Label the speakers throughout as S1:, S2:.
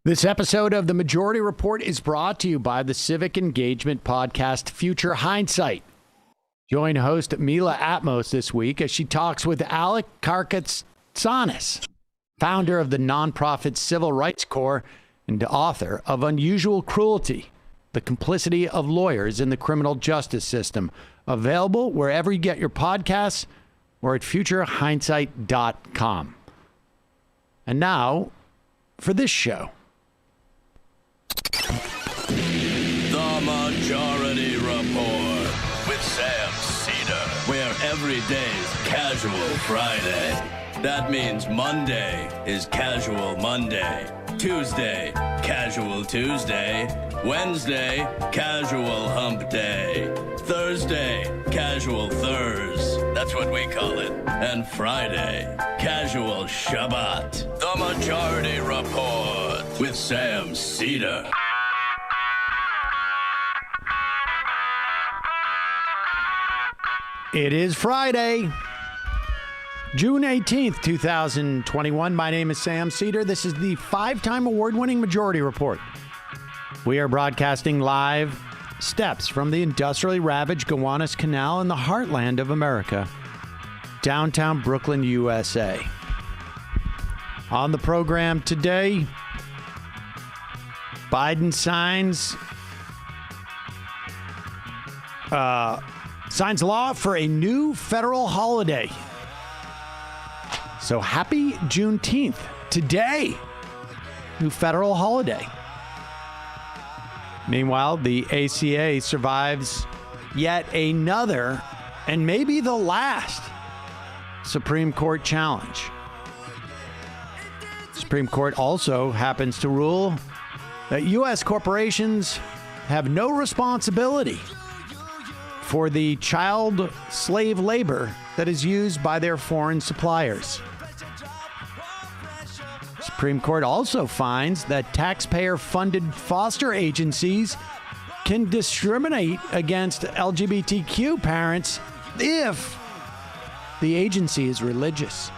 S1: This episode of the Majority Report is brought to you by the civic engagement podcast Future Hindsight. Join host Mila Atmos this week as she talks with Alec Karakatsanis, founder of the nonprofit Civil Rights Corps and author of Unusual Cruelty, the Complicity of Lawyers in the Criminal Justice System. Available wherever you get your podcasts or at futurehindsight.com. And now for this show.
S2: The Majority Report with Sam Seder, where every day's Casual Friday. That means Monday is Casual Monday, Tuesday, Casual Tuesday, Wednesday, Casual Hump Day, Thursday, Casual Thurs, that's what we call it, and Friday, Casual Shabbat. The Majority Report with Sam Seder.
S1: It is Friday, June 18th, 2021. My name is Sam Seder. This is the five-time award-winning Majority Report. We are broadcasting live steps from the industrially ravaged Gowanus Canal in the heartland of America, downtown Brooklyn, USA. On the program today, Biden signs law for a new federal holiday. So happy Juneteenth today. New federal holiday. Meanwhile, the ACA survives yet another and maybe the last Supreme Court challenge. Supreme Court also happens to rule that U.S. corporations have no responsibility for the child slave labor that is used by their foreign suppliers. Supreme Court also finds that taxpayer-funded foster agencies can discriminate against LGBTQ parents if the agency is religious.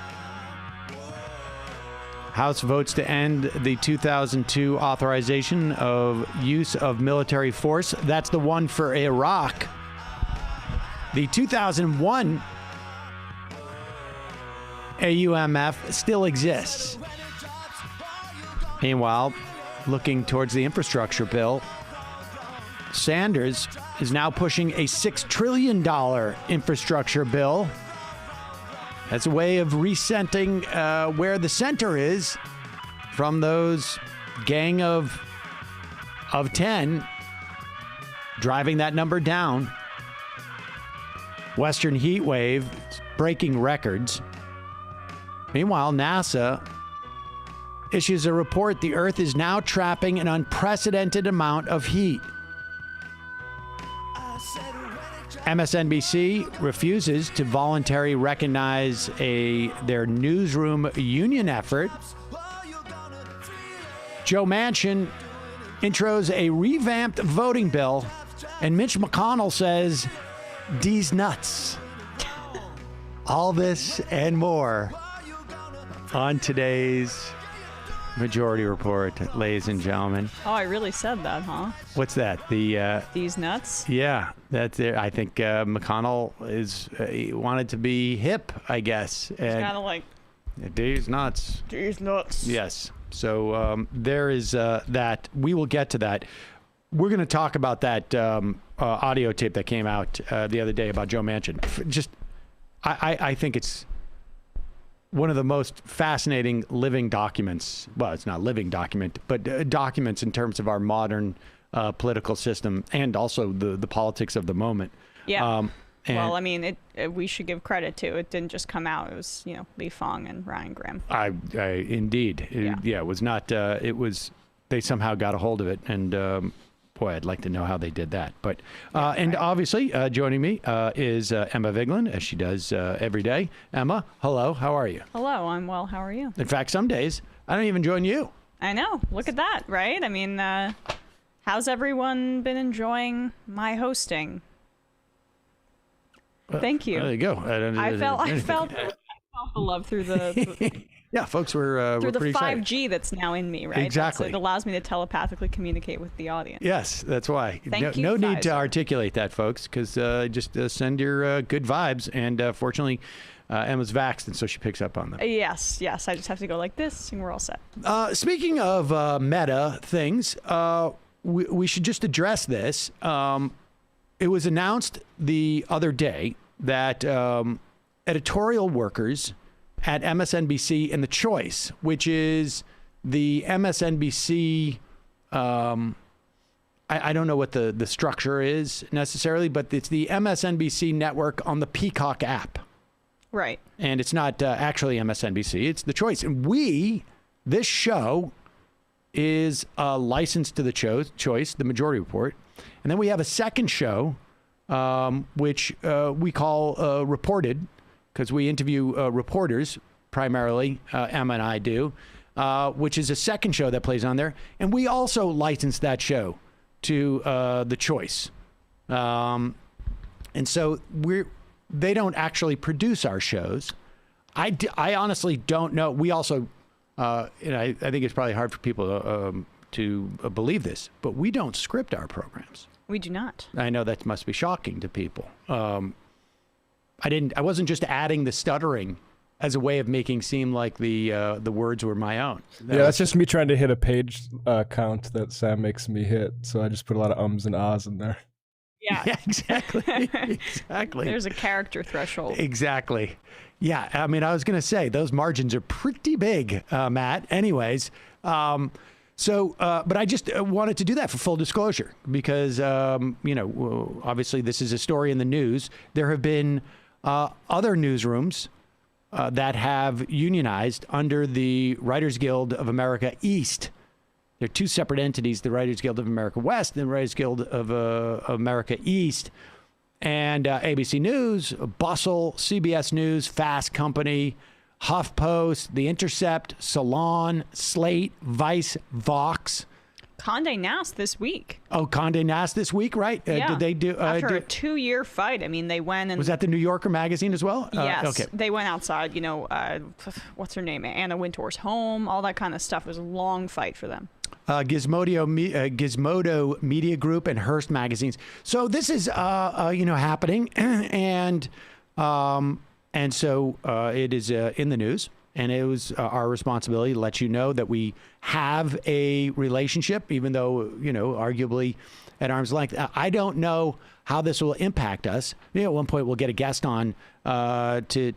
S1: House votes to end the 2002 authorization of use of military force. That's the one for Iraq. The 2001 AUMF still exists. Meanwhile, looking towards the infrastructure bill, Sanders is now pushing a $6 trillion infrastructure bill. That's a way of resetting where the center is from those gang of 10, driving that number down. Western heat wave breaking records. Meanwhile, NASA issues a report the Earth is now trapping an unprecedented amount of heat. MSNBC refuses to voluntarily recognize their newsroom union effort. Joe Manchin intros a revamped voting bill, and Mitch McConnell says, "D's nuts." All this and more on today's Majority Report, ladies and gentlemen.
S3: Oh, I really said that, huh?
S1: What's that?
S3: These nuts?
S1: Yeah, that's it. I think McConnell he wanted to be hip, I guess.
S3: It's kind of like
S1: these nuts.
S3: These nuts.
S1: Yes. So there is that. We will get to that. We're going to talk about that audio tape that came out the other day about Joe Manchin. I think it's one of the most fascinating living documents. Well, it's not a living document, but documents in terms of our modern political system and also the politics of the moment.
S3: Yeah. Well, I mean, we should give credit to it. Didn't just come out. It was, Lee Fong and Ryan Graham.
S1: Indeed. It was not. It was. They somehow got a hold of it, and boy, I'd like to know how they did that. But and obviously, joining me is Emma Vigeland, as she does every day. Emma, hello. How are you?
S3: Hello. I'm well. How are you?
S1: In fact, some days I don't even join you.
S3: I know. Look at that, right? I mean, how's everyone been enjoying my hosting? Thank you.
S1: There you go.
S3: I felt the love through the
S1: Yeah, folks, we're
S3: Through the
S1: pretty
S3: 5G
S1: excited.
S3: That's now in me, right?
S1: Exactly.
S3: It allows me to telepathically communicate with the audience.
S1: Yes, that's why.
S3: Thank you,
S1: no need to
S3: Pfizer.
S1: articulate that, folks, because just send your good vibes. And fortunately, Emma's vaxxed, and so she picks up on them.
S3: Yes. I just have to go like this, and we're all set.
S1: Speaking of meta things, we should just address this. It was announced the other day that editorial workers at MSNBC and The Choice, which is the MSNBC, I don't know what the structure is necessarily, but it's the MSNBC network on the Peacock app.
S3: Right.
S1: And it's not actually MSNBC, it's The Choice. And this show is licensed to The Choice, the Majority Report. And then we have a second show, which we call Reported, because we interview reporters, primarily, Emma and I do, which is a second show that plays on there. And we also license that show to The Choice. And so they don't actually produce our shows. I honestly don't know. We also, and I think it's probably hard for people to believe this, but we don't script our programs.
S3: We do not.
S1: I know that must be shocking to people. I wasn't just adding the stuttering as a way of making seem like the words were my own.
S4: That's just me trying to hit a page count that Sam makes me hit. So I just put a lot of ums and ahs in there.
S3: Yeah,
S1: exactly. Exactly.
S3: There's a character threshold.
S1: Exactly. Yeah, I mean, I was going to say those margins are pretty big, Matt. Anyways, but I just wanted to do that for full disclosure because, obviously this is a story in the news. There have been other newsrooms that have unionized under the Writers Guild of America East. They're two separate entities, the Writers Guild of America West and the Writers Guild of America East. And ABC News, Bustle, CBS News, Fast Company, HuffPost, The Intercept, Salon, Slate, Vice, Vox.
S3: Condé Nast this week.
S1: Oh, Condé Nast this week, right?
S3: Yeah.
S1: Did they do
S3: after a 2-year fight? I mean, they went and
S1: was that the New Yorker magazine as well?
S3: Yes.
S1: Okay.
S3: They went outside. What's her name? Anna Wintour's home. All that kind of stuff. It was a long fight for them.
S1: Gizmodo Media Group and Hearst magazines. So this is happening, and so it is in the news. And it was our responsibility to let you know that we have a relationship, even though, arguably at arm's length. I don't know how this will impact us. At one point, we'll get a guest on to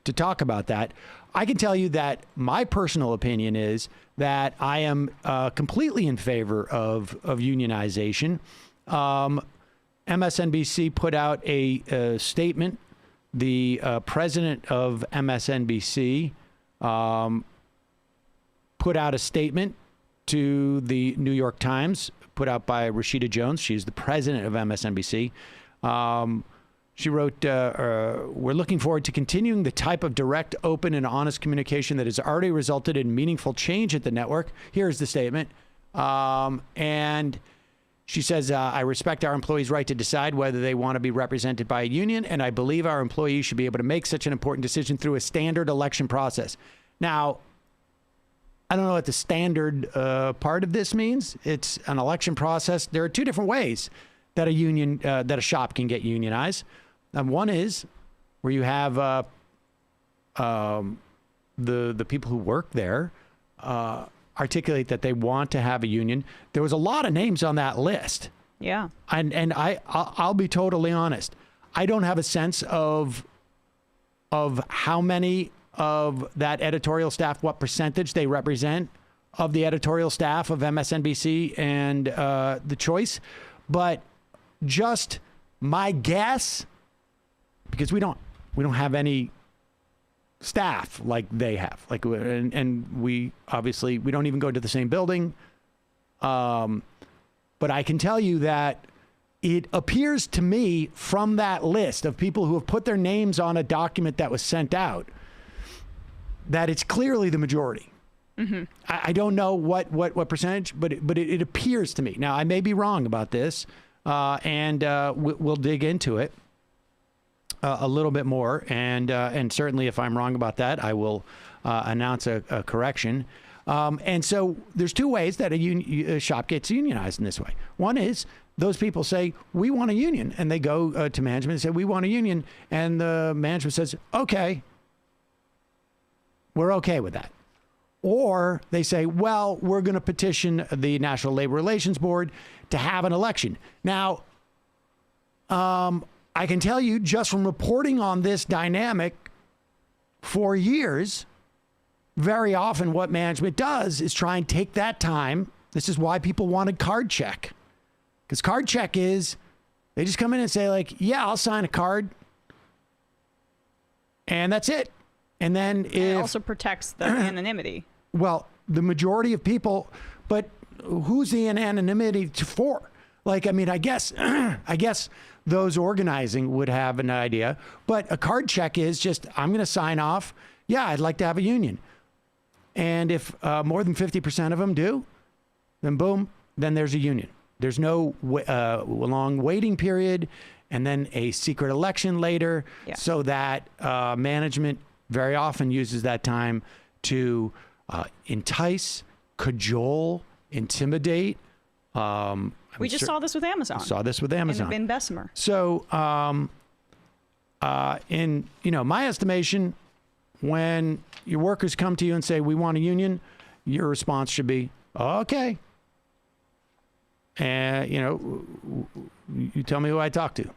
S1: talk about that. I can tell you that my personal opinion is that I am completely in favor of unionization. MSNBC put out a statement. The president of MSNBC put out a statement to the New York Times, put out by Rashida Jones. She's the president of MSNBC. She wrote, we're looking forward to continuing the type of direct, open, and honest communication that has already resulted in meaningful change at the network. Here's the statement. And she says, I respect our employees' right to decide whether they want to be represented by a union, and I believe our employees should be able to make such an important decision through a standard election process. Now, I don't know what the standard part of this means. It's an election process. There are two different ways that a shop can get unionized. One is where you have the people who work there articulate that they want to have a union. There was a lot of names on that list.
S3: Yeah.
S1: And I'll be totally honest. I don't have a sense of how many of that editorial staff, what percentage they represent of the editorial staff of MSNBC and The Choice. But just my guess, because we don't have any staff like they have, and we obviously we don't even go to the same building. But I can tell you that it appears to me from that list of people who have put their names on a document that was sent out that it's clearly the majority. Mm-hmm. I don't know what percentage, but it appears to me. Now I may be wrong about this, and we'll dig into it. a little bit more, and certainly if I'm wrong about that, I will announce a correction. And so there's two ways that a shop gets unionized in this way. One is those people say, we want a union, and they go to management and say, we want a union, and the management says, okay, we're okay with that. Or they say, well, we're going to petition the National Labor Relations Board to have an election. Now, I can tell you just from reporting on this dynamic for years, very often what management does is try and take that time. This is why people wanted card check. Because card check is, they just come in and say like, yeah, I'll sign a card. And that's it. And then
S3: it also protects the anonymity.
S1: Well, the majority of people, but who's the anonymity for? Like, I mean, I guess those organizing would have an idea, but a card check is just, I'm going to sign off. Yeah, I'd like to have a union. And if more than 50% of them do, then boom, then there's a union. There's no long waiting period and then a secret election later, so that management very often uses that time to entice, cajole, intimidate.
S3: We just saw this with Amazon.
S1: Saw this with Amazon.
S3: In Bessemer.
S1: So, in my estimation, when your workers come to you and say, we want a union, your response should be, okay. And, you tell me who I talk to.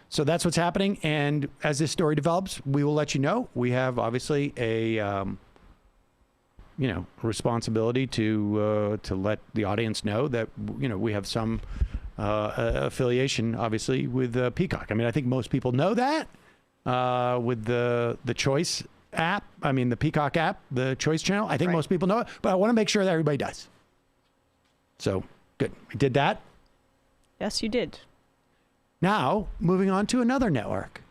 S1: So that's what's happening. And as this story develops, we will let you know. We have obviously a, responsibility to let the audience know that, we have some affiliation, obviously, with Peacock. I mean, I think most people know that with the Choice app. I mean, the Peacock app, the Choice channel. I think most people know it, but I want to make sure that everybody does. So, good. We did that.
S3: Yes, you did.
S1: Now, moving on to another network.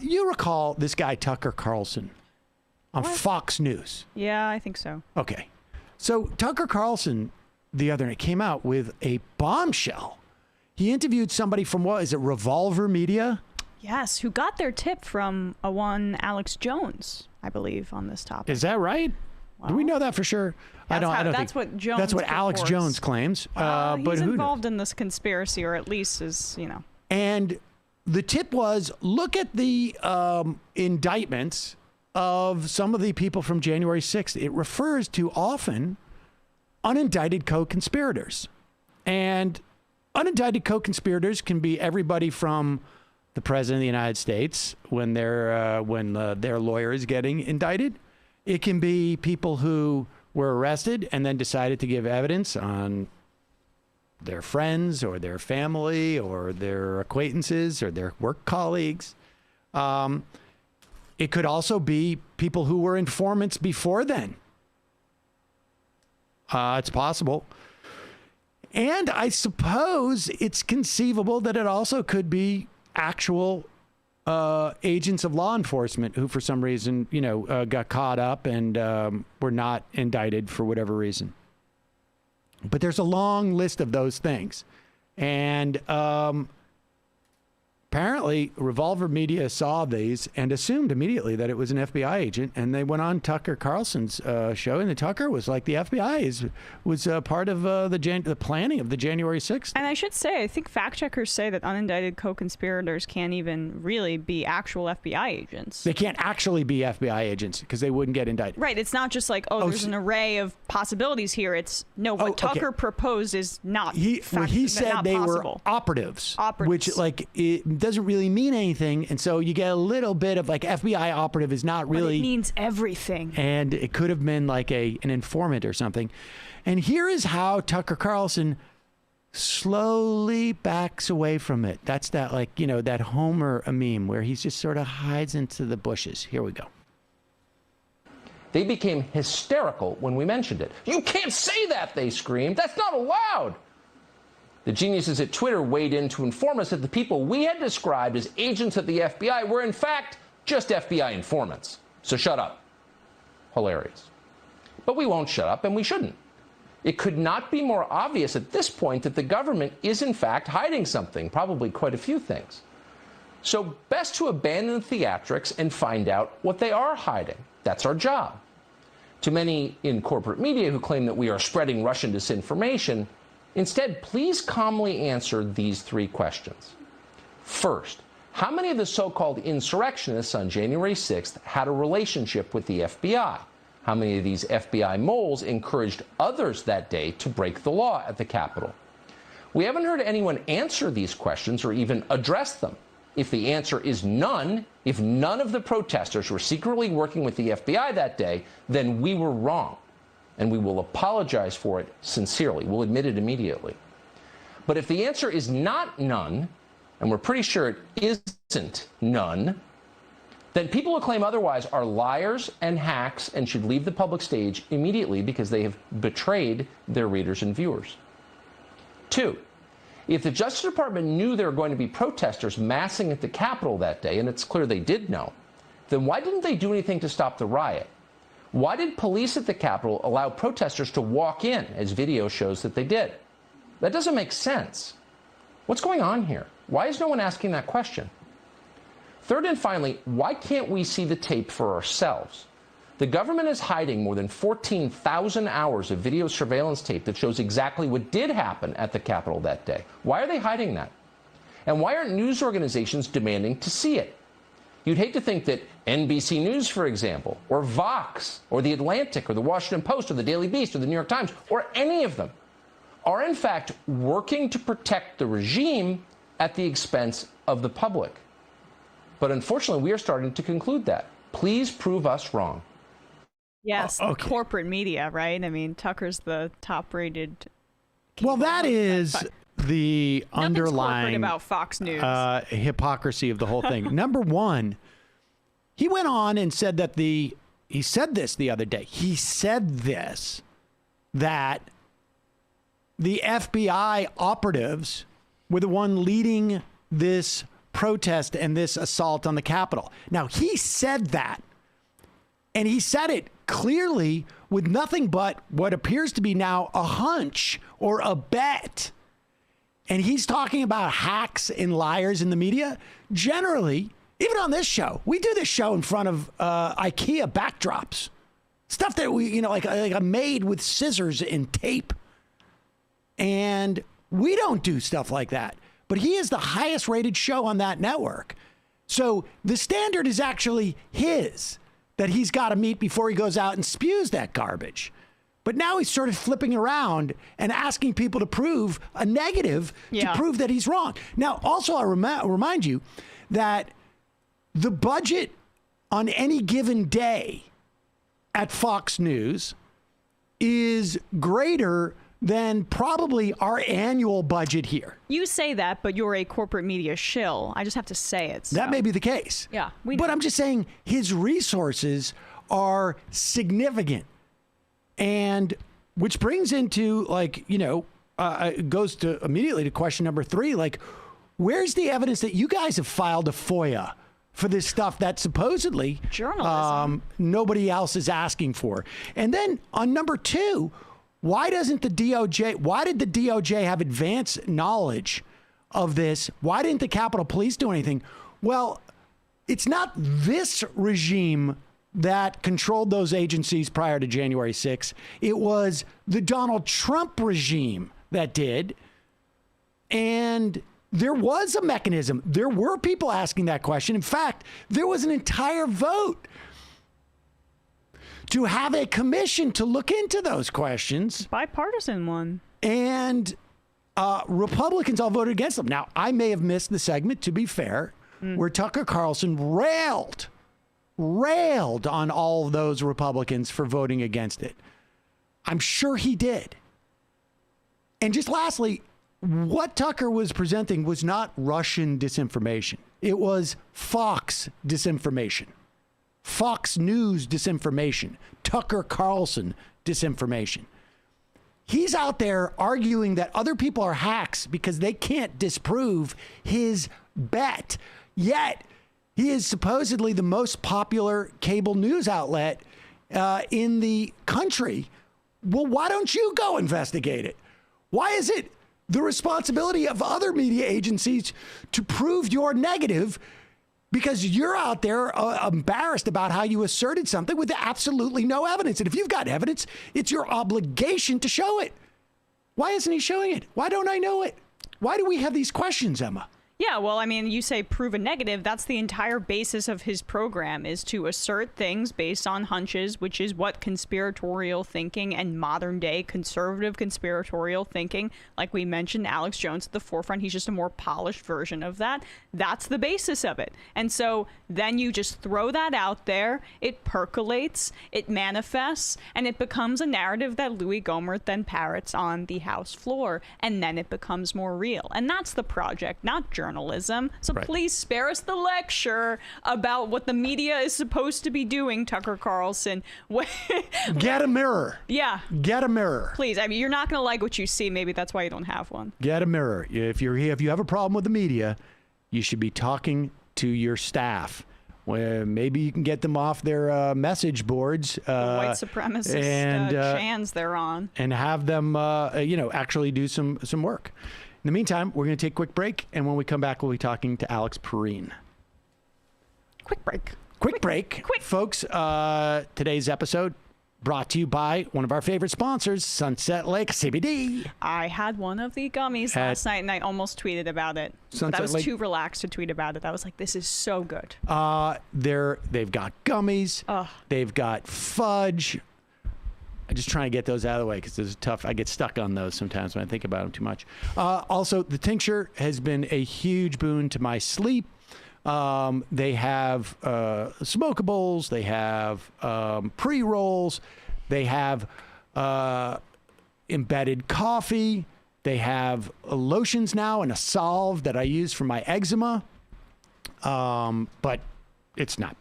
S1: You recall this guy, Tucker Carlson, on Fox News.
S3: Yeah, I think so.
S1: Okay. So Tucker Carlson the other night came out with a bombshell. He interviewed somebody from, what is it, Revolver Media?
S3: Yes, who got their tip from one Alex Jones, I believe, on this topic.
S1: Is that right? Well, do we know that for sure?
S3: That's what Jones
S1: That's what
S3: purports.
S1: Alex Jones claims. But
S3: he's involved in this conspiracy, or at least is,
S1: And the tip was, look at the indictments of some of the people from January 6th. It refers to often unindicted co-conspirators. And unindicted co-conspirators can be everybody from the President of the United States when their lawyer is getting indicted. It can be people who were arrested and then decided to give evidence on their friends or their family or their acquaintances or their work colleagues. It could also be people who were informants before then. It's possible. And I suppose it's conceivable that it also could be actual agents of law enforcement who, for some reason, got caught up and were not indicted for whatever reason. But there's a long list of those things. And apparently, Revolver Media saw these and assumed immediately that it was an FBI agent. And they went on Tucker Carlson's show, and Tucker was like, the FBI was part of the planning of the January 6th.
S3: And I should say, I think fact checkers say that unindicted co-conspirators can't even really be actual FBI agents.
S1: They can't actually be FBI agents because they wouldn't get indicted.
S3: Right. It's not just like, there's an array of possibilities here. It's what Tucker proposed is not.
S1: He said they were operatives, which it doesn't really mean anything, and so you get a little bit of like FBI operative is not really.
S3: But it means everything.
S1: And it could have been like an informant or something. And here is how Tucker Carlson slowly backs away from it. That's that that Homer meme where he just sort of hides into the bushes. Here we go.
S5: They became hysterical when we mentioned it. You can't say that, they screamed. That's not allowed. The geniuses at Twitter weighed in to inform us that the people we had described as agents of the FBI were in fact just FBI informants. So shut up. Hilarious. But we won't shut up, and we shouldn't. It could not be more obvious at this point that the government is in fact hiding something, probably quite a few things. So best to abandon the theatrics and find out what they are hiding. That's our job. To many in corporate media who claim that we are spreading Russian disinformation, instead, please calmly answer these three questions. First, how many of the so-called insurrectionists on January 6th had a relationship with the FBI? How many of these FBI moles encouraged others that day to break the law at the Capitol? We haven't heard anyone answer these questions or even address them. If the answer is none, if none of the protesters were secretly working with the FBI that day, then we were wrong. And we will apologize for it sincerely. We'll admit it immediately. But if the answer is not none, and we're pretty sure it isn't none, then people who claim otherwise are liars and hacks and should leave the public stage immediately because they have betrayed their readers and viewers. Two, if the Justice Department knew there were going to be protesters massing at the Capitol that day, and it's clear they did know, then why didn't they do anything to stop the riot? Why did police at the Capitol allow protesters to walk in, as video shows that they did? That doesn't make sense. What's going on here? Why is no one asking that question? Third and finally, why can't we see the tape for ourselves? The government is hiding more than 14,000 hours of video surveillance tape that shows exactly what did happen at the Capitol that day. Why are they hiding that? And why aren't news organizations demanding to see it? You'd hate to think that NBC News, for example, or Vox, or The Atlantic, or The Washington Post, or The Daily Beast, or The New York Times, or any of them are in fact working to protect the regime at the expense of the public. But unfortunately, we are starting to conclude that. Please prove us wrong.
S3: Yes,
S1: okay.
S3: The corporate media, right? I mean, Tucker's the top-rated.
S1: Well, that is the underlying
S3: about Fox News.
S1: Hypocrisy of the whole thing. Number one, he went on and said that he said this the other day. He said this, that the FBI operatives were the one leading this protest and this assault on the Capitol. Now, he said that, and he said it clearly with nothing but what appears to be now a hunch or a bet. And he's talking about hacks and liars in the media. Generally, even on this show, we do this show in front of IKEA backdrops. Stuff that we, like a maid with scissors and tape. And we don't do stuff like that. But he is the highest rated show on that network. So the standard is actually his, that he's got to meet before he goes out and spews that garbage. But now he's sort of flipping around and asking people to prove a negative to prove that he's wrong. Now, also, I'll remind you that the budget on any given day at Fox News is greater than probably our annual budget here.
S3: You say that, but you're a corporate media shill. I just have to say it. So.
S1: That may be the case.
S3: Yeah.
S1: But I'm just saying his resources are significant. And which brings into it goes to immediately to question number 3, where's the evidence that you guys have filed a FOIA for this stuff that supposedly
S3: journalism
S1: nobody else is asking for? And then on number 2, why did the DOJ have advance knowledge of this? Why didn't the Capitol Police do anything? Well, it's not this regime that controlled those agencies prior to January 6th. It was the Donald Trump regime that did. And there was a mechanism. There were people asking that question. In fact, there was an entire vote to have a commission to look into those questions.
S3: Bipartisan one. And
S1: Republicans all voted against them. Now, I may have missed the segment, to be fair, where Tucker Carlson railed on all of those Republicans for voting against it. I'm sure he did. And just lastly, what Tucker was presenting was not Russian disinformation. It was Fox disinformation. Fox News disinformation, Tucker Carlson disinformation. He's out there arguing that other people are hacks because they can't disprove his bet. Yet, he is supposedly the most popular cable news outlet in the country Well, why don't you go investigate it? Why is it the responsibility of other media agencies to prove you're negative because you're out there embarrassed about how you asserted something with absolutely no evidence? And if you've got evidence, it's your obligation to show it. Why isn't he showing it? Why don't I know it? Why do we have these questions, Emma?
S3: Yeah, well, I mean, you say prove a negative. That's the entire basis of his program, is to assert things based on hunches, which is what conspiratorial thinking and modern day conservative conspiratorial thinking, like we mentioned, Alex Jones at the forefront, he's just a more polished version of that. That's the basis of it. And so then you just throw that out there, it percolates, it manifests, and it becomes a narrative that Louis Gohmert then parrots on the House floor, and then it becomes more real. And that's the project, not journalism. So
S1: right.
S3: Please spare us the lecture about what the media is supposed to be doing, Tucker Carlson.
S1: Get a mirror.
S3: Yeah.
S1: Get a mirror.
S3: Please. I mean, you're not going to like what you see. Maybe that's why you don't have one.
S1: Get a mirror. If you have a problem with the media, you should be talking to your staff. Where maybe you can get them off their message boards,
S3: The white supremacist
S1: and
S3: chans they're on,
S1: and have them, actually do some work. In the meantime, we're going to take a quick break, and when we come back, we'll be talking to Alex Pareene.
S3: Quick break.
S1: Quick break. Folks, today's episode brought to you by one of our favorite sponsors, Sunset Lake CBD.
S3: I had one of the gummies last night, and I almost tweeted about it. But I was too relaxed to tweet about it. I was like, this is so good.
S1: They've got gummies. They've got fudge. I'm just trying to get those out of the way because it's tough. I get stuck on those sometimes when I think about them too much. Also, the tincture has been a huge boon to my sleep. They have smokables. They have pre-rolls. They have embedded coffee. They have lotions now and a salve that I use for my eczema. But it's not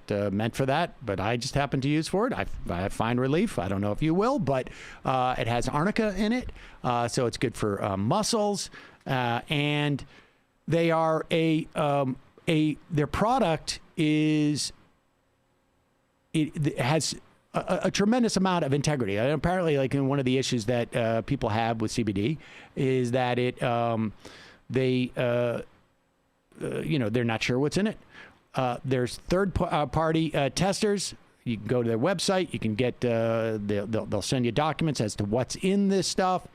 S1: meant for that, but I just happen to use for it. I find relief. I don't know if you will, but it has arnica in it, so it's good for muscles. And they are their product is it has a tremendous amount of integrity. And apparently, like in one of the issues that people have with CBD is that they're not sure what's in it. There's third-party testers. You can go to their website. You can get they'll send you documents as to what's in this stuff.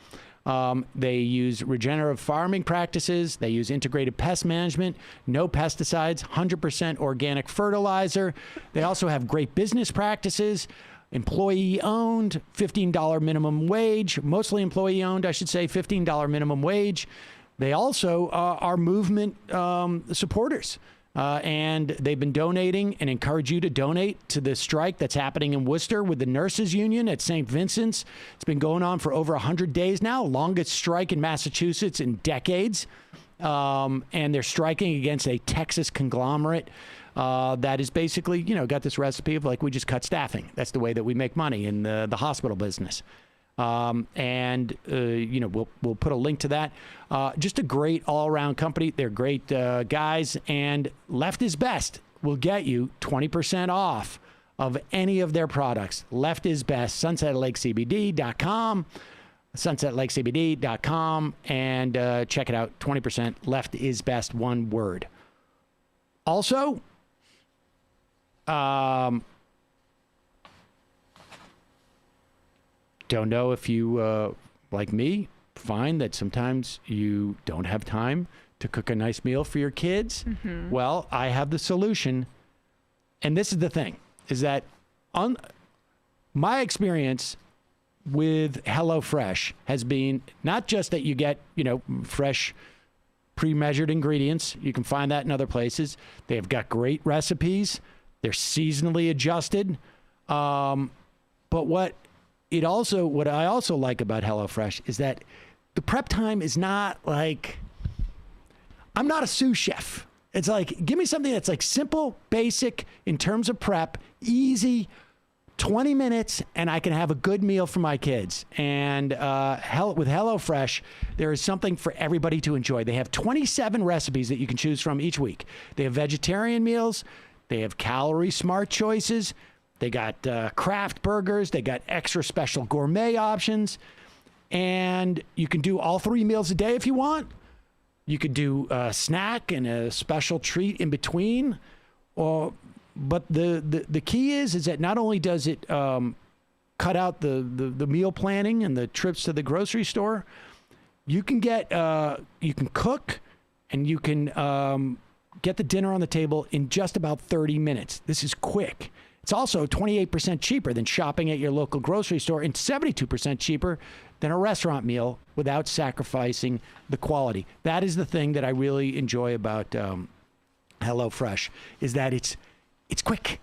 S1: They use regenerative farming practices. They use integrated pest management, no pesticides, 100% organic fertilizer. They also have great business practices, employee-owned, $15 minimum wage, mostly employee-owned, I should say, $15 minimum wage. They also are movement supporters. And they've been donating and encourage you to donate to the strike that's happening in Worcester with the nurses union at St. Vincent's. It's been going on for over 100 days now, longest strike in Massachusetts in decades. And they're striking against a Texas conglomerate that is basically, got this recipe of like, we just cut staffing. That's the way that we make money in the hospital business. We'll put a link to that. Just a great all-around company. They're great guys, and Left is Best will get you 20% off of any of their products. Left is Best, sunsetlakecbd.com, sunsetlakecbd.com, and check it out, 20%. Left is Best, one word. Also, don't know if you, like me, find that sometimes you don't have time to cook a nice meal for your kids. Mm-hmm. Well, I have the solution. And this is the thing, is that my experience with HelloFresh has been not just that you get, fresh, pre-measured ingredients. You can find that in other places. They've got great recipes. They're seasonally adjusted. But what I also like about HelloFresh is that the prep time is not like, I'm not a sous chef. It's like, give me something that's like simple, basic in terms of prep, easy, 20 minutes, and I can have a good meal for my kids. And with HelloFresh, there is something for everybody to enjoy. They have 27 recipes that you can choose from each week. They have vegetarian meals. They have calorie smart choices. They got craft burgers. They got extra special gourmet options. And you can do all 3 meals a day if you want. You could do a snack and a special treat in between. But the key is that not only does it cut out the meal planning and the trips to the grocery store, you can cook and you can get the dinner on the table in just about 30 minutes. This is quick. It's also 28% cheaper than shopping at your local grocery store and 72% cheaper than a restaurant meal without sacrificing the quality. That is the thing that I really enjoy about HelloFresh, is that it's quick.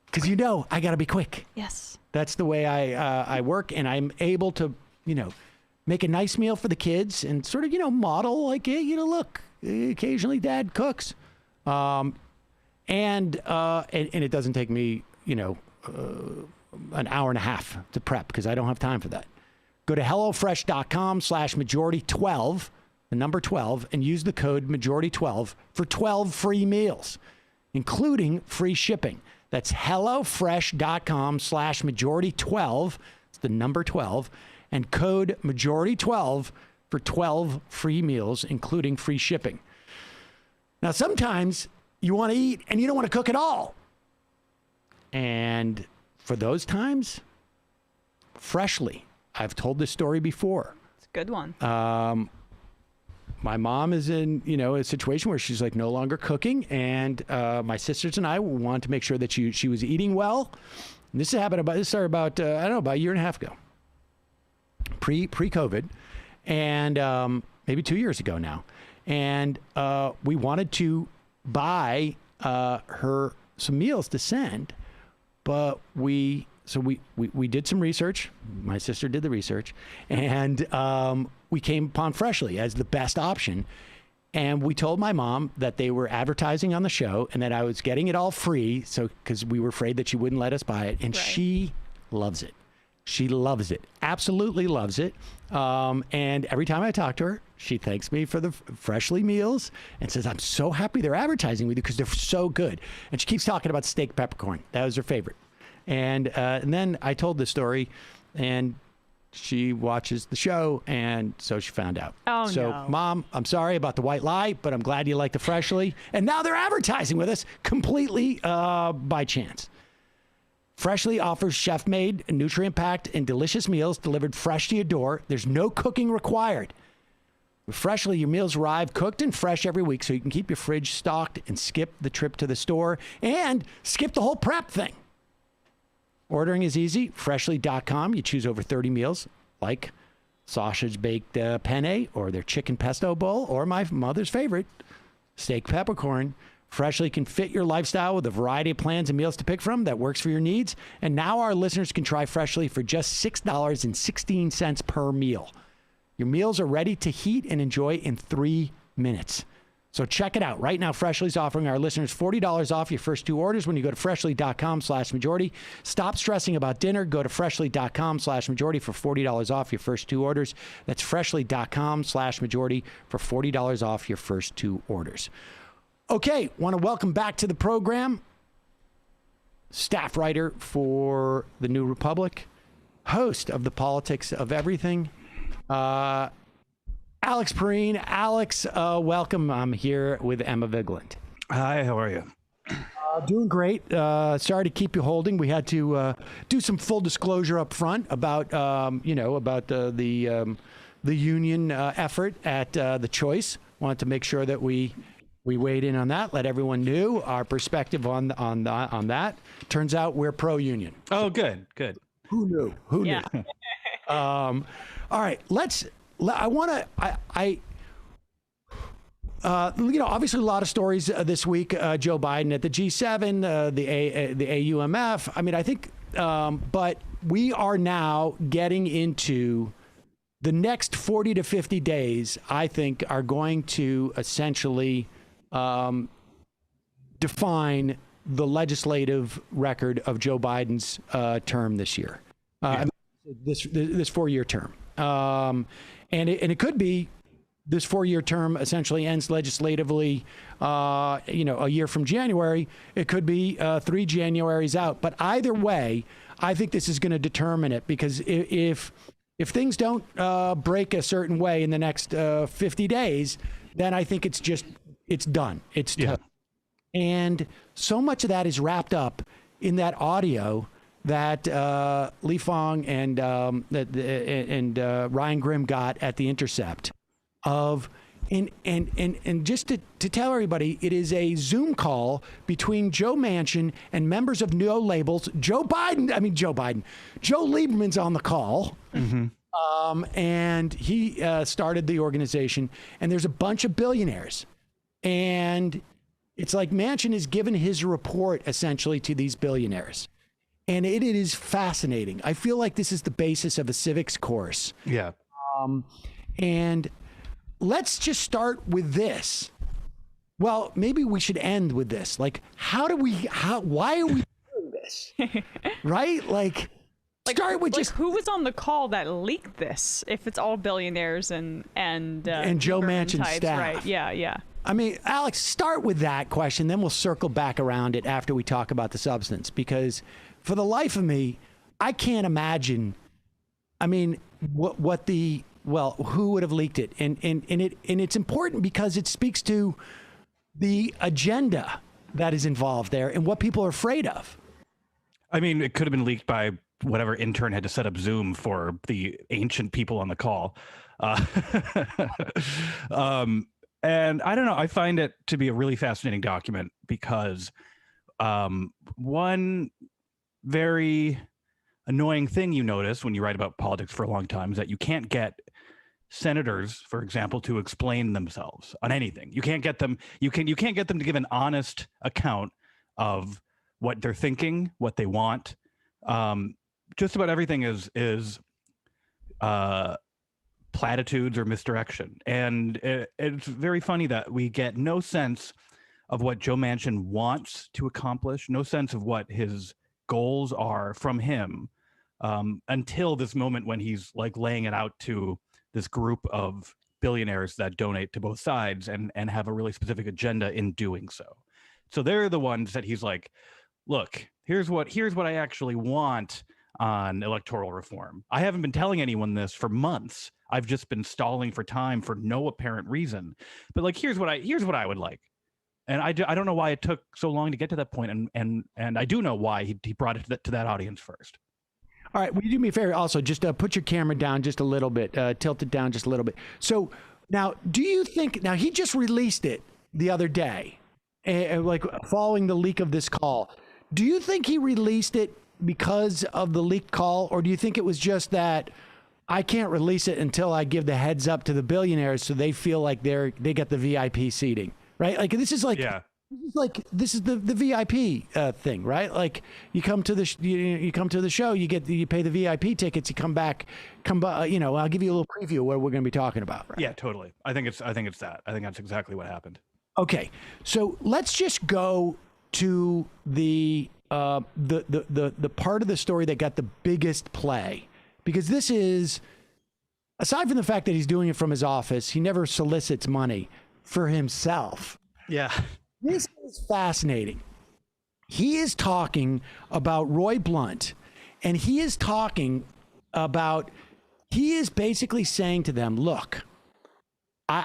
S1: Because I got to be quick.
S3: Yes.
S1: That's the way I work, and I'm able to, make a nice meal for the kids and sort of, model like, hey, look, occasionally Dad cooks. And it doesn't take me, an hour and a half to prep because I don't have time for that. Go to HelloFresh.com/majority12, the number 12, and use the code majority12 for 12 free meals, including free shipping. That's HelloFresh.com/majority12, it's the number 12, and code majority12 for 12 free meals, including free shipping. Now, sometimes you want to eat and you don't want to cook at all. And for those times, Freshly. I've told this story before.
S3: It's a good one.
S1: My mom is in, a situation where she's like no longer cooking. And my sisters and I wanted to make sure that she was eating well. And this started about, about a year and a half ago. Pre-COVID. And maybe 2 years ago now. And we wanted to buy her some meals to send, but we did some research. My sister did the research, and we came upon Freshly as the best option. And we told my mom that they were advertising on the show and that I was getting it all free, because we were afraid that she wouldn't let us buy it. And she loves it. She loves it. Absolutely loves it. And every time I talk to her, she thanks me for the Freshly meals and says, I'm so happy they're advertising with you because they're so good. And she keeps talking about steak peppercorn. That was her favorite. And then I told the story, and she watches the show, and so she found out. So, Mom, I'm sorry about the white lie, but I'm glad you like the Freshly. And now they're advertising with us completely by chance. Freshly offers chef-made, nutrient-packed, and delicious meals delivered fresh to your door. There's no cooking required. With Freshly, your meals arrive cooked and fresh every week, so you can keep your fridge stocked and skip the trip to the store and skip the whole prep thing. Ordering is easy. Freshly.com. You choose over 30 meals, like sausage-baked penne, or their chicken pesto bowl, or my mother's favorite, steak peppercorn. Freshly can fit your lifestyle with a variety of plans and meals to pick from that works for your needs. And now our listeners can try Freshly for just $6.16 per meal. Your meals are ready to heat and enjoy in 3 minutes. So check it out. Right now, Freshly's offering our listeners $40 off your first 2 orders when you go to freshly.com/majority. Stop stressing about dinner. Go to freshly.com/majority for $40 off your first 2 orders. That's freshly.com/majority for $40 off your first 2 orders. Okay, want to welcome back to the program staff writer for The New Republic, host of The Politics of Everything, Alex Pareene. Alex, welcome. I'm here with Emma Vigeland.
S6: Hi, how are you?
S1: Doing great. Sorry to keep you holding. We had to do some full disclosure up front about, the union effort at the Choice. Wanted to make sure that we weighed in on that, let everyone know our perspective on that. Turns out we're pro-union.
S6: Oh, good.
S1: Who knew? Who knew? All right, obviously a lot of stories this week. Joe Biden at the G7, the AUMF. I mean, I think, but we are now getting into the next 40 to 50 days, I think, are going to essentially define the legislative record of Joe Biden's term this year, this 4-year term. And it could be this 4-year term essentially ends legislatively, a year from January. It could be 3 Januaries out. But either way, I think this is going to determine it, because if things don't break a certain way in the next 50 days, then I think it's done. It's tough. And so much of that is wrapped up in that audio that Li Fong and Ryan Grimm got at The Intercept of, and just to tell everybody, it is a Zoom call between Joe Manchin and members of No Labels. Joe Lieberman's on the call. Mm-hmm. And he started the organization, and there's a bunch of billionaires, and it's like Manchin has given his report essentially to these billionaires. And it is fascinating. I feel like this is the basis of a civics course.
S6: Yeah.
S1: And let's just start with this. Well, maybe we should end with this. Like, why are we doing this? Right? Like start with just
S3: who was on the call that leaked this, if it's all billionaires and
S1: Joe Manchin's staff.
S3: Right. Yeah.
S1: I mean, Alex, start with that question, then we'll circle back around it after we talk about the substance, because for the life of me, I can't imagine. I mean, who would have leaked it? And it's important because it speaks to the agenda that is involved there and what people are afraid of.
S6: I mean, it could have been leaked by whatever intern had to set up Zoom for the ancient people on the call. And I don't know, I find it to be a really fascinating document because one very annoying thing you notice when you write about politics for a long time is that you can't get senators, for example, to explain themselves on anything. You can't get them. You can't get them to give an honest account of what they're thinking, what they want. Just about everything is platitudes or misdirection, and it's very funny that we get no sense of what Joe Manchin wants to accomplish, no sense of what his goals are from him until this moment when he's like laying it out to this group of billionaires that donate to both sides and have a really specific agenda in doing so. So they're the ones that he's like, look, here's what I actually want on electoral reform. I haven't been telling anyone this for months. I've just been stalling for time for no apparent reason. But like, here's what I would like. And I don't know why it took so long to get to that point, and I do know why he brought it to that audience first.
S1: All right, will you do me a favor also? Just put your camera down just a little bit, tilt it down just a little bit. So now, do you think, now he just released it the other day, like following the leak of this call. Do you think he released it because of the leaked call, or do you think it was just that I can't release it until I give the heads up to the billionaires so they feel like they get the VIP seating? Right? Like this is like, yeah. This is the VIP thing, right? Like you come to the show, you pay the VIP tickets, you come back, I'll give you a little preview of what we're going to be talking about. Right?
S6: Yeah, totally. I think it's that. I think that's exactly what happened.
S1: Okay, so let's just go to the part of the story that got the biggest play, because this is, aside from the fact that he's doing it from his office, he never solicits money for himself.
S6: Yeah.
S1: This is fascinating. He is talking about Roy Blunt, and he is basically saying to them, look,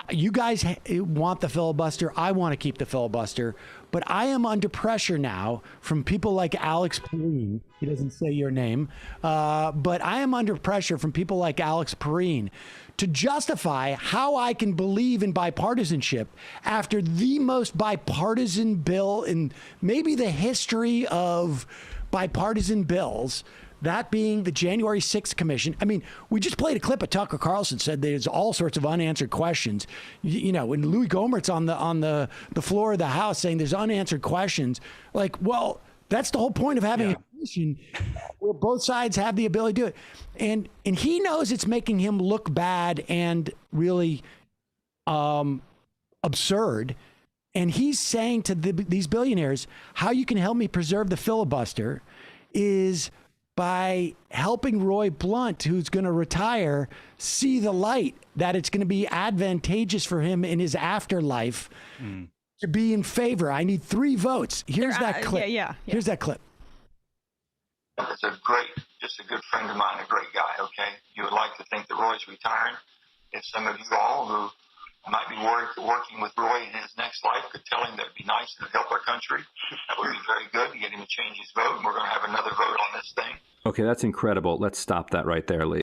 S1: you guys want the filibuster. I want to keep the filibuster, but I am under pressure now from people like Alex Pareene. He doesn't say your name, but I am under pressure from people like Alex Pareene to justify how I can believe in bipartisanship after the most bipartisan bill in maybe the history of bipartisan bills, that being the January 6th Commission. I mean, we just played a clip of Tucker Carlson said there's all sorts of unanswered questions. When Louis Gohmert's on the floor of the House saying there's unanswered questions, like, well, that's the whole point of having a commission where both sides have the ability to do it. And he knows it's making him look bad and really absurd. And he's saying to these billionaires, how you can help me preserve the filibuster is by helping Roy Blunt, who's going to retire, see the light, that it's going to be advantageous for him in his afterlife to be in favor. I need 3 votes. Here's that clip.
S3: Yeah.
S1: Here's that clip.
S7: It's just a good friend of mine, a great guy, okay? You would like to think that Roy's retiring. If some of you all who might be working with Roy in his next life could tell him that it'd be nice to help our country, that would be very good to get him to change his vote, and we're going to have another vote on this thing.
S8: Okay, that's incredible. Let's stop that right there, Lee.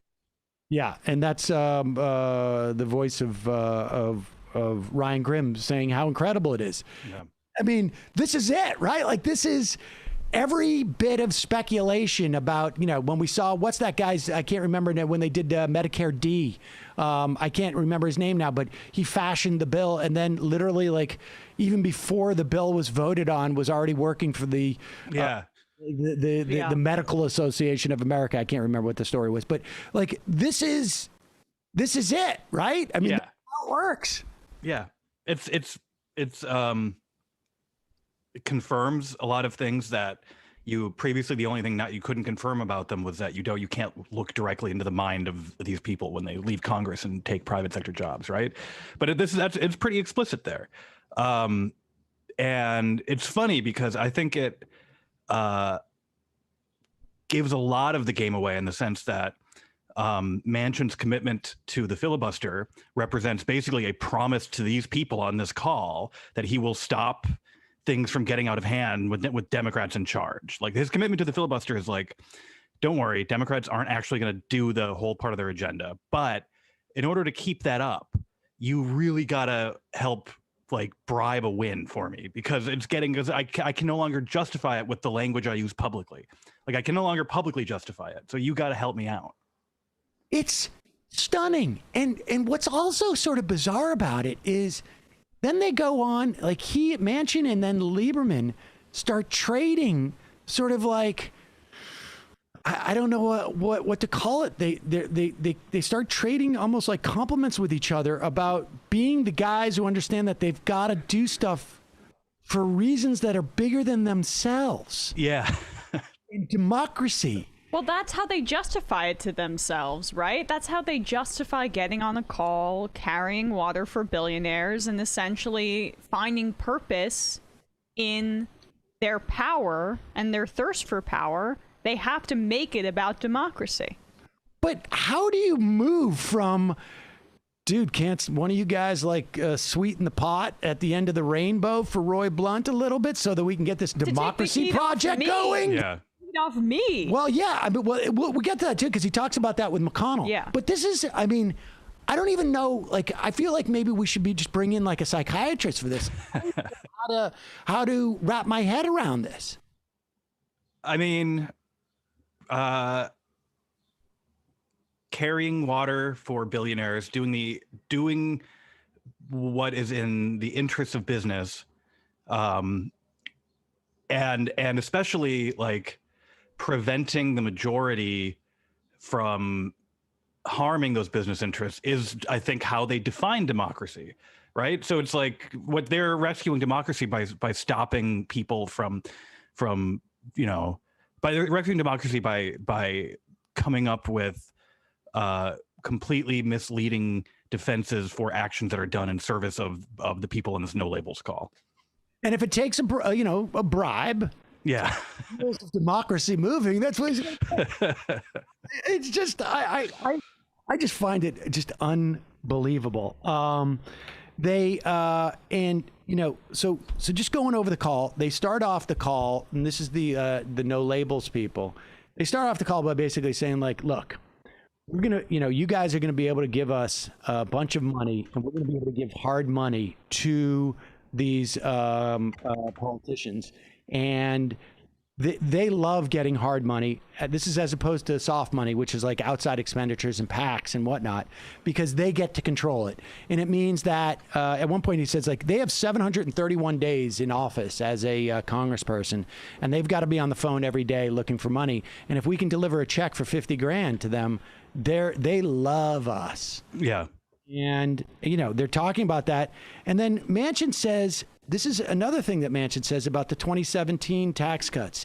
S1: Yeah, and that's the voice of Ryan Grimm saying how incredible it is. Yeah. I mean, this is it, right? Like, this is every bit of speculation about, when we saw, what's that guy's, I can't remember when they did Medicare D. I can't remember his name now, but he fashioned the bill, and then literally, like, even before the bill was voted on, was already working for the the Medical Association of America. I can't remember what the story was, but like, this is it, right? I mean, that's how it works.
S6: Yeah, it confirms a lot of things that you previously, the only thing that you couldn't confirm about them was that you can't look directly into the mind of these people when they leave Congress and take private sector jobs, right? But it's pretty explicit there. And it's funny because I think it gives a lot of the game away in the sense that Manchin's commitment to the filibuster represents basically a promise to these people on this call that he will stop things from getting out of hand with Democrats in charge. Like, his commitment to the filibuster is like, don't worry, Democrats aren't actually going to do the whole part of their agenda. But in order to keep that up, you really got to help, like, bribe a win for me, because I can no longer justify it with the language I use publicly. Like, I can no longer publicly justify it. So you got to help me out.
S1: It's stunning. And what's also sort of bizarre about it is then they go on, like, Manchin and then Lieberman start trading sort of like, I don't know what to call it. They start trading almost like compliments with each other about being the guys who understand that they've got to do stuff for reasons that are bigger than themselves.
S6: Yeah.
S1: In democracy.
S3: Well, that's how they justify it to themselves, right? That's how they justify getting on a call, carrying water for billionaires, and essentially finding purpose in their power and their thirst for power. They have to make it about democracy.
S1: But how do you move from, dude, can't one of you guys like sweeten the pot at the end of the rainbow for Roy Blunt a little bit so that we can get this democracy project going?
S6: Yeah.
S3: Off me.
S1: Well, yeah, I mean, we'll get to that too, because he talks about that with McConnell.
S3: Yeah.
S1: But this is, I mean, I don't even know. Like, I feel like maybe we should be just bring in like a psychiatrist for this. how to wrap my head around this.
S6: I mean, carrying water for billionaires, doing what is in the interest of business, and especially like preventing the majority from harming those business interests is, I think, how they define democracy, right? So it's like what they're rescuing democracy by stopping people from by rescuing democracy by coming up with completely misleading defenses for actions that are done in service of the people in this no labels call.
S1: And if it takes a bribe,
S6: yeah,
S1: democracy moving. That's what it's just. I just find it just unbelievable. So just going over the call, they start off the call, and this is the no labels people. They start off the call by basically saying, like, look, we're gonna, you guys are gonna be able to give us a bunch of money, and we're gonna be able to give hard money to these politicians, and they love getting hard money. This is as opposed to soft money, which is like outside expenditures and PACs and whatnot, because they get to control it. And it means that at one point he says, like, they have 731 days in office as a congressperson, and they've got to be on the phone every day looking for money. And if we can deliver a check for 50 grand to them, they love us.
S6: Yeah.
S1: And, they're talking about that. And then Manchin says, this is another thing that Manchin says about the 2017 tax cuts.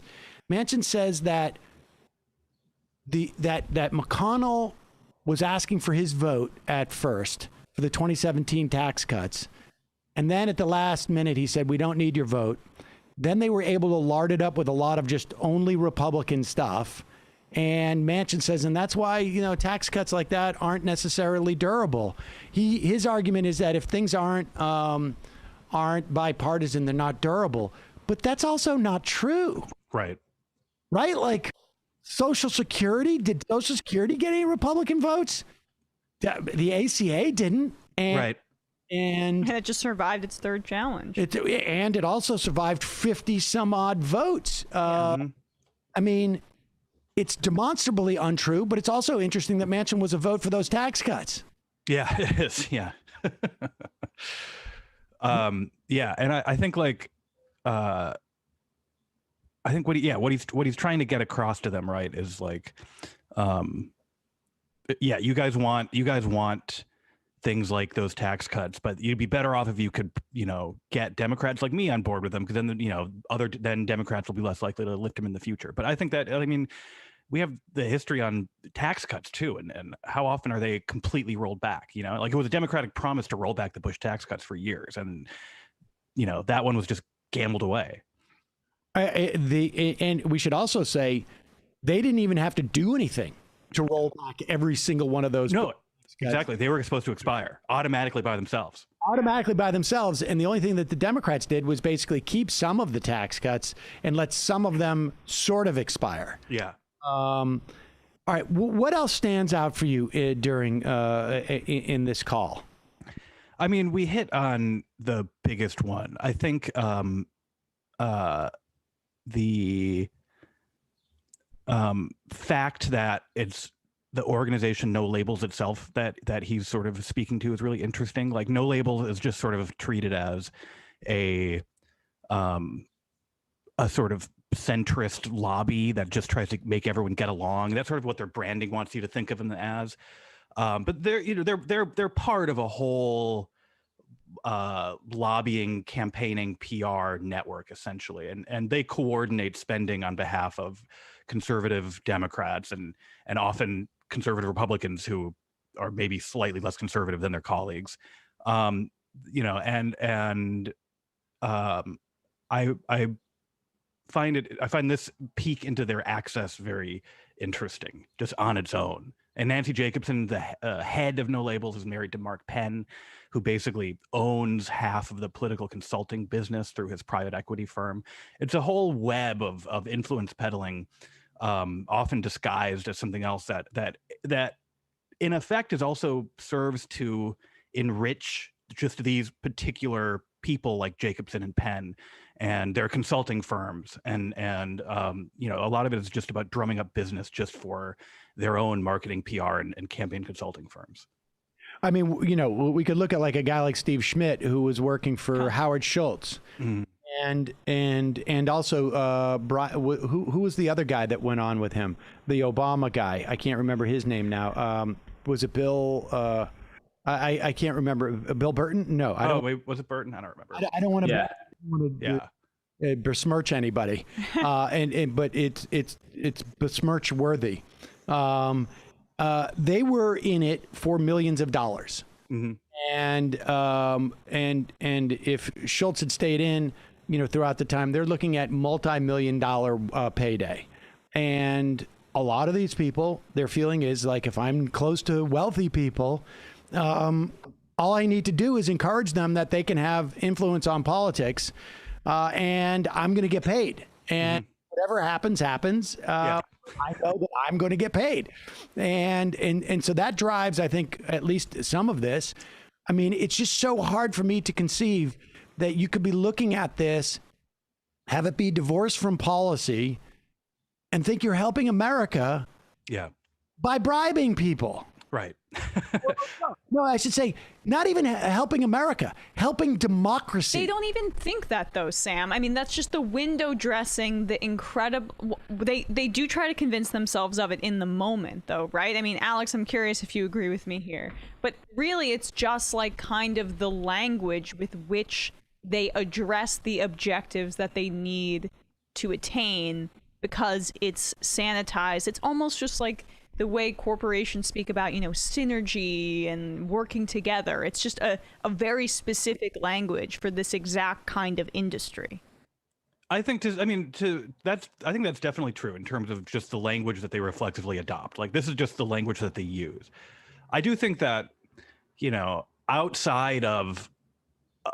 S1: Manchin says that that McConnell was asking for his vote at first for the 2017 tax cuts. And then at the last minute, he said, we don't need your vote. Then they were able to lard it up with a lot of just only Republican stuff. And Manchin says, and that's why, tax cuts like that aren't necessarily durable. His argument is that if things aren't bipartisan, they're not durable. But that's also not true.
S6: Right.
S1: Right? Like Social Security, did Social Security get any Republican votes? The ACA didn't.
S6: Right.
S1: And
S3: it just survived its third challenge.
S1: And it also survived 50 some odd votes. I mean, it's demonstrably untrue, but it's also interesting that Manchin was a vote for those tax cuts.
S6: Yeah, it is. Yeah. Yeah. And I think I think what he's trying to get across to them, right, is like, yeah, you guys want things like those tax cuts, but you'd be better off if you could, get Democrats like me on board with them, because then, then Democrats will be less likely to lift them in the future. But I think that, we have the history on tax cuts too, and how often are they completely rolled back? Like it was a Democratic promise to roll back the Bush tax cuts for years, and that one was just gambled away.
S1: And we should also say they didn't even have to do anything to roll back every single one of those.
S6: No, exactly. They were supposed to expire automatically by themselves. And the only thing that the Democrats did was basically keep some of the tax cuts and let some of them sort of expire. Yeah.
S1: All right. What else stands out for you during in this call?
S6: I mean, we hit on the biggest one. I think the fact that it's the organization No Labels itself that he's sort of speaking to is really interesting. Like No Labels is just sort of treated as a sort of centrist lobby that just tries to make everyone get along. That's sort of what their branding wants you to think of them as. But they're part of a whole lobbying, campaigning, PR network essentially, and they coordinate spending on behalf of conservative Democrats and often conservative Republicans who are maybe slightly less conservative than their colleagues. I find this peek into their access very interesting, just on its own. And Nancy Jacobson, the head of No Labels, is married to Mark Penn, who basically owns half of the political consulting business through his private equity firm. It's a whole web of influence peddling, often disguised as something else that in effect is also serves to enrich just these particular people like Jacobson and Penn and their consulting firms, and a lot of it is just about drumming up business just for their own marketing, PR, and campaign consulting firms.
S1: I mean, we could look at like a guy like Steve Schmidt, who was working for Howard Schultz, and also who was the other guy that went on with him? The Obama guy. I can't remember his name now. Was it Bill? I can't remember. Bill Burton? No, I don't.
S6: Wait, was it Burton? I don't remember.
S1: I don't want to. Besmirch anybody, but it's besmirch worthy. They were in it for millions of dollars, and if Schultz had stayed in, throughout the time, they're looking at multi-million-dollar payday, and a lot of these people, their feeling is like, if I'm close to wealthy people, all I need to do is encourage them that they can have influence on politics. And I'm going to get paid, and whatever happens. I know that I'm going to get paid, and so that drives, I think, at least some of this. I mean, it's just so hard for me to conceive that you could be looking at this, have it be divorced from policy, and think you're helping America, by bribing people.
S6: Right.
S1: No, I should say not even helping America, helping democracy.
S3: They don't even think that, though, Sam. I mean, that's just the window dressing, the incredible. They do try to convince themselves of it in the moment, though, right? I mean, Alex, I'm curious if you agree with me here. But really, it's just like kind of the language with which they address the objectives that they need to attain because it's sanitized. It's almost just like the way corporations speak about, synergy and working together. It's just a very specific language for this exact kind of industry.
S6: I think that's definitely true in terms of just the language that they reflexively adopt. Like, this is just the language that they use. I do think that, outside of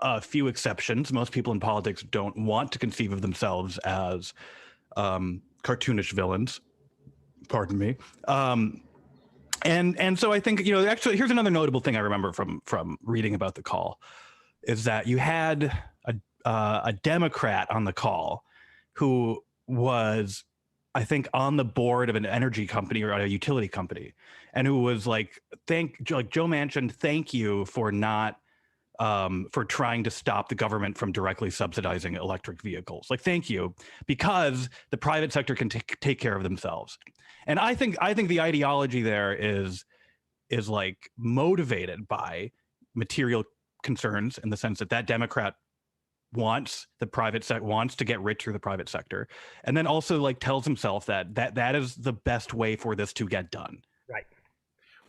S6: a few exceptions, most people in politics don't want to conceive of themselves as cartoonish villains. Pardon me. And so I think, actually, here's another notable thing I remember from reading about the call, is that you had a Democrat on the call who was, I think, on the board of an energy company or a utility company, and who was like, Joe Manchin, thank you for not for trying to stop the government from directly subsidizing electric vehicles. Like, thank you, because the private sector can take care of themselves. And I think the ideology there is like motivated by material concerns, in the sense that Democrat wants to get rich through the private sector, and then also like tells himself that is the best way for this to get done.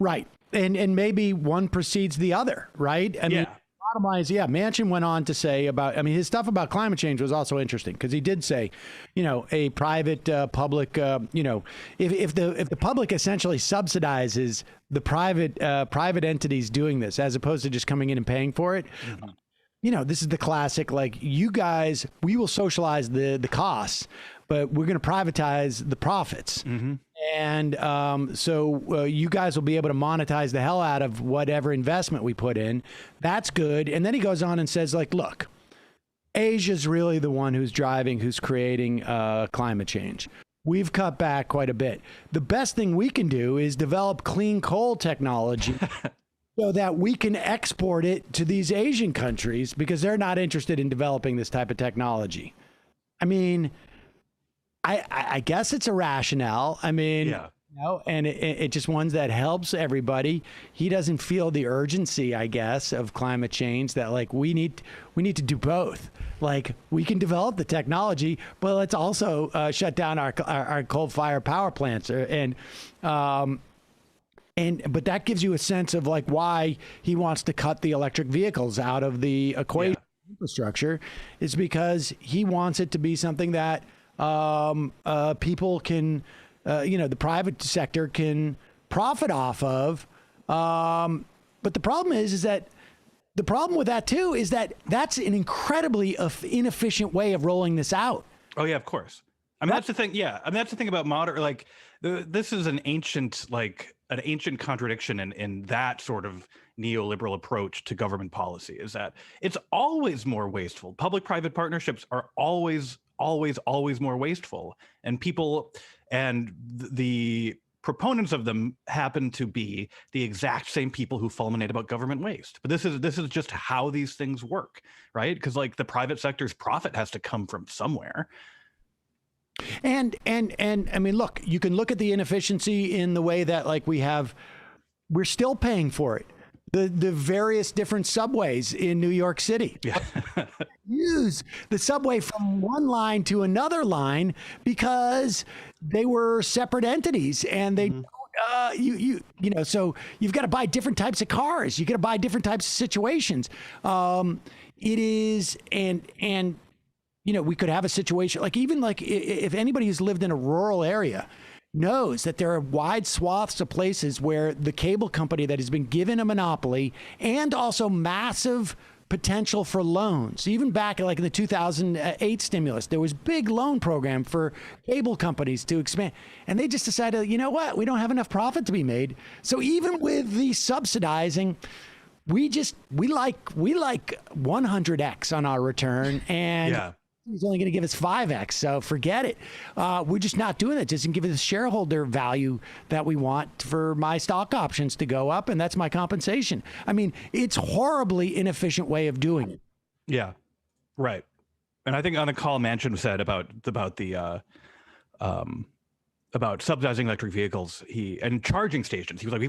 S1: Right. And maybe one precedes the other, right? I mean, bottom line is, Manchin went on to say his stuff about climate change was also interesting, because he did say, a private public, if the public essentially subsidizes the private entities doing this, as opposed to just coming in and paying for it, this is the classic, like, you guys, we will socialize the costs, but we're going to privatize the profits. Mm-hmm. And so you guys will be able to monetize the hell out of whatever investment we put in. That's good. And then he goes on and says, like, look, Asia's really the one who's creating climate change. We've cut back quite a bit. The best thing we can do is develop clean coal technology so that we can export it to these Asian countries, because they're not interested in developing this type of technology. I mean, I guess it's a rationale. I mean, and it just ones that helps everybody. He doesn't feel the urgency, I guess, of climate change, that like we need to do both. Like, we can develop the technology, but let's also shut down our coal-fired power plants. But that gives you a sense of like why he wants to cut the electric vehicles out of the equation. Infrastructure is because he wants it to be something that people can, the private sector can profit off of. But the problem is that the problem with that too is that that's an incredibly inefficient way of rolling this out.
S6: Oh yeah, of course. I mean, that's the thing. Yeah, I mean, that's the thing about modern. Like, this is an ancient contradiction in that sort of neoliberal approach to government policy, is that it's always more wasteful. Public-private partnerships are always more wasteful, and the proponents of them happen to be the exact same people who fulminate about government waste. But this is just how these things work, right? Because like the private sector's profit has to come from somewhere.
S1: And I mean, look, you can look at the inefficiency in the way that like we're still paying for it. The various different subways in New York City. Yeah. Use the subway from one line to another line because they were separate entities, and they don't, so you've got to buy different types of cars. You got to buy different types of situations. It is, and we could have a situation like, even like if anybody who's lived in a rural area knows that there are wide swaths of places where the cable company that has been given a monopoly and also massive potential for loans. Even back like in the 2008 stimulus, there was big loan program for cable companies to expand. And they just decided, you know what, we don't have enough profit to be made. So even with the subsidizing, we like 100x on our return, and he's only going to give us 5x, so forget it. We're just not doing it. Just give us the shareholder value that we want for my stock options to go up, and that's my compensation. I mean, it's horribly inefficient way of doing it.
S6: Yeah, right. And I think on the call, Manchin said about subsidizing electric vehicles, and charging stations. He was like, we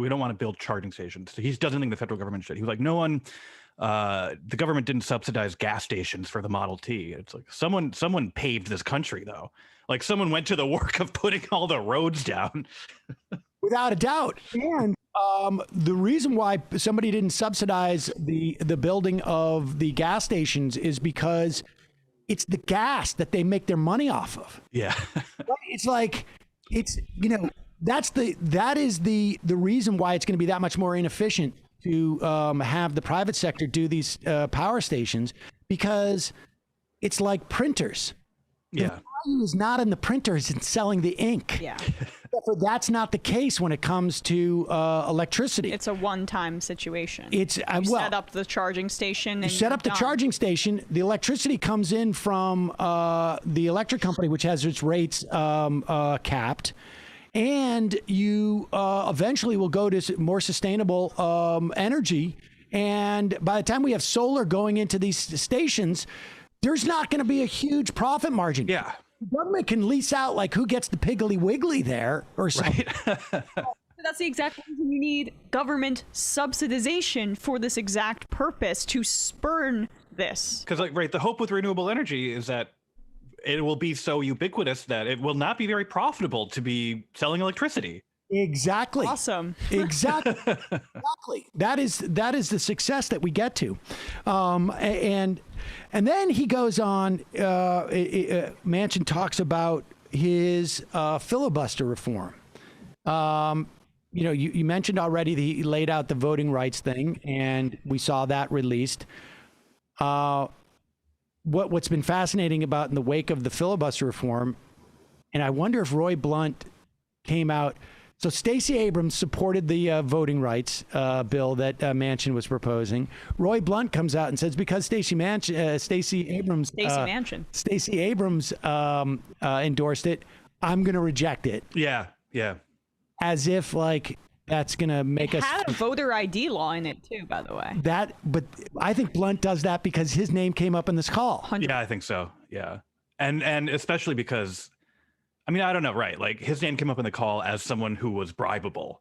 S6: don't want to build charging stations. He doesn't think the federal government should. He was like, no one the government didn't subsidize gas stations for the Model T. It's like someone paved this country, though. Like someone went to the work of putting all the roads down.
S1: Without a doubt. And the reason why somebody didn't subsidize the building of the gas stations is because it's the gas that they make their money off of.
S6: Yeah.
S1: It's like, it's, you know, that is the reason why it's going to be that much more inefficient to have the private sector do these power stations, because it's like printers.
S6: Yeah.
S1: The value is not in the printers, it's selling the ink.
S3: Yeah.
S1: That's not the case when it comes to electricity.
S3: It's a one-time situation.
S1: It's
S3: you set up the charging station. And
S1: you set up the charging station. The electricity comes in from the electric company, which has its rates capped. And you eventually will go to more sustainable energy. And by the time we have solar going into these stations, there's not going to be a huge profit margin.
S6: Yeah.
S1: The government can lease out like who gets the Piggly Wiggly there or something.
S6: Right.
S3: That's the exact reason you need government subsidization for this exact purpose, to spurn this.
S6: Because, like, right, the hope with renewable energy is that it will be so ubiquitous that it will not be very profitable to be selling electricity.
S1: Exactly.
S3: Awesome.
S1: Exactly. Exactly. That is the success that we get to. And then he goes on, Manchin talks about his filibuster reform. You know, you mentioned already that he laid out the voting rights thing, and we saw that released. What's been fascinating about in the wake of the filibuster reform, and I wonder if Roy Blunt came out. So Stacey Abrams supported the voting rights bill that Manchin was proposing. Roy Blunt comes out and says because Stacey Abrams endorsed it, I'm going to reject it.
S6: Yeah, yeah.
S1: As if like that's going to make us.
S3: It had a voter ID law in it too, by the way.
S1: But I think Blunt does that because his name came up in this call.
S3: 100%.
S6: Yeah, I think so. Yeah, and especially because, I mean, I don't know, right? Like his name came up in the call as someone who was bribable,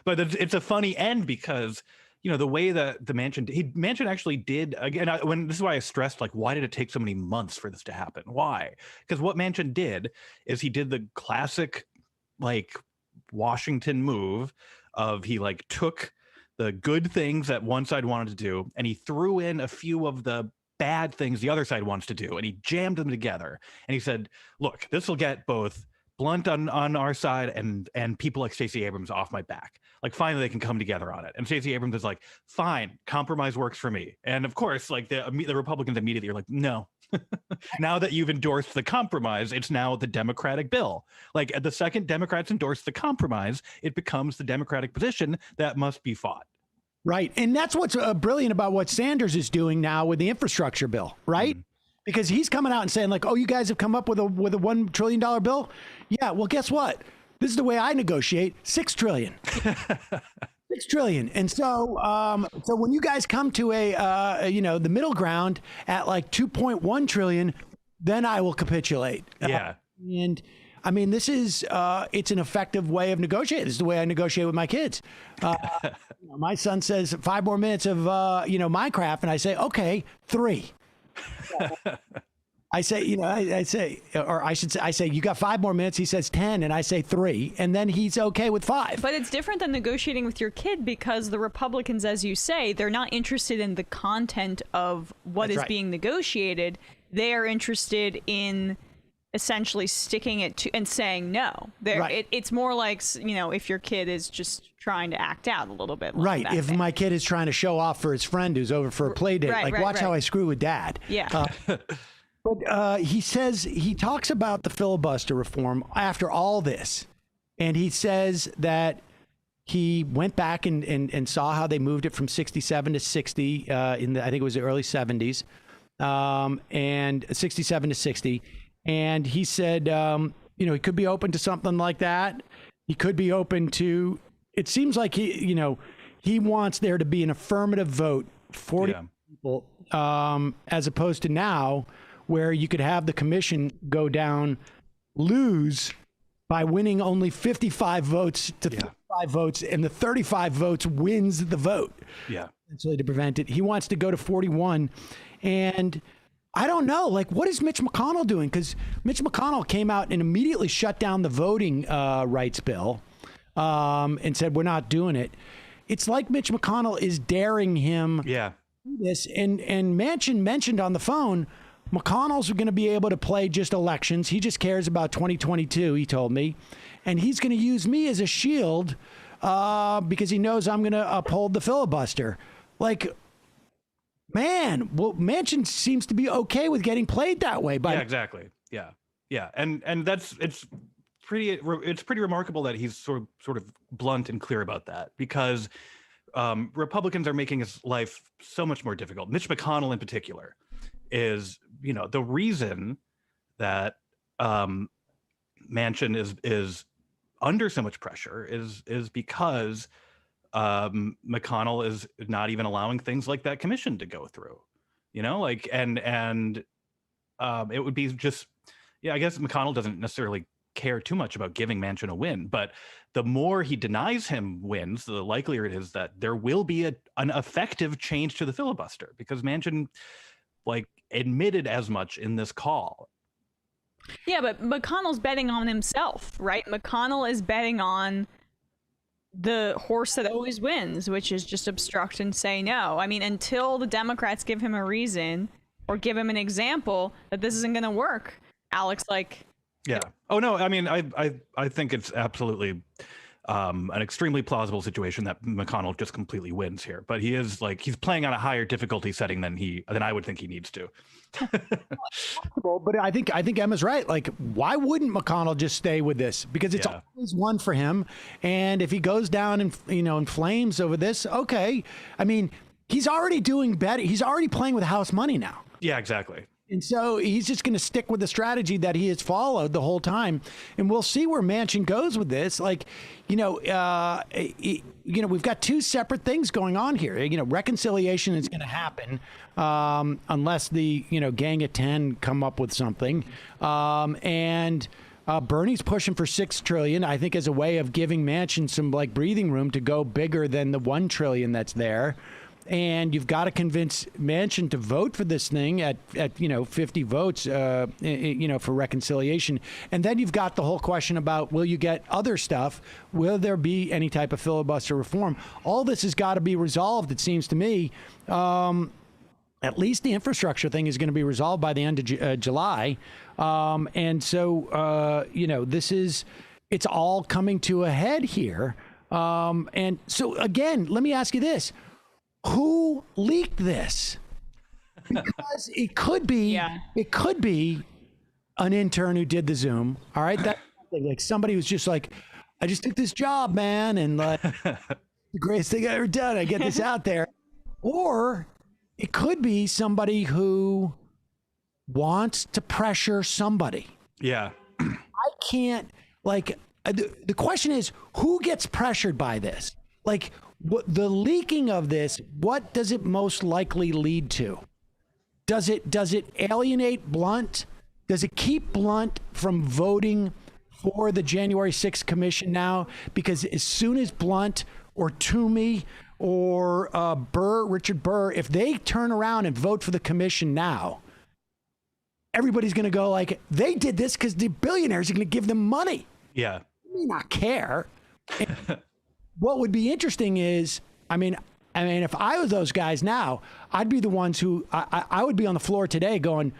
S6: but it's a funny end because, you know, the way that Manchin actually did again. This is why I stressed, like, why did it take so many months for this to happen? Why? Because what Manchin did is he did the classic, like, Washington move of he like took the good things that one side wanted to do and he threw in a few of the bad things the other side wants to do, and he jammed them together, and he said, look, this will get both Blunt on our side and people like Stacey Abrams off my back. Like finally they can come together on it. And Stacey Abrams is like, fine, compromise works for me. And of course, like the Republicans immediately are like, no. Now that you've endorsed the compromise, it's now the Democratic bill. Like at the second Democrats endorse the compromise, it becomes the Democratic position that must be fought.
S1: Right. And that's what's brilliant about what Sanders is doing now with the infrastructure bill, right? Mm-hmm. Because he's coming out and saying like, oh, you guys have come up with a $1 trillion bill. Yeah. Well, guess what? This is the way I negotiate. $6 trillion. $6 trillion. And so so when you guys come to the middle ground at like 2.1 trillion, then I will capitulate.
S6: Yeah.
S1: And I mean, this is it's an effective way of negotiating. This is the way I negotiate with my kids. My son says 5 more minutes of Minecraft, and I say, okay, 3. I say, I say, you got 5 more minutes. He says 10, and I say 3, and then he's okay with 5.
S3: But it's different than negotiating with your kid because the Republicans, as you say, they're not interested in the content of what is being negotiated. They are interested in essentially sticking it to and saying no. It's more like, if your kid is just trying to act out a little bit.
S1: Right. If my kid is trying to show off for his friend who's over for a play date, watch how I screw with dad.
S3: Yeah.
S1: But he talks about the filibuster reform after all this. And he says that he went back and saw how they moved it from 67 to 60 I think it was the early 70s, and 67 to 60. And he said, he could be open to something like that. He could be open to, it seems like he wants there to be an affirmative vote, 40 people, as opposed to now where you could have the commission go down, lose, by winning only 55 votes to 35 votes, and the 35 votes wins the vote.
S6: Yeah.
S1: Essentially to prevent it. He wants to go to 41. And I don't know, like, what is Mitch McConnell doing? Because Mitch McConnell came out and immediately shut down the voting rights bill and said, we're not doing it. It's like Mitch McConnell is daring him
S6: Yeah.
S1: do this. And Manchin mentioned on the phone, McConnell's going to be able to play just elections. He just cares about 2022, he told me. And he's going to use me as a shield because he knows I'm going to uphold the filibuster. Like, man, well, Manchin seems to be okay with getting played that way.
S6: Yeah, exactly. Yeah. Yeah. And it's pretty remarkable that he's sort of blunt and clear about that, because Republicans are making his life so much more difficult. Mitch McConnell in particular is, the reason that Manchin is under so much pressure is because McConnell is not even allowing things like that commission to go through, and it would be just, I guess McConnell doesn't necessarily care too much about giving Manchin a win, but the more he denies him wins, the likelier it is that there will be an effective change to the filibuster, because Manchin admitted as much in this call.
S3: Yeah, but McConnell's betting on himself, right? McConnell is betting on the horse that always wins, which is just obstruct and say no. I mean, until the Democrats give him a reason or give him an example that this isn't going to work, Alex,
S6: Yeah. Oh, no, I mean, I think it's absolutely an extremely plausible situation that McConnell just completely wins here. But he is he's playing on a higher difficulty setting than I would think he needs to.
S1: But I think Emma's right. Why wouldn't McConnell just stay with this? Because it's always one for him. And if he goes down in flames over this, okay. I mean, he's already doing better. He's already playing with house money now.
S6: Yeah, exactly.
S1: And so he's just going to stick with the strategy that he has followed the whole time. And we'll see where Manchin goes with this. We've got two separate things going on here. Reconciliation is going to happen unless the, Gang of 10 come up with something. And Bernie's pushing for $6 trillion, I think, as a way of giving Manchin some breathing room to go bigger than the $1 trillion that's there. And you've got to convince Manchin to vote for this thing at 50 votes, for reconciliation. And then you've got the whole question about, will you get other stuff? Will there be any type of filibuster reform? All this has got to be resolved, it seems to me. At least the infrastructure thing is going to be resolved by the end of July. And so, it's all coming to a head here. And so, again, let me ask you this. Who leaked this? Because it could be an intern who did the Zoom. All right, that somebody who's just I just took this job, man, and the greatest thing I ever done. I get this out there, or it could be somebody who wants to pressure somebody.
S6: Yeah,
S1: I can't the question is, who gets pressured by this? What the leaking of this, what does it most likely lead to? Does it alienate Blunt? Does it keep Blunt from voting for the January 6th commission now? Because as soon as Blunt or Toomey or Richard Burr, if they turn around and vote for the commission now, everybody's going to go they did this because the billionaires are going to give them money.
S6: Yeah.
S1: They may not care. What would be interesting is, I mean, if I was those guys now, I'd be the ones who I would be on the floor today going,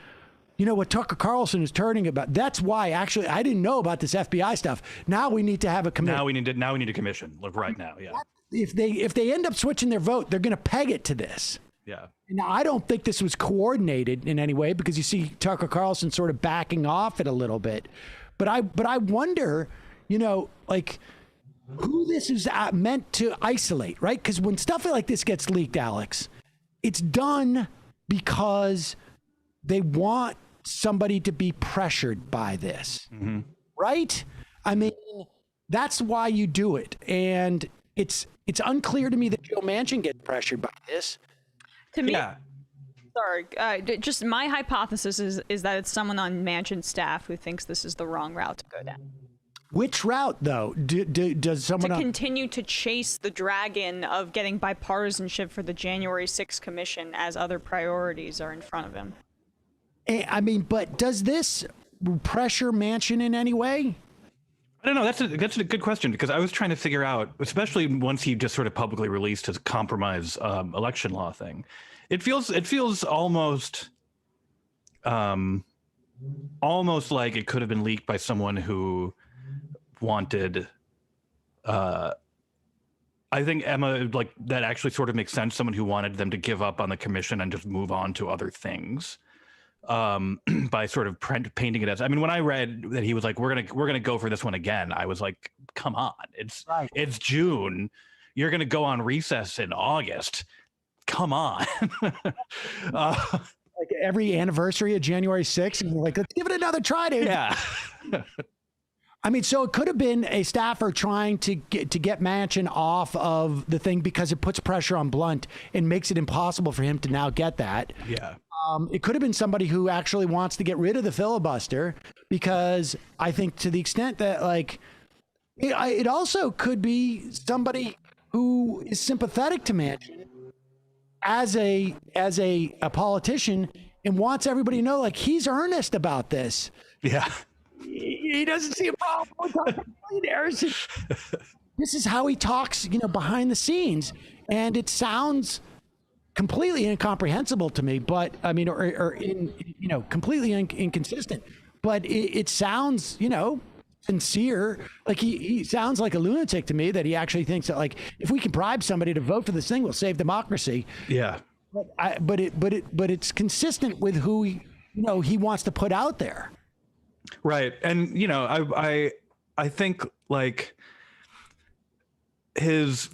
S1: what Tucker Carlson is turning about. That's why actually I didn't know about this FBI stuff. Now we need to have a commission.
S6: Now we need a commission. Right now. Yeah.
S1: If they end up switching their vote, they're going to peg it to this.
S6: Yeah.
S1: Now, I don't think this was coordinated in any way, because you see Tucker Carlson sort of backing off it a little bit. But I wonder, who this is meant to isolate, right? Because when stuff like this gets leaked, Alex, it's done because they want somebody to be pressured by this, right? I mean, that's why you do it. And it's unclear to me that Joe Manchin gets pressured by this.
S3: To me, just my hypothesis is that it's someone on Manchin's staff who thinks this is the wrong route to go down.
S1: Which route, though? Does someone...
S3: To continue to chase the dragon of getting bipartisanship for the January 6th commission as other priorities are in front of him.
S1: I mean, but does this pressure Manchin in any way?
S6: I don't know. That's a good question, because I was trying to figure out, especially once he just sort of publicly released his compromise election law thing. It feels almost like it could have been leaked by someone who wanted. I think Emma, like, that actually sort of makes sense. Someone who wanted them to give up on the commission and just move on to other things. By sort of painting it as, I mean, when I read that he was like, we're gonna go for this one again, I was like, come on, it's June, you're gonna go on recess in August, come on.
S1: Like every anniversary of January 6th, and you're like, let's give it another try, dude.
S6: Yeah.
S1: I mean, so it could have been a staffer trying to get Manchin off of the thing because it puts pressure on Blunt and makes it impossible for him to now get that.
S6: Yeah.
S1: It could have been somebody who actually wants to get rid of the filibuster, because I think to the extent that, like, it also could be somebody who is sympathetic to Manchin as a politician and wants everybody to know, like, he's earnest about this.
S6: Yeah.
S1: He doesn't see a problem with talking to millionaires. This is how he talks, behind the scenes, and it sounds completely incomprehensible to me, but I mean, completely inconsistent, but it sounds, sincere. Like he sounds like a lunatic to me, that he actually thinks that, like, if we can bribe somebody to vote for this thing, we'll save democracy.
S6: Yeah.
S1: But it's consistent with who he wants to put out there.
S6: Right. And, I think, like, his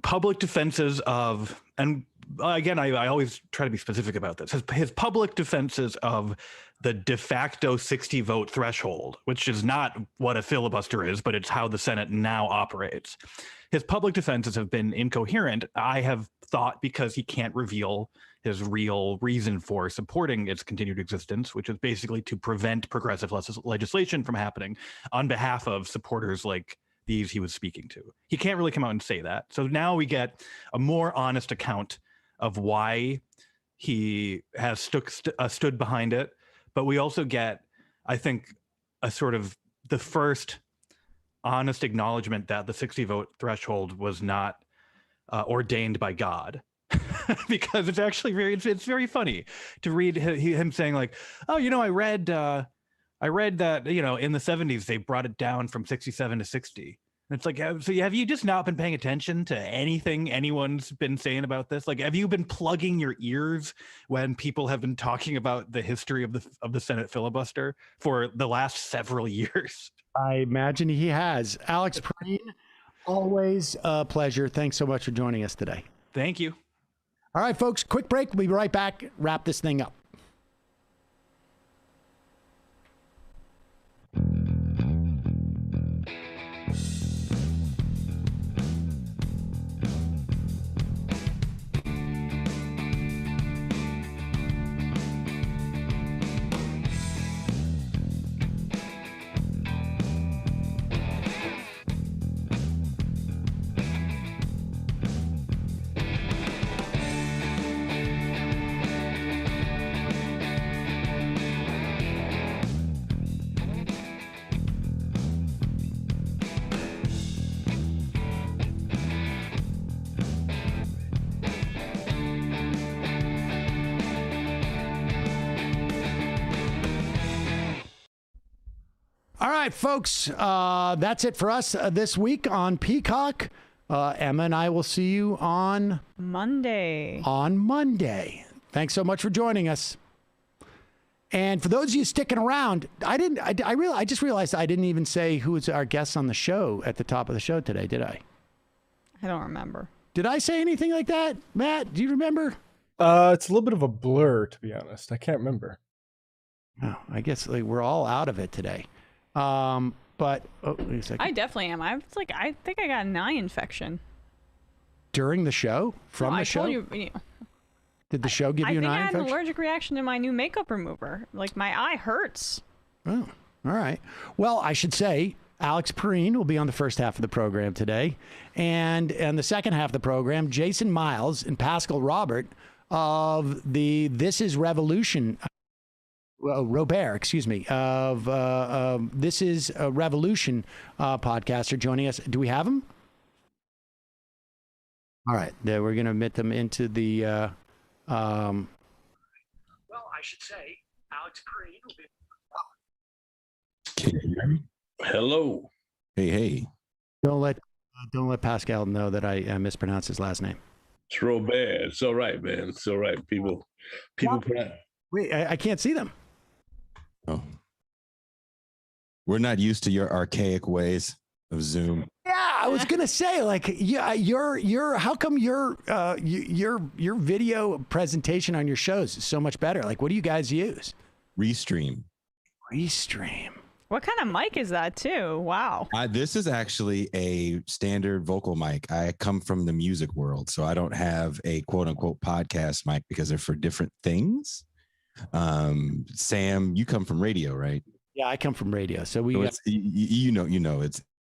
S6: public defenses of, and again, I always try to be specific about this. His public defenses of the de facto 60 vote threshold, which is not what a filibuster is, but it's how the Senate now operates. His public defenses have been incoherent, I have thought, because he can't reveal his real reason for supporting its continued existence, which is basically to prevent progressive legislation from happening on behalf of supporters like these he was speaking to. He can't really come out and say that. So now we get a more honest account of why he has stood behind it. But we also get, I think, a sort of the first honest acknowledgement that the 60 vote threshold was not ordained by God. Because it's actually it's very funny to read him saying, like, oh, I read that, in the 70s, they brought it down from 67 to 60. And it's like, so have you just not been paying attention to anything anyone's been saying about this? Like, have you been plugging your ears when people have been talking about the history of the Senate filibuster for the last several years?
S1: I imagine he has. Alex Pareene, always a pleasure. Thanks so much for joining us today.
S6: Thank you.
S1: All right, folks, quick break. We'll be right back. Wrap this thing up. All right, folks, that's it for us this week on Peacock. Emma and I will see you on
S3: Monday.
S1: Thanks so much for joining us. And for those of you sticking around, I just realized I didn't even say who was our guests on the show at the top of the show today, did I?
S3: I don't remember.
S1: Did I say anything like that? Matt, do you remember?
S4: It's a little bit of a blur, to be honest. I can't remember.
S1: Oh, I guess we're all out of it today. But wait a second.
S3: I definitely am. I think I got an eye infection
S1: During the show? From the show?
S3: I told you.
S1: Did the show give you an eye infection?
S3: I think I had an allergic reaction to my new makeup remover. Like, my eye hurts.
S1: Oh, all right. Well, I should say, Alex Pareene will be on the first half of the program today. And in the second half of the program, Jason Myles and Pascal Robert of the This Is Revolution, Robert, excuse me, of This Is a Revolution podcast are joining us. Do we have them? All right. We're going to admit them into the... well, I should say, Alex Pareene will be...
S9: Can you hear me?
S10: Hello.
S9: Hey.
S1: Don't let Pascal know that I mispronounced his last name.
S10: It's Robert. It's all right, man. It's all right. People.
S1: Wait, I can't see them.
S9: Oh, we're not used to your archaic ways of Zoom.
S1: Yeah, I was gonna say, like, yeah, how come your video presentation on your shows is so much better? Like, what do you guys use?
S9: Restream.
S3: What kind of mic is that too? Wow.
S9: This is actually a standard vocal mic. I come from the music world, so I don't have a quote unquote podcast mic because they're for different things. Sam, you come from radio, right?
S1: Yeah, I come from radio. So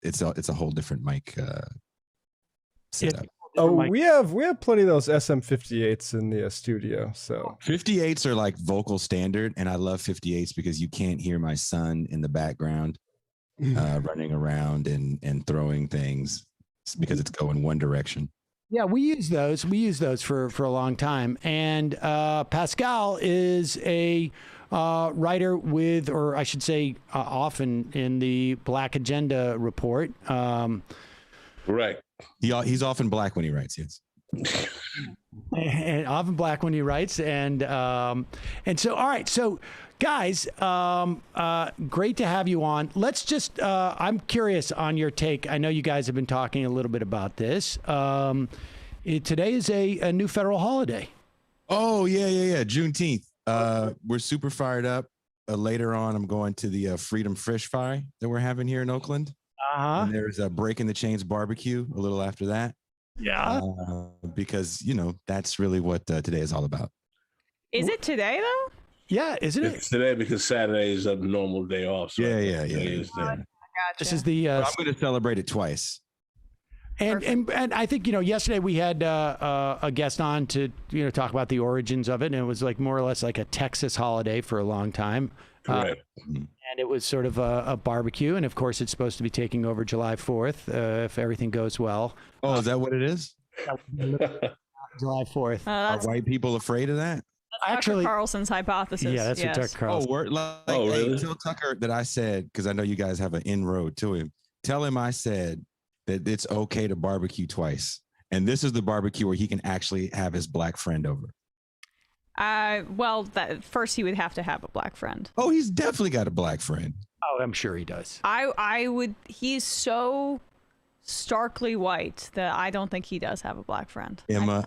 S9: it's a whole different mic setup.
S4: We have plenty of those SM58s in the studio. So
S9: 58s are like vocal standard, and I love 58s because you can't hear my son in the background running around and throwing things because it's going one direction.
S1: Yeah, we use those. For a long time. And Pascal is a writer with, or I should say, often in the Black Agenda report.
S10: Right.
S9: He's often black when he writes, yes.
S1: And often black when he writes. And so, all right. So, guys, great to have you on. Let's just, I'm curious on your take. I know you guys have been talking a little bit about this. Today is a new federal holiday.
S9: Oh, yeah. Juneteenth. We're super fired up. Later on, I'm going to the Freedom Fish Fry that we're having here in Oakland. And there's a Breaking the Chains barbecue a little after that.
S1: Yeah.
S9: Because, that's really what today is all about.
S3: Is it today, though?
S1: Yeah, isn't it?
S10: It's today because Saturday is a normal day off. So
S9: Yeah.
S3: Gotcha.
S1: This is the...
S9: I'm going to celebrate it twice.
S1: And I think, yesterday we had a guest on to, talk about the origins of it. And it was like more or less like a Texas holiday for a long time.
S10: Correct.
S1: And it was sort of a barbecue. And of course, it's supposed to be taking over July 4th if everything goes well.
S9: Oh, is that what it is?
S1: July 4th.
S9: Are white people afraid of that?
S1: Actually,
S3: Dr. Carlson's hypothesis.
S1: Yeah, that's what Dr. Carlson.
S9: Really? Tell Tucker that I said, because I know you guys have an inroad to him. Tell him I said that it's okay to barbecue twice. And this is the barbecue where he can actually have his black friend over.
S3: First he would have to have a black friend.
S9: Oh, he's definitely got a black friend.
S1: Oh, I'm sure he does.
S3: He's so starkly white that I don't think he does have a black friend.
S9: Emma,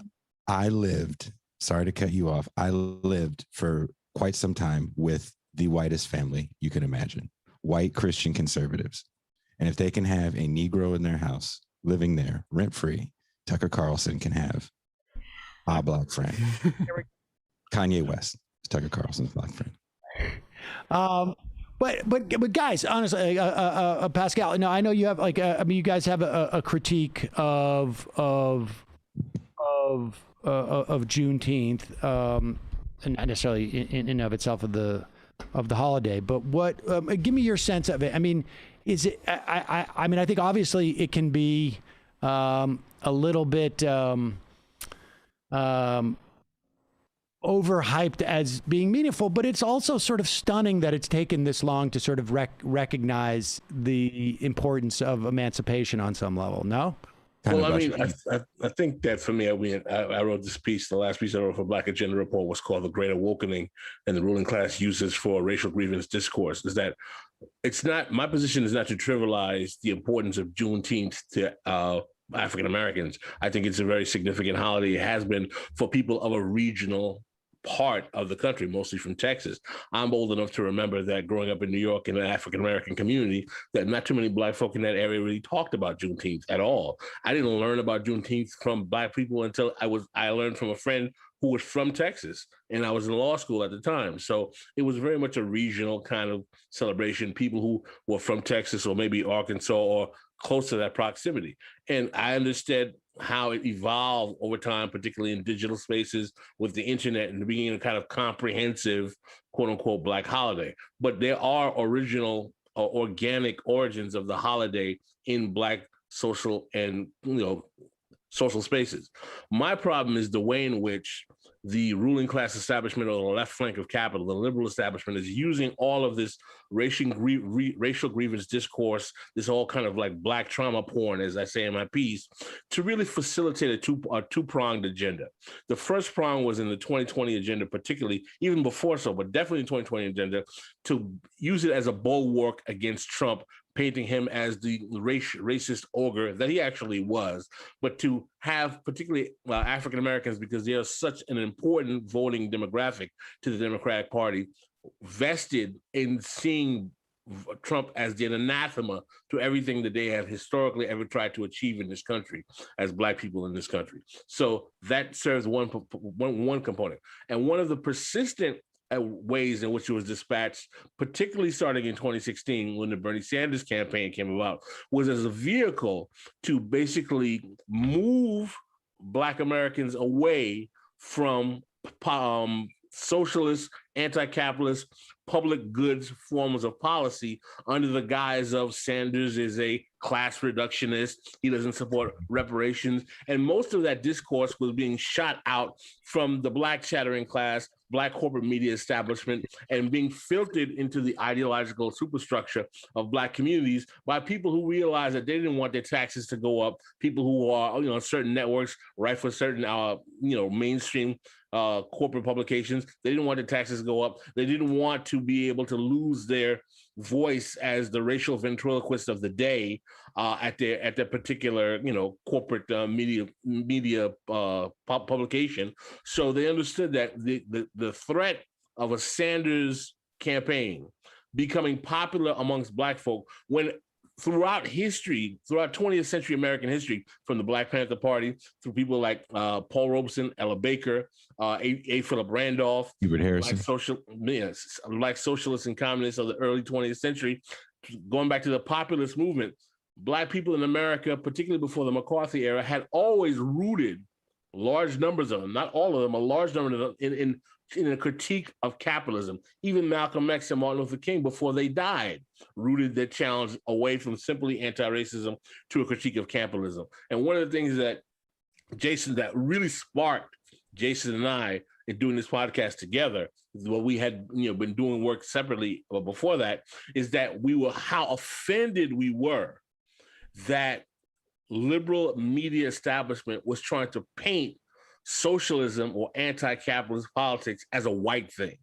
S9: sorry to cut you off. I lived for quite some time with the whitest family you can imagine. White Christian conservatives. And if they can have a Negro in their house living there rent-free, Tucker Carlson can have a black friend. Kanye West is Tucker Carlson's black friend.
S1: But guys, honestly, Pascal, no, I know you have you guys have a critique of Juneteenth, and not necessarily in and of itself of the holiday, but give me your sense of it. I mean, is it? I mean, I think obviously it can be a little bit overhyped as being meaningful, but it's also sort of stunning that it's taken this long to sort of recognize the importance of emancipation on some level. No?
S10: Well, I mean, I think that for me, I wrote this piece. The last piece I wrote for Black Agenda Report was called "The Great Awakening," and the ruling class uses for racial grievance discourse. Is that it's not my position is not to trivialize the importance of Juneteenth to African Americans. I think it's a very significant holiday. It has been for people of a regional part of the country, mostly from Texas. I'm old enough to remember that growing up in New York in an African-American community, that not too many Black folk in that area really talked about Juneteenth at all. I didn't learn about Juneteenth from Black people until I learned from a friend who was from Texas, and I was in law school at the time. So it was very much a regional kind of celebration, people who were from Texas or maybe Arkansas or close to that proximity. And I understood how it evolved over time, particularly in digital spaces with the internet and being a kind of comprehensive, quote unquote, Black holiday. But there are original organic origins of the holiday in Black social and, social spaces. My problem is the way in which the ruling class establishment or the left flank of capital, the liberal establishment, is using all of this racial grievance discourse, this all kind of like Black trauma porn, as I say in my piece, to really facilitate a two-pronged agenda. The first prong was in the 2020 agenda, particularly, even before so, but definitely in the 2020 agenda, to use it as a bulwark against Trump, painting him as the racist ogre that he actually was, but to have particularly African Americans, because they are such an important voting demographic to the Democratic Party, vested in seeing Trump as the anathema to everything that they have historically ever tried to achieve in this country as Black people in this country. So that serves one component. And one of the persistent ways in which it was dispatched, particularly starting in 2016 when the Bernie Sanders campaign came about, was as a vehicle to basically move Black Americans away from socialist, anti-capitalist, public goods forms of policy under the guise of Sanders is a class reductionist, he doesn't support reparations. And most of that discourse was being shot out from the Black chattering class, Black corporate media establishment, and being filtered into the ideological superstructure of Black communities by people who realized that they didn't want their taxes to go up, people who are, certain networks, right, for certain, mainstream corporate publications. They didn't want the taxes to go up. They didn't want to be able to lose their voice as the racial ventriloquist of the day at their particular, corporate media publication. So they understood that the threat of a Sanders campaign becoming popular amongst Black folk, when throughout 20th century American history, from the Black Panther Party through people like Paul Robeson, Ella Baker, A. Philip Randolph,
S9: Hubert Harrison,
S10: Black socialists and communists of the early 20th century, going back to the populist movement, Black people in America, particularly before the McCarthy era, had always rooted large numbers of them, not all of them, a large number of them in a critique of capitalism. Even Malcolm X and Martin Luther King, before they died, rooted their challenge away from simply anti-racism to a critique of capitalism. And one of the things that really sparked Jason and I in doing this podcast together, what we had been doing work separately before that, is that how offended we were that liberal media establishment was trying to paint socialism or anti-capitalist politics as a white thing.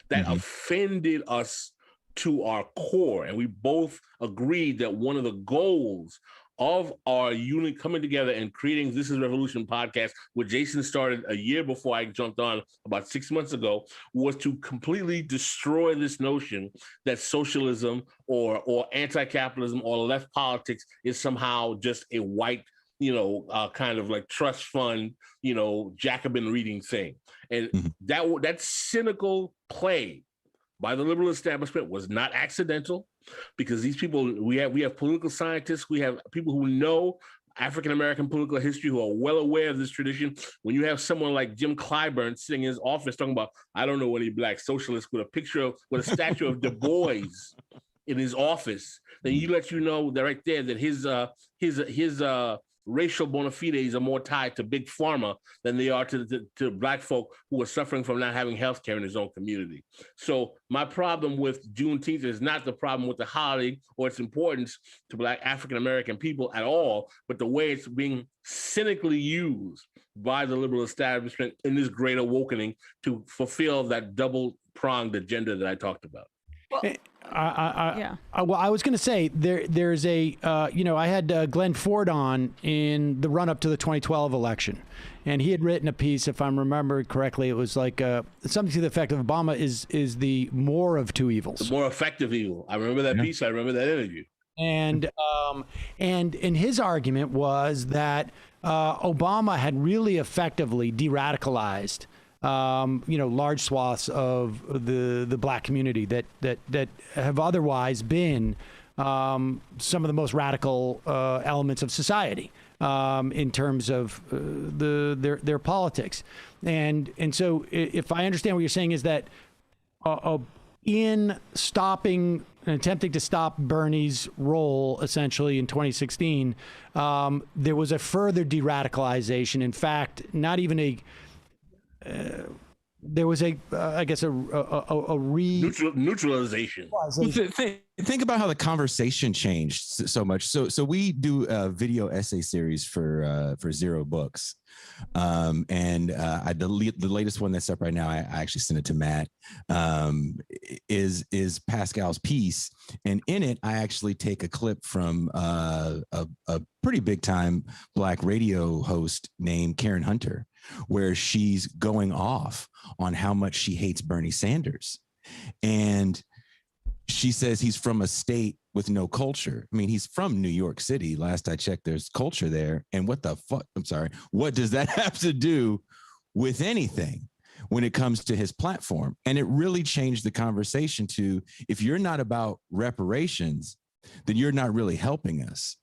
S10: That offended us to our core. And we both agreed that one of the goals of our unit coming together and creating This Is Revolution podcast, which Jason started a year before I jumped on about 6 months ago, was to completely destroy this notion that socialism or anti-capitalism or left politics is somehow just a white, kind of like trust fund, Jacobin reading thing. And that cynical play by the liberal establishment was not accidental, because these people, we have political scientists, we have people who know African-American political history who are well aware of this tradition. When you have someone like Jim Clyburn sitting in his office talking about, I don't know any Black socialists, with a statue of Du Bois in his office, then he lets you know that right there that his racial bona fides are more tied to big pharma than they are to Black folk who are suffering from not having health care in his own community. So my problem with Juneteenth is not the problem with the holiday or its importance to Black African-American people at all, but the way it's being cynically used by the liberal establishment in this great awakening to fulfill that double-pronged agenda that I talked about.
S1: Well, I was going to say there's a I had Glenn Ford on in the run up to the 2012 election, and he had written a piece, if I'm remembering correctly, it was like something to the effect of Obama is the more of two evils,
S10: the more effective evil. I remember that piece. I remember that interview.
S1: And his argument was that Obama had really effectively de-radicalized large swaths of the black community that have otherwise been some of the most radical elements of society in terms of their politics. And so if I understand what you're saying is that in stopping and attempting to stop Bernie's role essentially in 2016, there was a further de-radicalization. In fact, not even there was
S10: neutralization.
S9: Think about how the conversation changed so much. So we do a video essay series for Zero Books, and the latest one that's up right now. I actually sent it to Matt. Is Pascal's piece, and in it I actually take a clip from a pretty big time black radio host named Karen Hunter, where she's going off on how much she hates Bernie Sanders. And she says he's from a state with no culture. I mean, he's from New York City. Last I checked, there's culture there. And what the fuck? I'm sorry. What does that have to do with anything when it comes to his platform? And it really changed the conversation to, if you're not about reparations, then you're not really helping us.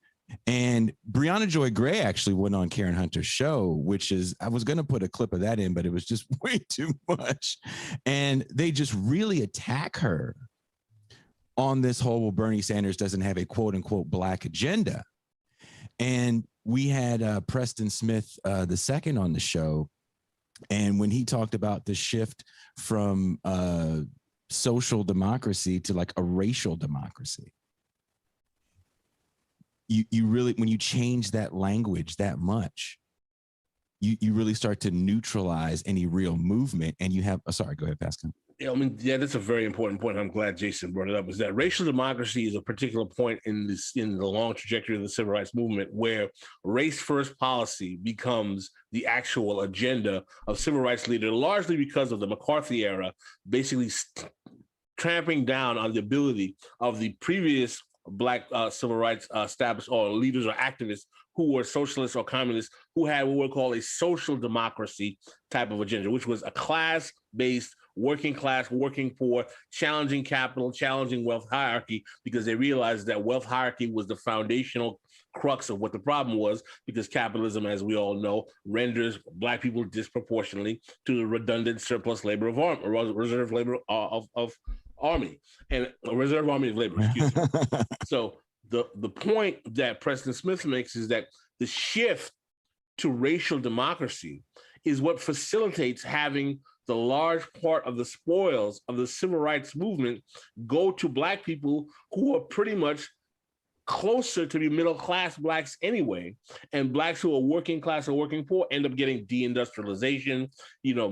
S9: And Brianna Joy Gray actually went on Karen Hunter's show, which is, I was going to put a clip of that in, but it was just way too much. And they just really attack her on this whole, well, Bernie Sanders doesn't have a quote unquote black agenda. And we had Preston Smith II on the show. And when he talked about the shift from social democracy to like a racial democracy, you really, when you change that language that much, you really start to neutralize any real movement. And you have, sorry, go ahead, Pascal.
S10: Yeah, I mean, yeah, that's a very important point. I'm glad Jason brought it up. Is that racial democracy is a particular point in the long trajectory of the civil rights movement where race-first policy becomes the actual agenda of civil rights leaders, largely because of the McCarthy era, basically tramping down on the ability of the previous Black civil rights established or leaders or activists who were socialists or communists who had what we call a social democracy type of agenda, which was a class-based, working class, working poor, challenging capital, challenging wealth hierarchy, because they realized that wealth hierarchy was the foundational crux of what the problem was, because capitalism, as we all know, renders Black people disproportionately to the redundant surplus labor of reserve labor of army and a reserve army of labor, excuse me. So the point that Preston Smith makes is that the shift to racial democracy is what facilitates having the large part of the spoils of the civil rights movement go to Black people who are pretty much closer to the middle-class Blacks anyway, and Blacks who are working class or working poor end up getting deindustrialization,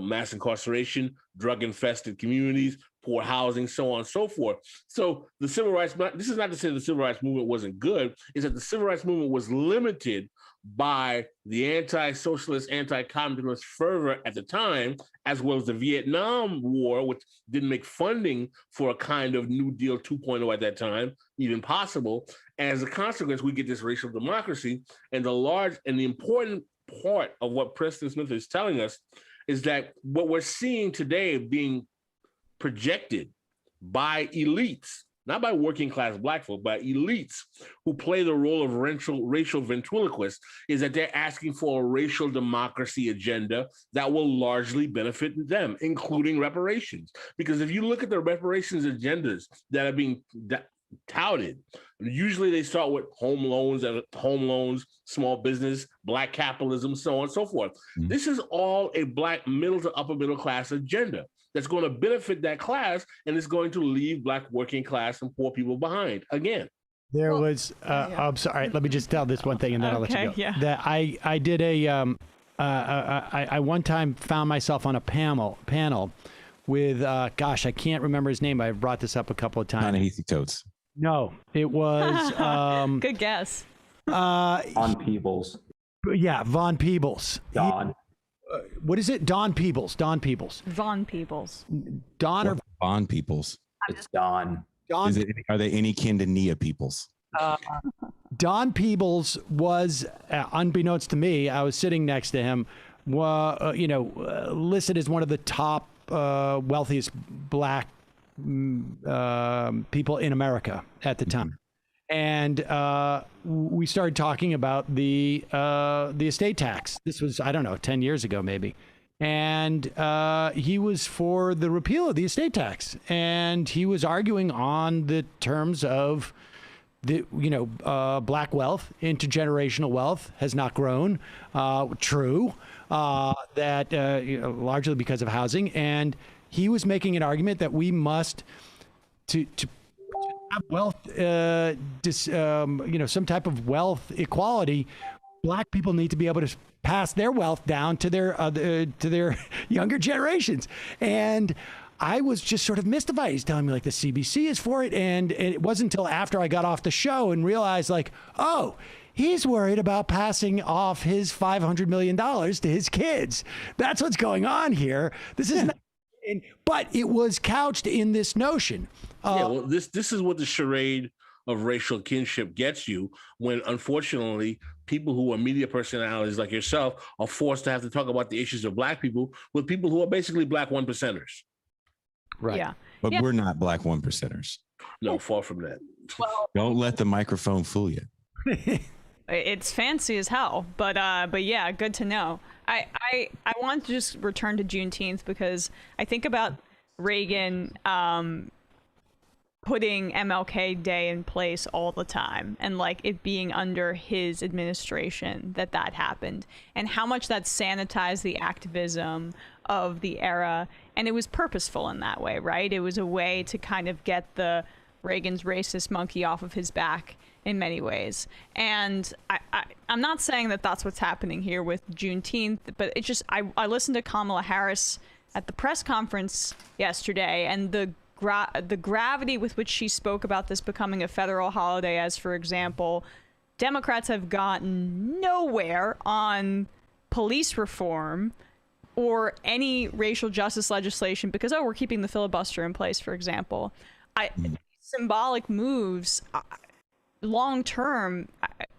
S10: mass incarceration, drug-infested communities, poor housing, so on and so forth. So the civil rights, this is not to say the civil rights movement wasn't good, it's that the civil rights movement was limited by the anti-socialist, anti-communist fervor at the time, as well as the Vietnam War, which didn't make funding for a kind of New Deal 2.0 at that time even possible. And as a consequence, we get this racial democracy. And the important part of what Preston Smith is telling us is that what we're seeing today being projected by elites, not by working class Black folk, by elites who play the role of racial ventriloquists, is that they're asking for a racial democracy agenda that will largely benefit them, including reparations. Because if you look at the reparations agendas that are being touted, usually they start with home loans, small business, Black capitalism, so on and so forth. Mm-hmm. This is all a Black middle to upper middle class agenda that's going to benefit that class, and it's going to leave Black working class and poor people behind again.
S1: I'm sorry, let me just tell this one thing and then I'll let you go. Yeah. That I did I one time found myself on a panel with, gosh, I can't remember his name. I've brought this up a couple of times.
S9: Ta-Nehisi Coates.
S1: No, it was.
S3: Good guess.
S11: On Peebles.
S1: Yeah, Von Peebles.
S11: Don.
S1: What is it? Don Peebles. Don Peebles.
S3: Von Peebles.
S1: Don or
S9: Bond Peoples.
S11: It's Don.
S1: Don?
S9: Are they any kin to Nia Peoples?
S1: Don Peebles was, unbeknownst to me, I was sitting next to him, listed as one of the top wealthiest black people in America at the time. And we started talking about the estate tax. This was, I don't know, 10 years ago maybe. And he was for the repeal of the estate tax. And he was arguing on the terms of black wealth, intergenerational wealth has not grown. True. That largely because of housing. And he was making an argument that we must to have wealth, some type of wealth equality. Black people need to be able to pass their wealth down to their younger generations. And I was just sort of mystified. He's telling me like the CBC is for it. And it wasn't until after I got off the show and realized like, oh, he's worried about passing off his $500 million to his kids. That's what's going on here. This is not, but it was couched in this notion.
S10: This is what the charade of racial kinship gets you when, unfortunately, people who are media personalities like yourself are forced to have to talk about the issues of black people with people who are basically black one percenters.
S1: Right.
S3: Yeah.
S9: But we're not black one percenters.
S10: No, far from that.
S3: Well,
S9: Don't let the microphone fool you.
S3: it's fancy as hell, but yeah, good to know. I want to just return to Juneteenth because I think about Reagan putting MLK Day in place all the time, and like it being under his administration that happened, and how much that sanitized the activism of the era. And it was purposeful in that way, right? It was a way to kind of get the Reagan's racist monkey off of his back in many ways. And I'm not saying that that's what's happening here with Juneteenth, but it just, I listened to Kamala Harris at the press conference yesterday, and the gravity with which she spoke about this becoming a federal holiday, as for example, Democrats have gotten nowhere on police reform or any racial justice legislation because, we're keeping the filibuster in place, for example. Symbolic moves, long term,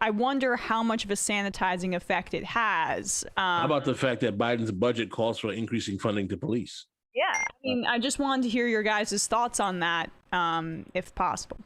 S3: I wonder how much of a sanitizing effect it has.
S10: How about the fact that Biden's budget calls for increasing funding to police?
S3: Yeah, I mean, I just wanted to hear your guys' thoughts on that, if possible.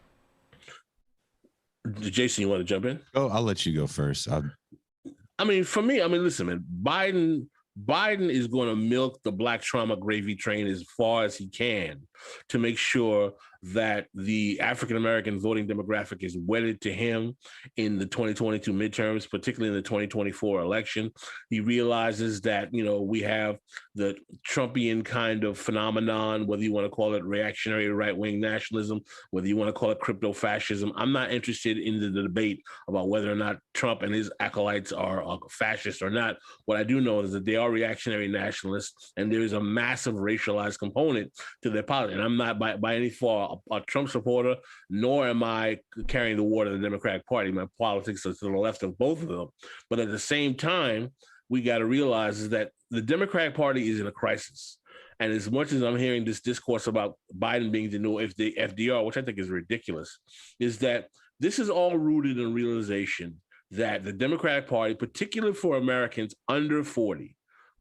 S10: Jason, you want to jump in?
S9: Oh, I'll let you go first.
S10: For me, listen, man, Biden is going to milk the black trauma gravy train as far as he can to make sure that the African-American voting demographic is wedded to him in the 2022 midterms, particularly in the 2024 election. He realizes that, we have the Trumpian kind of phenomenon, whether you want to call it reactionary right-wing nationalism, whether you want to call it crypto-fascism. I'm not interested in the debate about whether or not Trump and his acolytes are fascist or not. What I do know is that they are reactionary nationalists, and there is a massive racialized component to their politics. And I'm not by any far a Trump supporter, nor am I carrying the water of the Democratic Party. My politics are to the left of both of them. But at the same time, we got to realize is that the Democratic Party is in a crisis. And as much as I'm hearing this discourse about Biden being the new FDR, which I think is ridiculous, is that this is all rooted in realization that the Democratic Party, particularly for Americans under 40,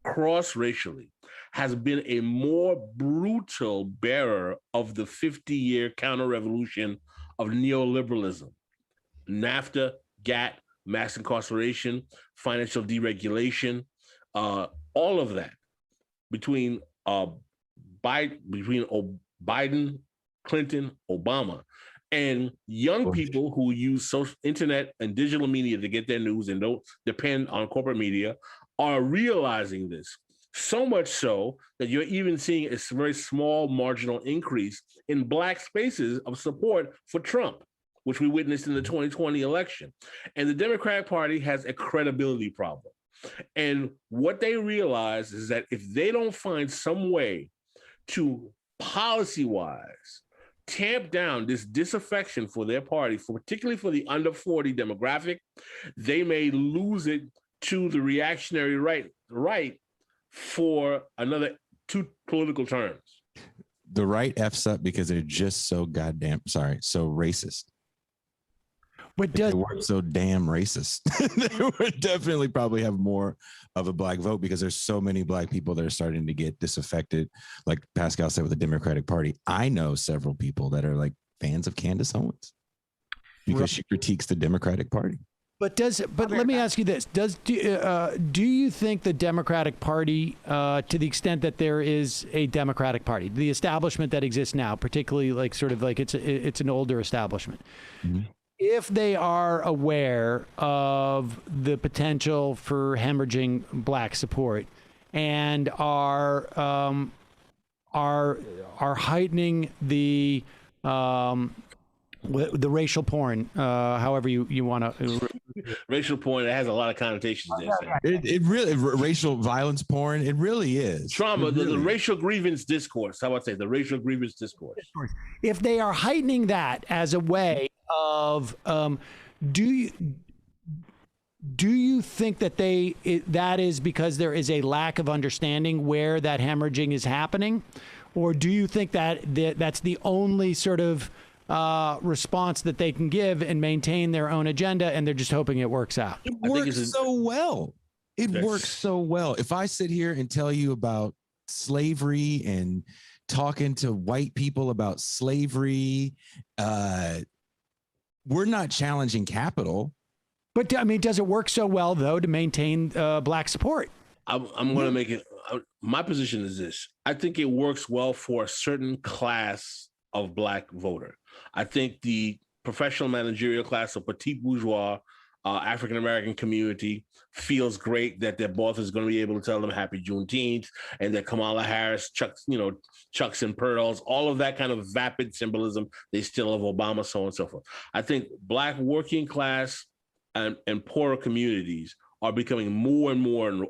S10: cross-racially, has been a more brutal bearer of the 50-year counter-revolution of neoliberalism. NAFTA, GATT, mass incarceration, financial deregulation, all of that between Biden, Clinton, Obama, and young people who use social internet and digital media to get their news and don't depend on corporate media are realizing this. So much so that you're even seeing a very small marginal increase in Black spaces of support for Trump, which we witnessed in the 2020 election. And the Democratic Party has a credibility problem. And what they realize is that if they don't find some way to policy-wise tamp down this disaffection for their party, particularly for the under 40 demographic, they may lose it to the reactionary right for another 2 political terms.
S9: The right F's up because they're just so so racist.
S1: But
S9: they were so damn racist. They would definitely probably have more of a black vote because there's so many black people that are starting to get disaffected. Like Pascal said with the Democratic Party, I know several people that are like fans of Candace Owens because she critiques the Democratic Party.
S1: But let me ask you this: do you think the Democratic Party, to the extent that there is a Democratic Party, the establishment that exists now, particularly like sort of like it's an older establishment, if they are aware of the potential for hemorrhaging black support and are heightening the racial porn, however you want to.
S10: Racial porn, it has a lot of connotations there.
S9: It really, racial violence porn, it really is.
S10: Trauma, the racial grievance discourse. How about the racial grievance discourse?
S1: If they are heightening that as a way of, do you think that that is because there is a lack of understanding where that hemorrhaging is happening? Or do you think that that's the only sort of response that they can give and maintain their own agenda, and they're just hoping it works out?
S9: It works so well. It works so well. If I sit here and tell you about slavery and talking to white people about slavery, we're not challenging capital.
S1: But I mean, does it work so well though to maintain black support?
S10: I'm going to make it. My position is this: I think it works well for a certain class of black voter. I think the professional managerial class of petite bourgeois African-American community feels great that their boss is going to be able to tell them happy Juneteenth, and that Kamala Harris chucks and pearls, all of that kind of vapid symbolism they steal of Obama, so on and so forth. I think black working class and poorer communities are becoming more and more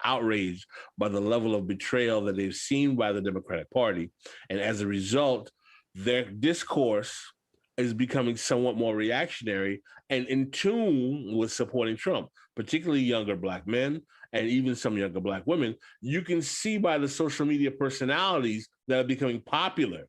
S10: outraged by the level of betrayal that they've seen by the Democratic Party. And as a result, their discourse is becoming somewhat more reactionary and in tune with supporting Trump, particularly younger black men and even some younger black women. You can see by the social media personalities that are becoming popular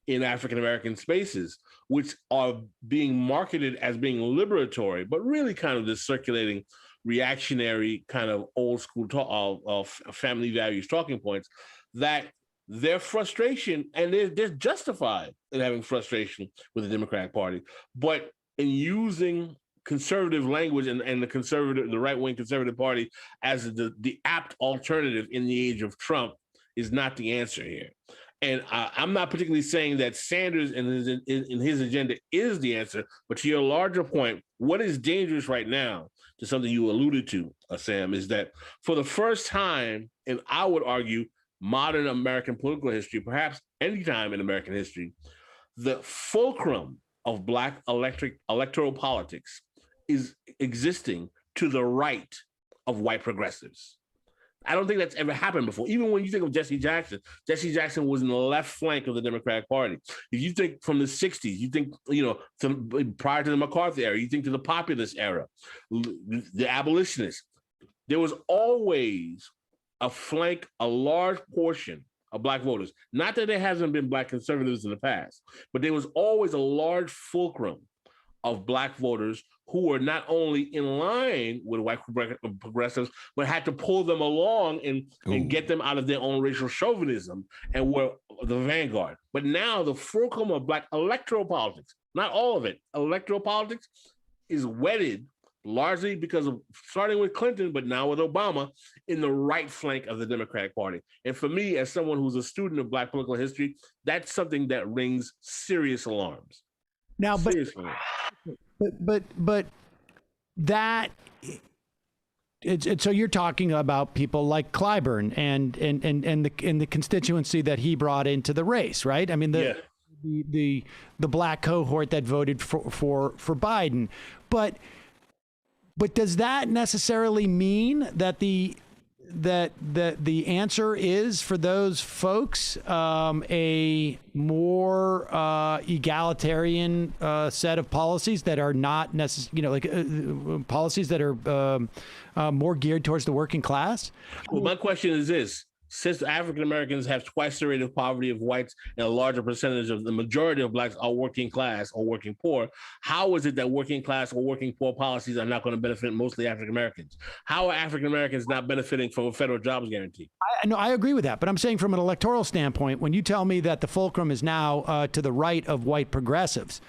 S10: in African-American spaces, which are being marketed as being liberatory, but really kind of just circulating reactionary kind of old school of family values talking points, that their frustration, and they're justified in having frustration with the Democratic Party, but in using conservative language and the right-wing conservative party as the apt alternative in the age of Trump is not the answer here. And I'm not particularly saying that Sanders and his agenda is the answer, but to your larger point, what is dangerous right now, to something you alluded to, Sam, is that for the first time, and I would argue modern American political history, perhaps any time in American history, the fulcrum of black electoral politics is existing to the right of white progressives. I don't think that's ever happened before. Even when you think of Jesse Jackson was in the left flank of the Democratic Party. If you think from the 60s, you think, prior to the McCarthy era, you think to the populist era, the abolitionists, there was always a large portion of black voters. Not that there hasn't been black conservatives in the past, but there was always a large fulcrum of black voters who were not only in line with white progressives, but had to pull them along and get them out of their own racial chauvinism and were the vanguard. But now the fulcrum of black electoral politics, not all of it, electoral politics is wedded largely because of starting with Clinton, but now with Obama, in the right flank of the Democratic Party. And for me, as someone who's a student of black political history, that's something that rings serious alarms.
S1: Now, but that, so you're talking about people like Clyburn and the constituency that he brought into the race, right? I mean, the black cohort that voted for Biden, but does that necessarily mean that that the answer is for those folks a more egalitarian set of policies that are not necessarily, policies that are more geared towards the working class?
S10: Well, my question is this. Since African Americans have twice the rate of poverty of whites and a larger percentage of the majority of blacks are working class or working poor, how is it that working class or working poor policies are not going to benefit mostly African Americans? How are African Americans not benefiting from a federal jobs guarantee?
S1: I agree with that, but I'm saying from an electoral standpoint, when you tell me that the fulcrum is now to the right of white progressives,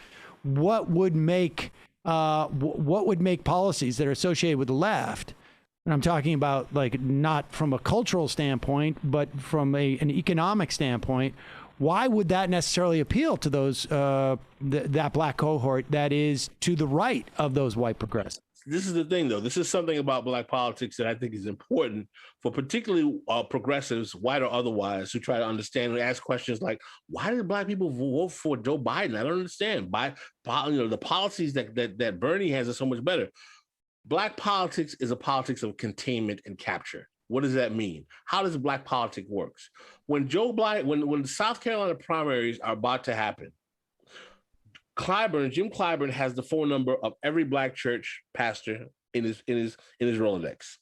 S1: what would make policies that are associated with the left? And I'm talking about like not from a cultural standpoint, but from an economic standpoint. Why would that necessarily appeal to those that black cohort that is to the right of those white progressives?
S10: This is the thing, though. This is something about black politics that I think is important for particularly progressives, white or otherwise, who try to understand and ask questions like, why did black people vote for Joe Biden? I don't understand. The policies that Bernie has are so much better. Black politics is a politics of containment and capture. What does that mean? How does black politics works? When when the South Carolina primaries are about to happen, Jim Clyburn has the phone number of every black church pastor in his Rolodex.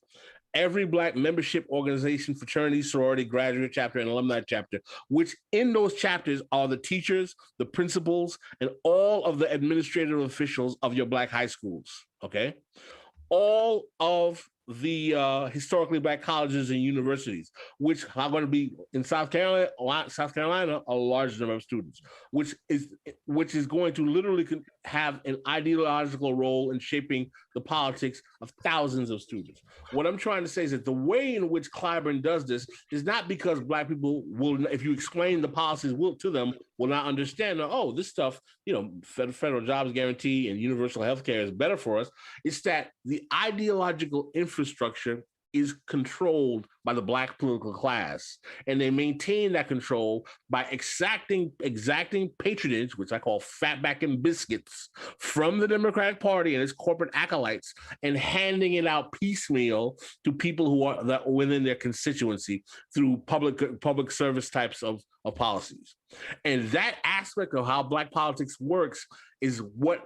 S10: Every black membership organization, fraternity, sorority, graduate chapter, and alumni chapter, which in those chapters are the teachers, the principals, and all of the administrative officials of your black high schools, okay? All of the historically black colleges and universities, which are going to be in South Carolina, a large number of students, which is going to literally have an ideological role in shaping the politics of thousands of students. What I'm trying to say is that the way in which Clyburn does this is not because black people will, if you explain the policies to them, will not understand, oh, this stuff, federal jobs guarantee and universal health care is better for us. It's that the ideological infrastructure is controlled by the black political class, and they maintain that control by exacting patronage, which I call fatback and biscuits, from the Democratic Party and its corporate acolytes, and handing it out piecemeal to people who are within their constituency through public service types of policies. And that aspect of how black politics works is what,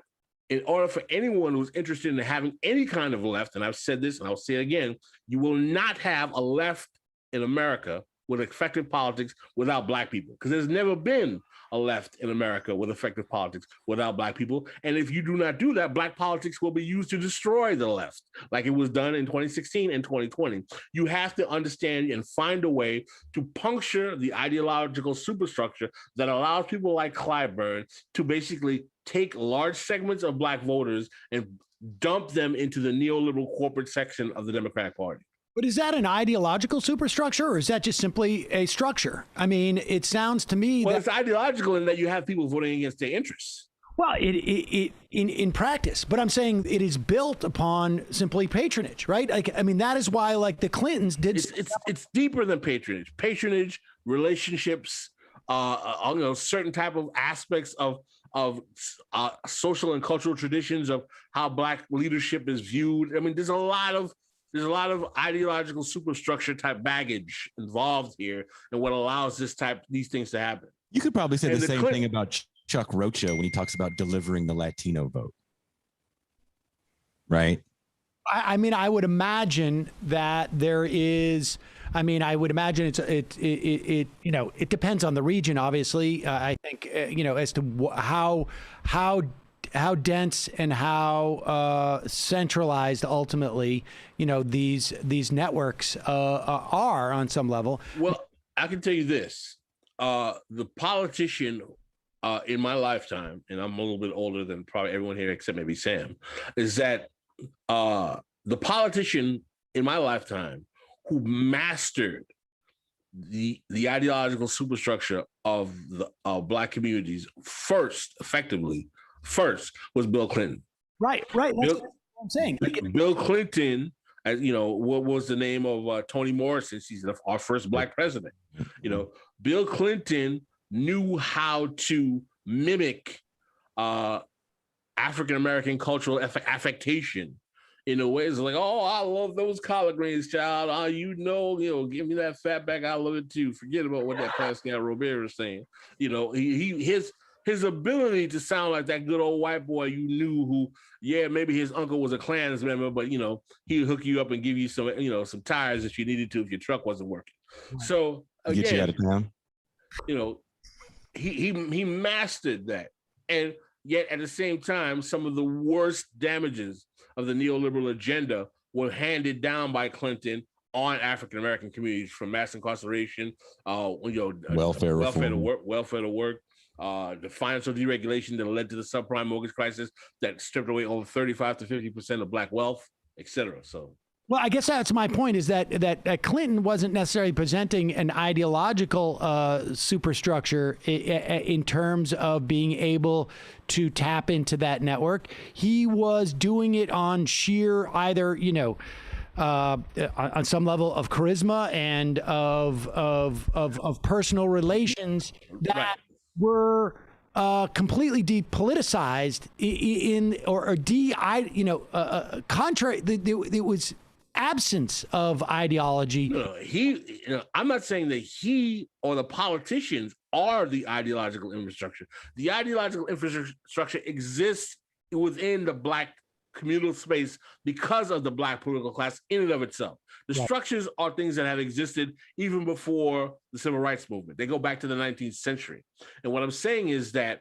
S10: in order for anyone who's interested in having any kind of left, and I've said this and I'll say it again, you will not have a left in America with effective politics without black people, because there's never been a left in America with effective politics without black people. And if you do not do that, black politics will be used to destroy the left, like it was done in 2016 and 2020. You have to understand and find a way to puncture the ideological superstructure that allows people like Clyburn to basically take large segments of black voters and dump them into the neoliberal corporate section of the Democratic Party.
S1: But is that an ideological superstructure, or is that just simply a structure? I mean, it sounds to me
S10: it's ideological in that you have people voting against their interests.
S1: Well, in practice, but I'm saying it is built upon simply patronage, right? Like, I mean, that is why, like, the Clintons did.
S10: It's deeper than patronage. Patronage, relationships, certain type of aspects of social and cultural traditions of how black leadership is viewed. I mean, there's a lot of ideological superstructure type baggage involved here, and what allows these things to happen.
S9: You could probably say the same thing about Chuck Rocha when he talks about delivering the Latino vote, right?
S1: I mean, I would imagine that there is. I mean, I would imagine it depends on the region, obviously. I think as to how dense and how centralized ultimately these networks are on some level.
S10: Well, I can tell you this: the politician in my lifetime, and I'm a little bit older than probably everyone here except maybe Sam, is that the politician in my lifetime who mastered the ideological superstructure of the black communities first was Bill Clinton.
S1: Right. That's what I'm saying.
S10: Bill Clinton, what was the name of Toni Morrison? She's our first black president. Bill Clinton knew how to mimic African-American cultural affectation in a way. It's like, oh, I love those collard greens, child. Give me that fat back. I love it too. Forget about what that Pascal Robert is saying. His ability to sound like that good old white boy you knew who, maybe his uncle was a Klan's member, but he would hook you up and give you some tires if you needed to if your truck wasn't working. Right. So again,
S9: get you out of town.
S10: He mastered that, and yet at the same time, some of the worst damages of the neoliberal agenda were handed down by Clinton on African American communities, from mass incarceration, welfare to work. The financial deregulation that led to the subprime mortgage crisis that stripped away over 35 to 50% of Black wealth, et cetera. So,
S1: well, I guess that's my point, is that Clinton wasn't necessarily presenting an ideological superstructure in terms of being able to tap into that network. He was doing it on sheer either, on some level of charisma and of personal relations that were completely depoliticized contrary. It was absence of ideology.
S10: I'm not saying that he or the politicians are the ideological infrastructure. The ideological infrastructure exists within the Black communal space because of the Black political class in and of itself. The structures are things that have existed even before the civil rights movement. They go back to the 19th century. And what I'm saying is that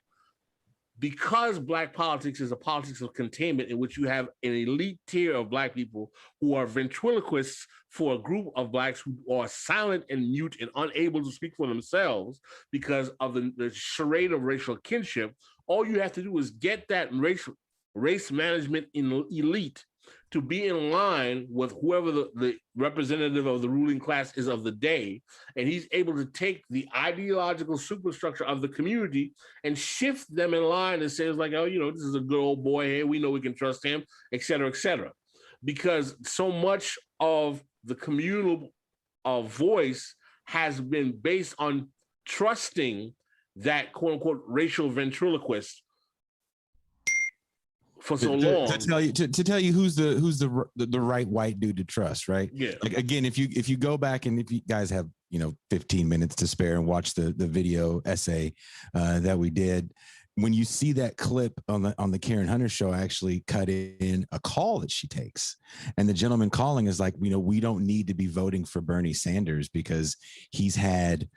S10: because Black politics is a politics of containment, in which you have an elite tier of Black people who are ventriloquists for a group of Blacks who are silent and mute and unable to speak for themselves because of the charade of racial kinship, all you have to do is get that race management elite to be in line with whoever the representative of the ruling class is of the day, and he's able to take the ideological superstructure of the community and shift them in line and say, like, this is a good old boy here, we know we can trust him, et cetera, et cetera. Because so much of the communal voice has been based on trusting that quote unquote racial ventriloquist for so long
S9: to tell you who's the right white dude to trust, right?
S10: Yeah.
S9: Like, again, if you go back, and if you guys have 15 minutes to spare and watch the video essay that we did, when you see that clip on the Karen Hunter show, I actually cut in a call that she takes, and the gentleman calling is like, we don't need to be voting for Bernie Sanders because he's had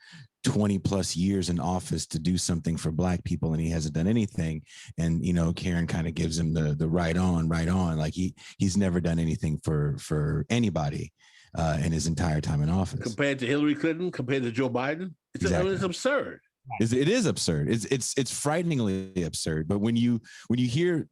S9: 20 plus years in office to do something for Black people, and he hasn't done anything. And Karen kind of gives him the right on, like he's never done anything for anybody in his entire time in office.
S10: Compared to Hillary Clinton, compared to Joe Biden, it's absurd.
S9: It is absurd. It's frighteningly absurd. But when you hear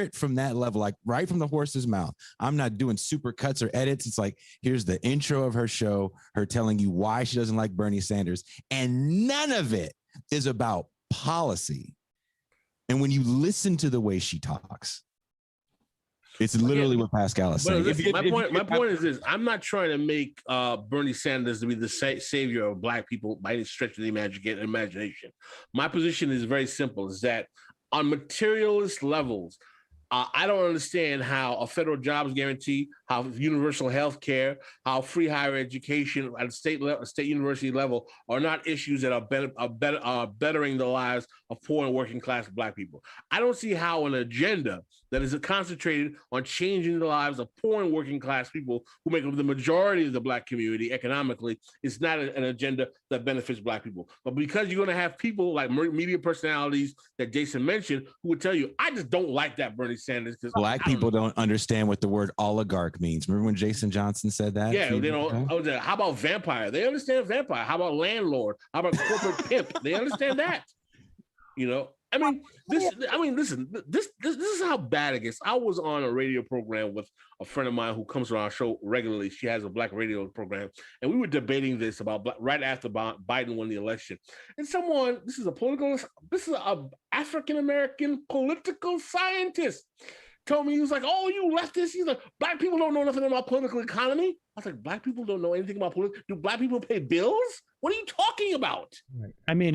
S9: it from that level, like right from the horse's mouth, I'm not doing super cuts or edits. It's like, here's the intro of her show, her telling you why she doesn't like Bernie Sanders, and none of it is about policy. And when you listen to the way she talks, it's literally what Pascal is saying.
S10: Listen, my point is this: I'm not trying to make Bernie Sanders to be the savior of Black people by any stretch of the imagination. My position is very simple: is that on materialist levels, I don't understand how a federal jobs guarantee, how universal health care, how free higher education at state university level are not issues that are bettering the lives of poor and working class Black people. I don't see how an agenda that is concentrated on changing the lives of poor and working class people who make up the majority of the Black community economically is not an agenda that benefits Black people. But because you're going to have people like media personalities that Jason mentioned who would tell you, I just don't like that Bernie Sanders.
S9: Black people don't understand what the word oligarch means. Remember when Jason Johnson said that?
S10: Yeah, they don't. How about vampire? They understand vampire. How about landlord? How about corporate pimp? They understand that. Listen, this is how bad it gets. I was on a radio program with a friend of mine who comes on our show regularly. She has a Black radio program, and we were debating this about right after Biden won the election. And this is a African-American political scientist, told me, he was like, "Oh, you leftists." He's like, "Black people don't know nothing about political economy." I was like, "Black people don't know anything about politics? Do Black people pay bills? What are you talking about?"
S1: I mean,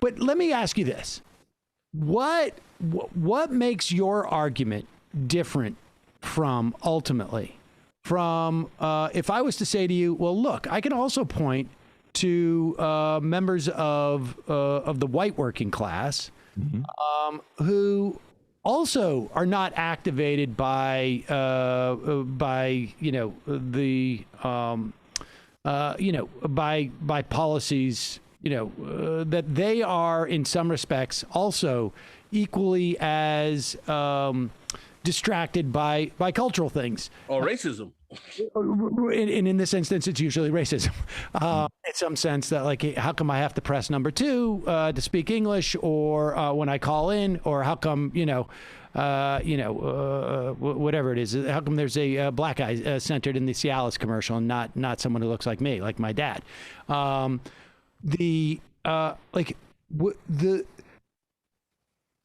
S1: but let me ask you this. What makes your argument different from ultimately? From if I was to say to you, well, look, I can also point to members of the white working class who also are not activated by by policies, that they are in some respects also equally as distracted by cultural things
S10: or racism.
S1: And in this instance, it's usually racism. In some sense that, like, hey, how come I have to press number 2 to speak English, or when I call in, or how come, whatever it is, how come there's a black guy centered in the Cialis commercial and not someone who looks like me, like my dad?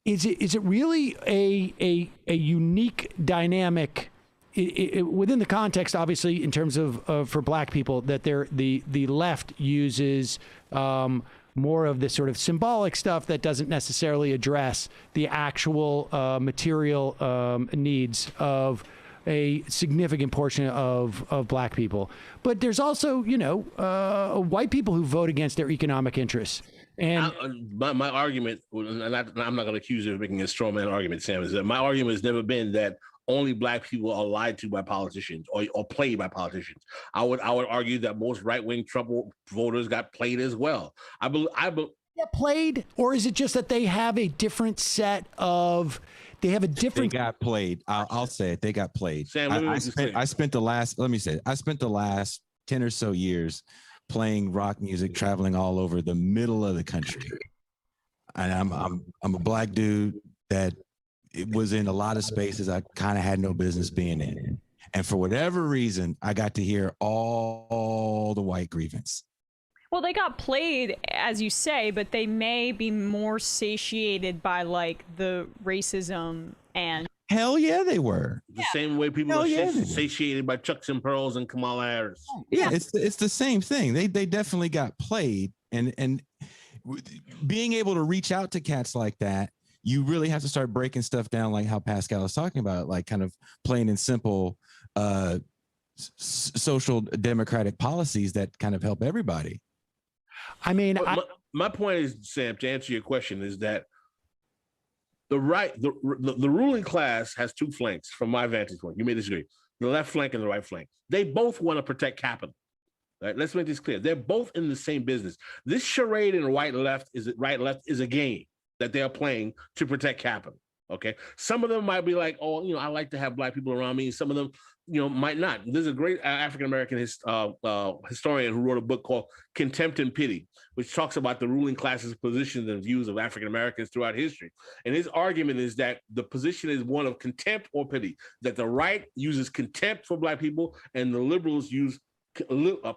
S1: Is it really a unique dynamic within the context, obviously, in terms of for black people, that the left uses more of this sort of symbolic stuff that doesn't necessarily address the actual material needs of a significant portion of black people? But there's also, white people who vote against their economic interests. And
S10: my argument, and I'm not going to accuse you of making a straw man argument, Sam, is that my argument has never been that only black people are lied to by politicians or played by politicians. I would argue that most right-wing Trump voters got played as well. I believe
S1: played, or is it just that they have a different set of? They have a different.
S9: They got played. I'll say it. They got played.
S10: Sam,
S9: I spent the last 10 or so years playing rock music, traveling all over the middle of the country, and I'm a black dude that it was in a lot of spaces I kind of had no business being in. And for whatever reason, I got to hear all the white grievance.
S3: Well, they got played, as you say, but they may be more satiated by, like, the racism and...
S9: Hell yeah, they were.
S10: The same way people are satiated by Chucks and Pearls and Kamala Harris.
S9: Yeah, it's the same thing. They definitely got played. And being able to reach out to cats like that, you really have to start breaking stuff down, like how Pascal is talking about, like kind of plain and simple social democratic policies that kind of help everybody.
S1: I mean,
S10: my point is, Sam, to answer your question, is that the ruling class has two flanks from my vantage point. You may disagree. The left flank and the right flank. They both want to protect capital. Right? Let's make this clear. They're both in the same business. This charade in right left is a game that they are playing to protect capital. Okay. Some of them might be like, oh, I like to have black people around me. Some of them, might not. There's a great African-American historian who wrote a book called Contempt and Pity, which talks about the ruling class's positions and views of African-Americans throughout history. And his argument is that the position is one of contempt or pity, that the right uses contempt for black people and the liberals use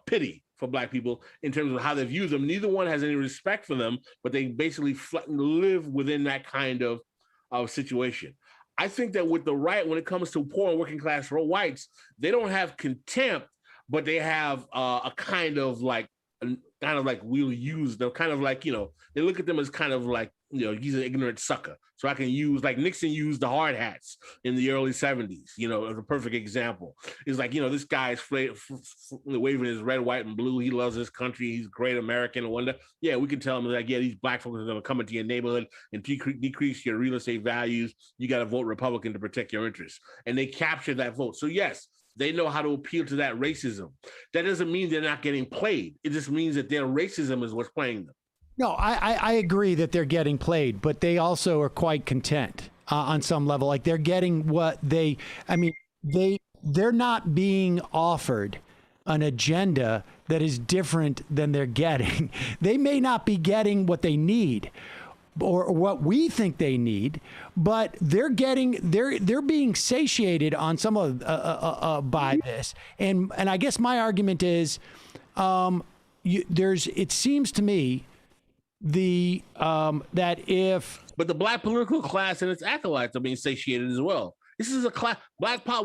S10: pity for black people in terms of how they view them. Neither one has any respect for them, but they basically live within that kind of situation. I think that with the right, when it comes to poor and working class whites, they don't have contempt, but they have a kind of like we'll use them, kind of like, they look at them as kind of like, he's an ignorant sucker. So I can use, like Nixon used the hard hats in the early 70s, as a perfect example. It's like, this guy's waving his red, white, and blue. He loves his country. He's a great American. And wonder, yeah, we can tell him like, yeah, these black folks are going to come into your neighborhood and decrease your real estate values. You got to vote Republican to protect your interests. And they capture that vote. So yes, they know how to appeal to that racism. That doesn't mean they're not getting played. It just means that their racism is what's playing them.
S1: No, I agree that they're getting played, but they also are quite content on some level. Like they're getting what they're not being offered an agenda that is different than they're getting. They may not be getting what they need or what we think they need, but they're being satiated on some of by this. And I guess my argument is it seems to me that if...
S10: But the black political class and its acolytes are being satiated as well. This is a class...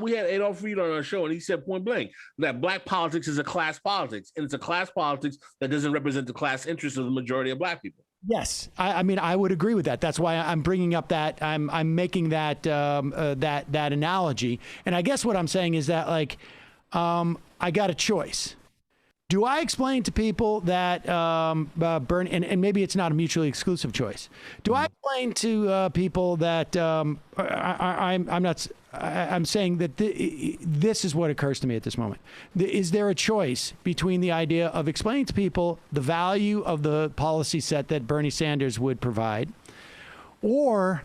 S10: We had Adolph Reed on our show, and he said point blank that black politics is a class politics, and it's a class politics that doesn't represent the class interests of the majority of black people.
S1: Yes, I mean I would agree with that. That's why I'm bringing up that I'm making that that analogy. And I guess what I'm saying is that like I got a choice. Do I explain to people that Bernie, and maybe it's not a mutually exclusive choice. Do I explain to people that I'm saying that this is what occurs to me at this moment. Is there a choice between the idea of explaining to people the value of the policy set that Bernie Sanders would provide, or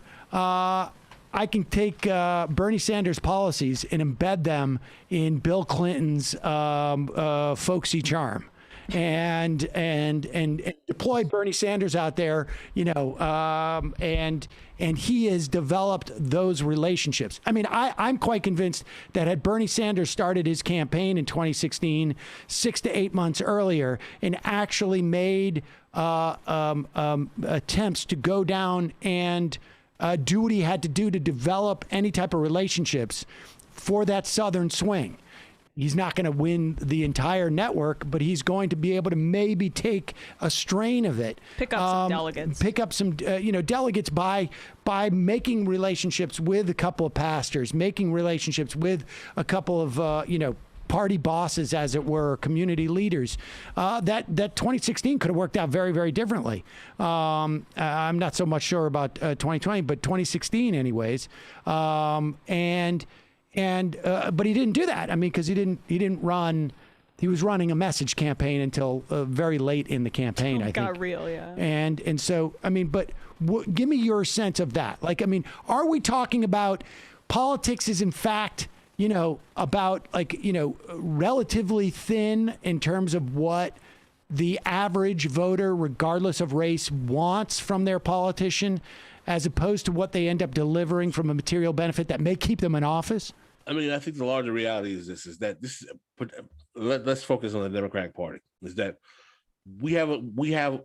S1: I can take Bernie Sanders policies and embed them in Bill Clinton's folksy charm, and deploy Bernie Sanders out there, you know, and he has developed those relationships. I mean, I'm quite convinced that had Bernie Sanders started his campaign in 2016, 6 to 8 months earlier, and actually made attempts to go down and do what he had to do to develop any type of relationships for that Southern swing. He's not going to win the entire network, but he's going to be able to maybe take a strain of it.
S3: Pick up some delegates.
S1: Pick up some, delegates by making relationships with a couple of pastors, making relationships with a couple of, party bosses, as it were, community leaders. That 2016 could have worked out very, very differently. I'm not so much sure about 2020, but 2016 anyways. But he didn't do that. I mean, because he didn't run. He was running a message campaign until very late in the campaign, I think.
S3: Got real, yeah.
S1: And so, I mean, but give me your sense of that. Like, I mean, are we talking about politics is in fact, about relatively thin in terms of what the average voter, regardless of race, wants from their politician, as opposed to what they end up delivering from a material benefit that may keep them in office?
S10: I mean, I think the larger reality is let's focus on the Democratic Party. Is that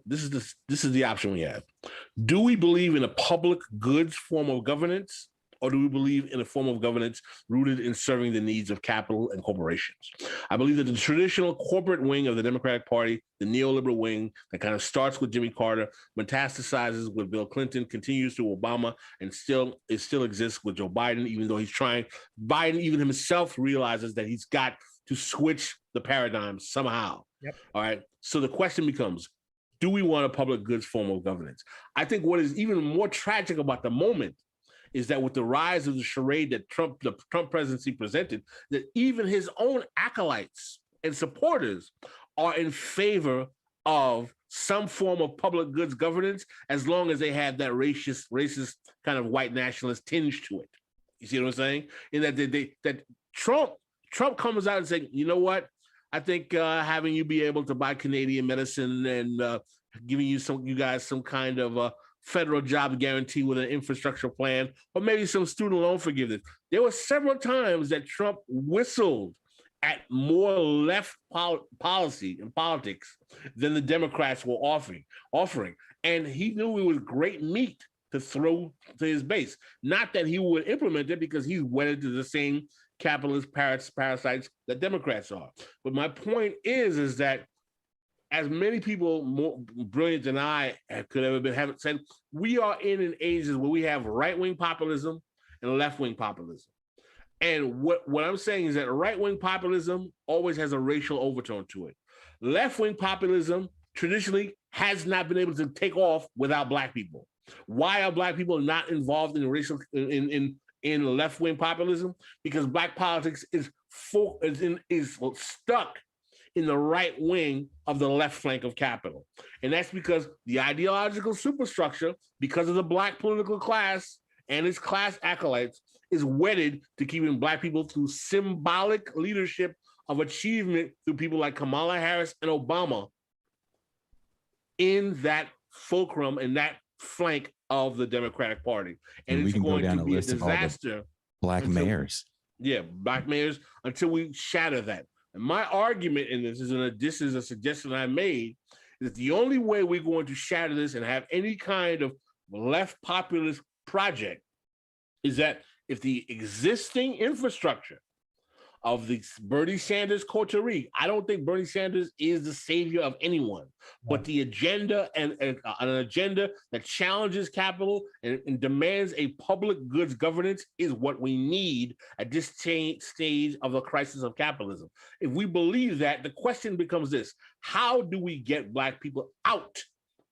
S10: this is the option we have. Do we believe in a public goods form of governance, or do we believe in a form of governance rooted in serving the needs of capital and corporations? I believe that the traditional corporate wing of the Democratic Party, the neoliberal wing that kind of starts with Jimmy Carter, metastasizes with Bill Clinton, continues to Obama, and still exists with Joe Biden, even though Biden even himself realizes that he's got to switch the paradigm somehow. Yep. All right. So the question becomes, do we want a public goods form of governance? I think what is even more tragic about the moment is that with the rise of the charade that the Trump presidency presented, that even his own acolytes and supporters are in favor of some form of public goods governance, as long as they have that racist kind of white nationalist tinge to it. You see what I'm saying? In that that Trump comes out and saying, you know what? I think having you be able to buy Canadian medicine and giving you guys some kind of federal job guarantee with an infrastructure plan, or maybe some student loan forgiveness. There were several times that Trump whistled at more left policy and politics than the Democrats were offering. And he knew it was great meat to throw to his base. Not that he would implement it, because he's wedded to the same capitalist parasites that Democrats are. But my point is that as many people more brilliant than I could ever have said, we are in an age where we have right-wing populism and left-wing populism. And what I'm saying is that right-wing populism always has a racial overtone to it. Left-wing populism traditionally has not been able to take off without Black people. Why are Black people not involved in racial in left-wing populism? Because Black politics is stuck in the right wing of the left flank of capital. And that's because the ideological superstructure, because of the Black political class and its class acolytes, is wedded to keeping Black people through symbolic leadership of achievement through people like Kamala Harris and Obama in that fulcrum and that flank of the Democratic Party. And it's going to be a disaster.
S9: Black mayors.
S10: Yeah, Black mayors, until we shatter that. And my argument in this is a suggestion I made, is that the only way we're going to shatter this and have any kind of left populist project is that if the existing infrastructure of the Bernie Sanders coterie. I don't think Bernie Sanders is the savior of anyone, but the agenda and an agenda that challenges capital and demands a public goods governance is what we need at this stage of the crisis of capitalism. If we believe that, the question becomes this: how do we get Black people out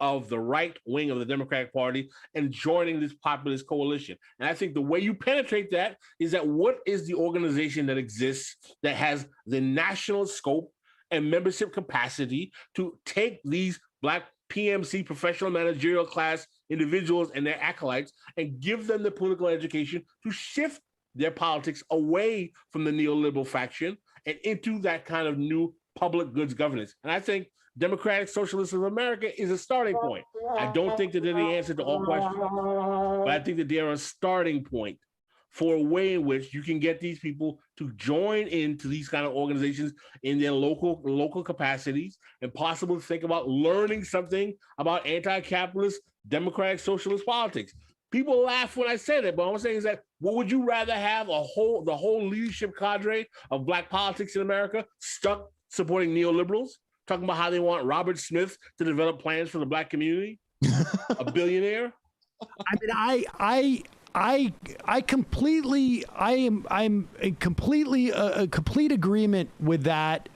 S10: of the right wing of the Democratic Party and joining this populist coalition? And I think the way you penetrate that is that what is the organization that exists that has the national scope and membership capacity to take these Black PMC professional managerial class individuals and their acolytes and give them the political education to shift their politics away from the neoliberal faction and into that kind of new public goods governance? And I think Democratic Socialists of America is a starting point. I don't think that they're the answer to all questions, but I think that they're a starting point for a way in which you can get these people to join into these kind of organizations in their local capacities and possibly think about learning something about anti-capitalist democratic socialist politics. People laugh when I say that, but what I'm saying is that, what would you rather have the whole leadership cadre of Black politics in America stuck supporting neoliberals, talking about how they want Robert Smith to develop plans for the Black community, a billionaire?
S1: I'm in complete agreement with that,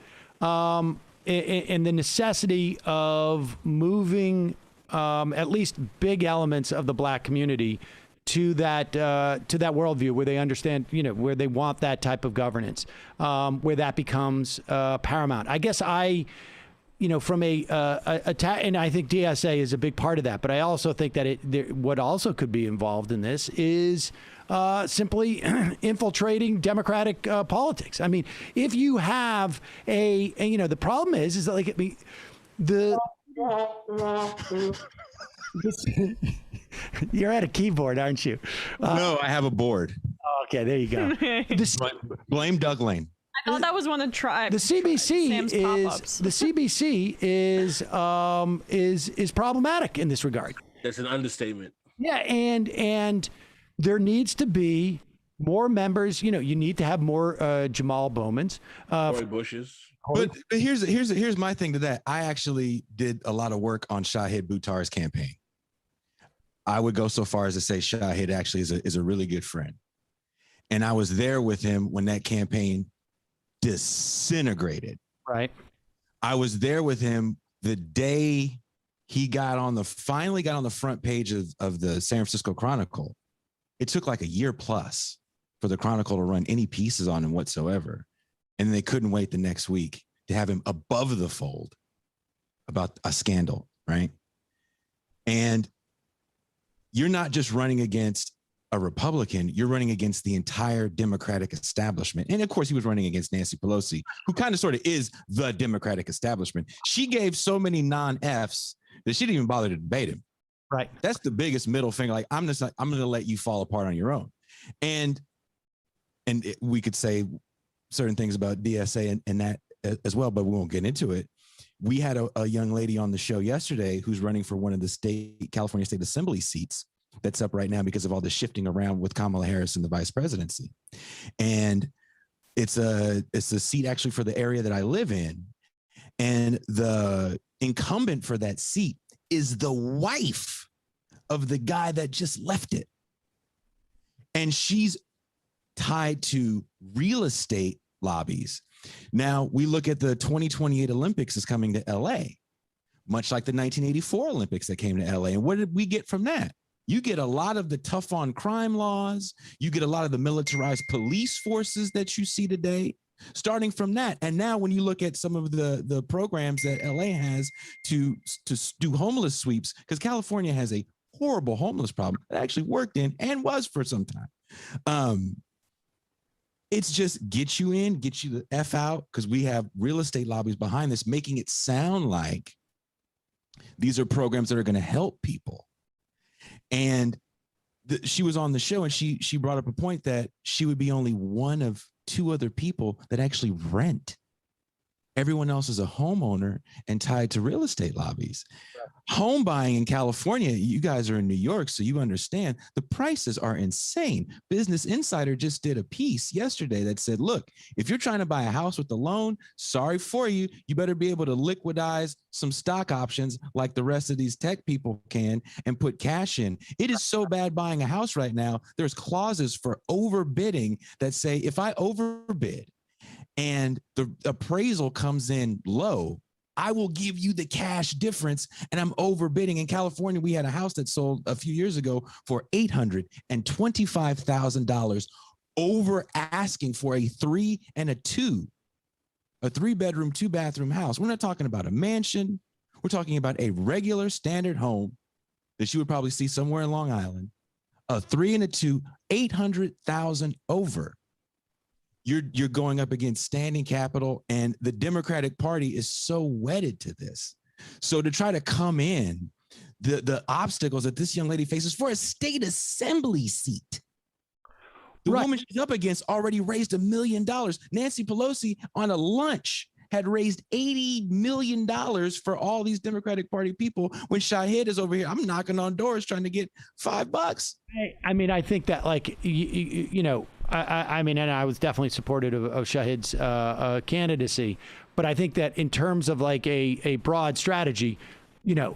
S1: in the necessity of moving at least big elements of the Black community to that worldview where they understand, where they want that type of governance, where that becomes paramount. I guess from and I think DSA is a big part of that, but I also think that what also could be involved in this is simply infiltrating democratic politics. I mean, if you have the problem is that you're at a keyboard, aren't you?
S9: No, I have a board.
S1: Okay, there you go.
S9: Blame Doug Lane.
S3: I thought that was one of
S1: the CBC is problematic in this regard.
S10: That's an understatement.
S1: Yeah, and there needs to be more members. You need to have more Jamal Bowmans,
S10: Cory Bushes.
S9: But here's my thing to that. I actually did a lot of work on Shahid Buttar's campaign. I would go so far as to say Shahid actually is a really good friend, and I was there with him when that campaign disintegrated.
S1: Right.
S9: I was there with him the day he finally got on the front page of the San Francisco Chronicle. It took like a year plus for the Chronicle to run any pieces on him whatsoever. And they couldn't wait the next week to have him above the fold about a scandal, right? And you're not just running against a Republican, you're running against the entire Democratic establishment. And of course, he was running against Nancy Pelosi, who kind of sort of is the Democratic establishment. She gave so many non-Fs that she didn't even bother to debate him.
S1: Right.
S9: That's the biggest middle finger. Like, I'm going to let you fall apart on your own. And we could say certain things about DSA and that as well, but we won't get into it. We had a young lady on the show yesterday who's running for one of the California State Assembly seats that's up right now because of all the shifting around with Kamala Harris in the vice presidency. And it's a seat actually for the area that I live in. And the incumbent for that seat is the wife of the guy that just left it. And she's tied to real estate lobbies. Now we look at the 2028 Olympics is coming to LA, much like the 1984 Olympics that came to LA. And what did we get from that? You get a lot of the tough on crime laws. You get a lot of the militarized police forces that you see today, starting from that. And now when you look at some of the programs that LA has to do homeless sweeps, because California has a horrible homeless problem that actually worked in and was for some time. It's just get you in, get you the F out, because we have real estate lobbies behind this, making it sound like these are programs that are going to help people. And she was on the show and she brought up a point that she would be only one of two other people that actually rent. Everyone else is a homeowner and tied to real estate lobbies. Home buying in California, you guys are in New York, so you understand the prices are insane. Business Insider just did a piece yesterday that said, look, if you're trying to buy a house with a loan, sorry for you. You better be able to liquidize some stock options like the rest of these tech people can and put cash in. It is so bad buying a house right now. There's clauses for overbidding that say if I overbid and the appraisal comes in low, I will give you the cash difference, and I'm overbidding. In California, we had a house that sold a few years ago for $825,000 over asking for a 3 and a 2, a 3-bedroom, 2-bathroom house. We're not talking about a mansion. We're talking about a regular standard home that you would probably see somewhere in Long Island, a 3 and a 2, 800,000 over. You're going up against standing capital, and the Democratic Party is so wedded to this. So to try to come in, the obstacles that this young lady faces for a state assembly seat. The woman she's up against already raised $1 million. Nancy Pelosi on a lunch had raised $80 million for all these Democratic Party people when Shahid is over here. I'm knocking on doors trying to get $5.
S1: I mean, I think that, like, you know, I mean, and I was definitely supportive of Shahid's candidacy, but I think that in terms of like a broad strategy, you know,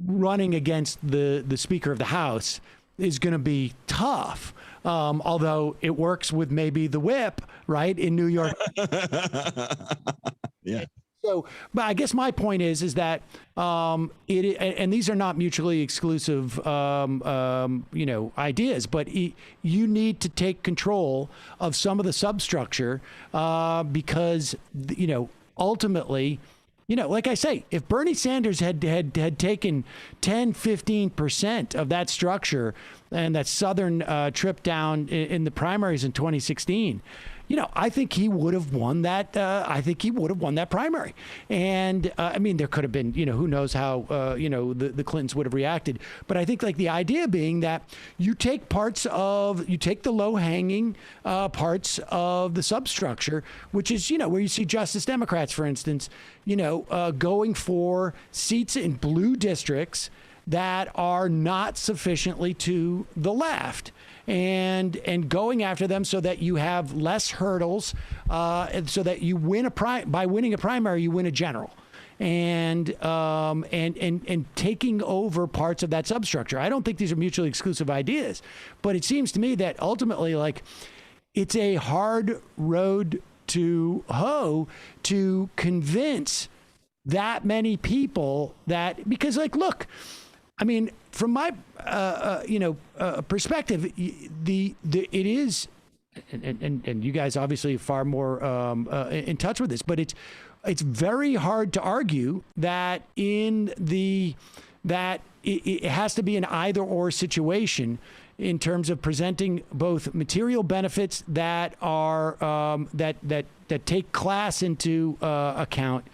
S1: running against the Speaker of the House is going to be tough. Although it works with maybe the whip, right, in New York.
S9: Yeah.
S1: So, but I guess my point is that and these are not mutually exclusive, you know, ideas, but you need to take control of some of the substructure because, you know, ultimately, you know, like I say, if Bernie Sanders had taken 10, 15% of that structure and that Southern trip down in the primaries in 2016, you know, I think he would have won that. I think he would have won that primary. And I mean, there could have been, you know, who knows how, you know, the Clintons would have reacted. But I think, like, the idea being that you take the low hanging parts of the substructure, which is, you know, where you see Justice Democrats, for instance, you know, going for seats in blue districts that are not sufficiently to the left, and going after them so that you have less hurdles, and so that you win by winning a primary, you win a general, and taking over parts of that substructure. I don't think these are mutually exclusive ideas, but it seems to me that ultimately, like, it's a hard road to hoe to convince that many people that, because, like, look, I mean, from my, you know, perspective, it is, and you guys obviously are far more in touch with this, but it's very hard to argue that it has to be an either or situation in terms of presenting both material benefits that are that take class into account.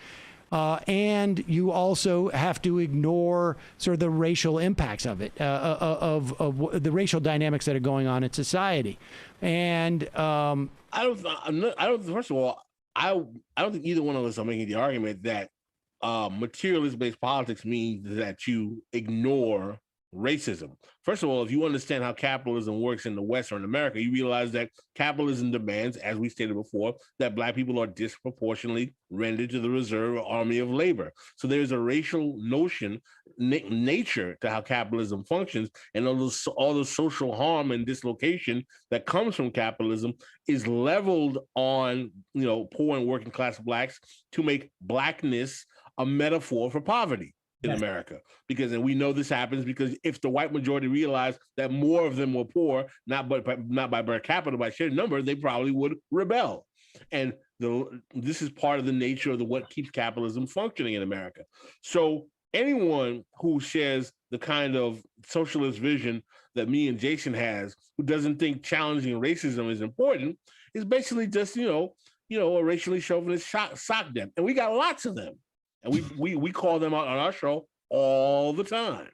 S1: And you also have to ignore sort of the racial impacts of it, of the racial dynamics that are going on in society. And
S10: I don't. First of all, I don't think either one of us are making the argument that materialist-based politics means that you ignore racism. First of all, if you understand how capitalism works in the West or in America, you realize that capitalism demands, as we stated before, that Black people are disproportionately rendered to the reserve army of labor. So there's a racial notion, nature to how capitalism functions, and all the social harm and dislocation that comes from capitalism is leveled on, you know, poor and working class Blacks to make Blackness a metaphor for poverty in America. Because, and we know this happens because if the white majority realized that more of them were poor, not by per capita, by sheer number, they probably would rebel. And this is part of the nature of what keeps capitalism functioning in America. So anyone who shares the kind of socialist vision that me and Jason has, who doesn't think challenging racism is important, is basically just, you know, a racially chauvinist sock dem. And we got lots of them. And we call them out on our show all the time.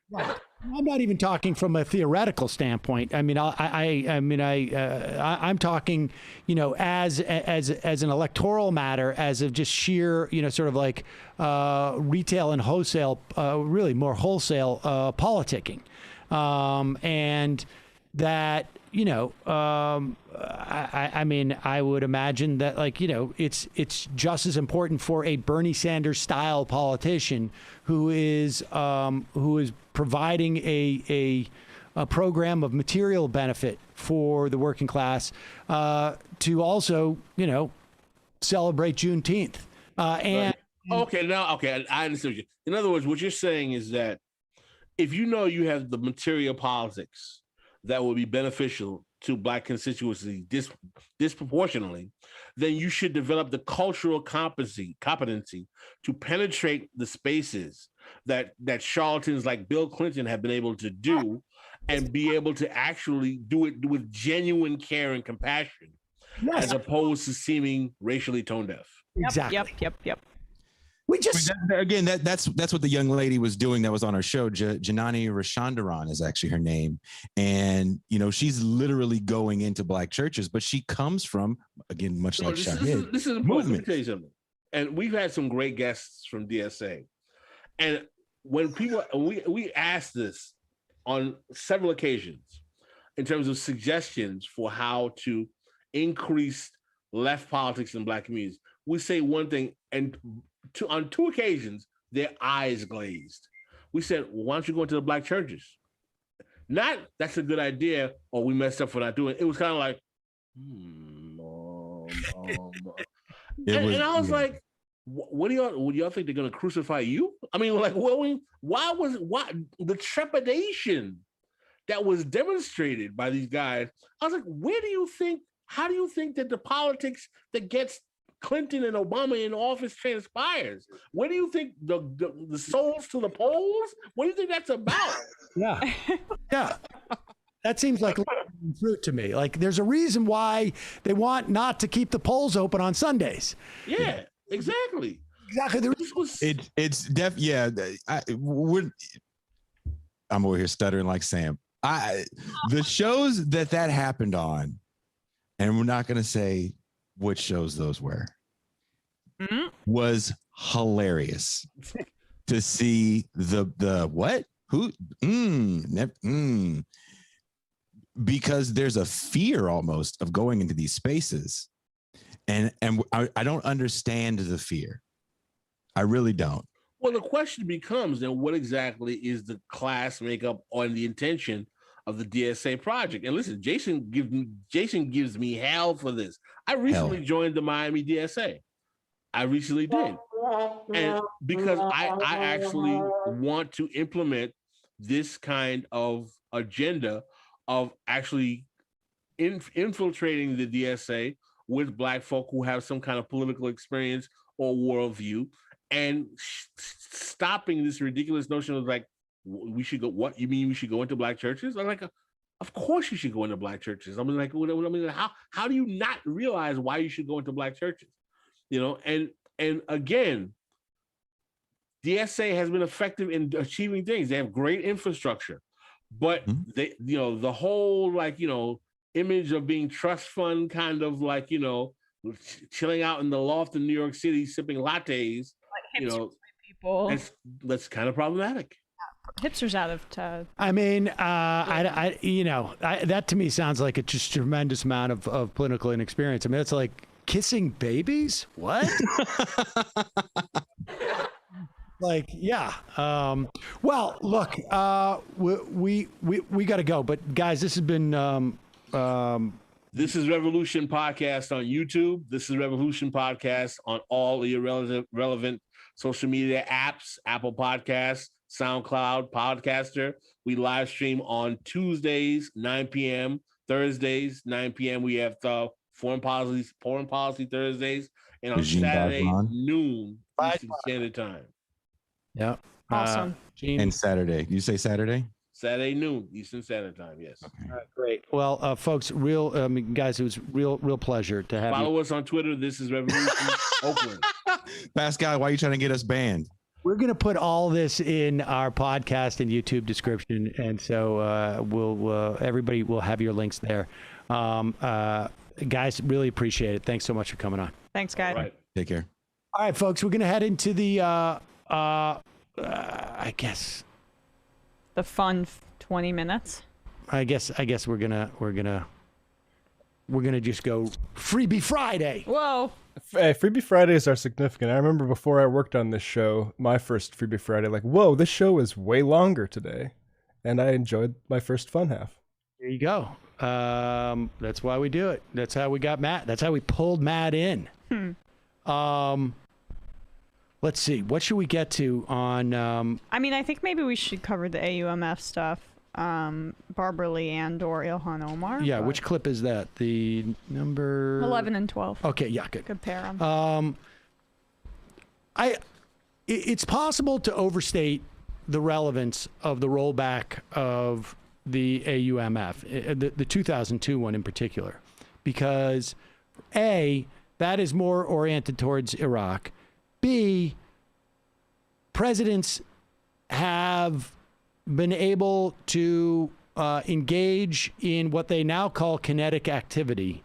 S1: I'm not even talking from a theoretical standpoint. I mean, I'm talking, as an electoral matter, as of just sheer, sort of like retail and wholesale, really more wholesale politicking, and that. I would imagine that, it's just as important for a Bernie Sanders style politician who is providing a program of material benefit for the working class to also, celebrate Juneteenth.
S10: Okay, I understand you. In other words, what you're saying is that if you have the material politics that will be beneficial to Black constituency disproportionately, then you should develop the cultural competency to penetrate the spaces that charlatans like Bill Clinton have been able to do, and be able to actually do it with genuine care and compassion, as opposed to seeming racially tone deaf.
S1: Exactly.
S3: Yep.
S1: We just
S9: that's what the young lady was doing that was on our show. Janani Rashandaran is actually her name, and she's literally going into Black churches, but she comes from, again, much like Shahid.
S10: This is important. Let me tell you something. And we've had some great guests from DSA, and when we asked this on several occasions in terms of suggestions for how to increase left politics in Black communities, we say one thing, and on two occasions, their eyes glazed. We said, well, why don't you go into the Black churches? Not, that's a good idea, or we messed up for not doing it. It was kind of like, and I was like, what do y'all think they're going to crucify you? I mean, like, why the trepidation that was demonstrated by these guys? I was like, how do you think that the politics that gets Clinton and Obama in office transpires? Where do you think the souls to the polls? What do you think that's about?
S1: Yeah. That seems like fruit to me. Like, there's a reason why they want not to keep the polls open on Sundays.
S10: Yeah, exactly.
S9: I'm over here stuttering like Sam. The shows that happened on, and we're not going to say which shows those were, was hilarious to see the what, who, because there's a fear almost of going into these spaces, and I don't understand the fear. I really don't.
S10: Well, the question becomes then, what exactly is the class makeup or the intention of the DSA project? And listen, Jason gives me hell for this. I recently joined the Miami DSA. I recently did. And because I actually want to implement this kind of agenda of actually infiltrating the DSA with Black folk who have some kind of political experience or worldview, and stopping this ridiculous notion of like, we should go, what you mean we should go into Black churches? I'm like, of course you should go into Black churches. I mean, how do you not realize why you should go into Black churches? And again, DSA has been effective in achieving things. They have great infrastructure, but they, the whole image of being trust fund kind of chilling out in the loft in New York City sipping lattes,
S3: people.
S10: That's kind of problematic.
S3: Hipsters out of
S1: I mean, that to me sounds like a just tremendous amount of political inexperience. I mean, it's like kissing babies. What? Well, look, we got to go, but guys, this has been.
S10: This is Revolution Podcast on YouTube. This is Revolution Podcast on all the relevant social media apps, Apple Podcasts, SoundCloud, Podcaster. We live stream on Tuesdays, 9 p.m., Thursdays, 9 p.m. We have the Foreign Policy Thursdays, and on Saturday, noon, Eastern Standard Time.
S1: Yeah.
S3: Awesome.
S9: And Saturday. You say Saturday?
S10: Saturday noon, Eastern Standard Time, yes.
S9: Okay.
S1: Great. Well, folks, guys, it was real pleasure to have you.
S10: Follow us on Twitter. This is Revolution Oakland.
S9: Pascal, why are you trying to get us banned?
S1: We're going to put all this in our podcast and YouTube description, and so everybody will have your links there. Guys, really appreciate it. Thanks so much for coming on.
S3: Thanks, guys.
S10: All right.
S9: Take care.
S1: All right, folks, we're going to head into the, I guess.
S3: The fun 20 minutes.
S1: I guess we're gonna just go Freebie Friday.
S3: Whoa.
S4: Hey, Freebie Fridays are significant. I remember before I worked on this show, my first Freebie Friday, like, whoa, this show is way longer today. And I enjoyed my first fun half.
S1: There you go. That's why we do it. That's how we got Matt. That's how we pulled Matt in. Let's see. What should we get to on...
S3: I mean, I think maybe we should cover the AUMF stuff. Barbara Lee and or Ilhan Omar.
S1: Yeah, which clip is that? The number
S3: 11 and 12.
S1: Okay, yeah, good.
S3: Good pair on.
S1: It's possible to overstate the relevance of the rollback of the AUMF, the 2002 one in particular, because A, that is more oriented towards Iraq. B, presidents have been able to engage in what they now call kinetic activity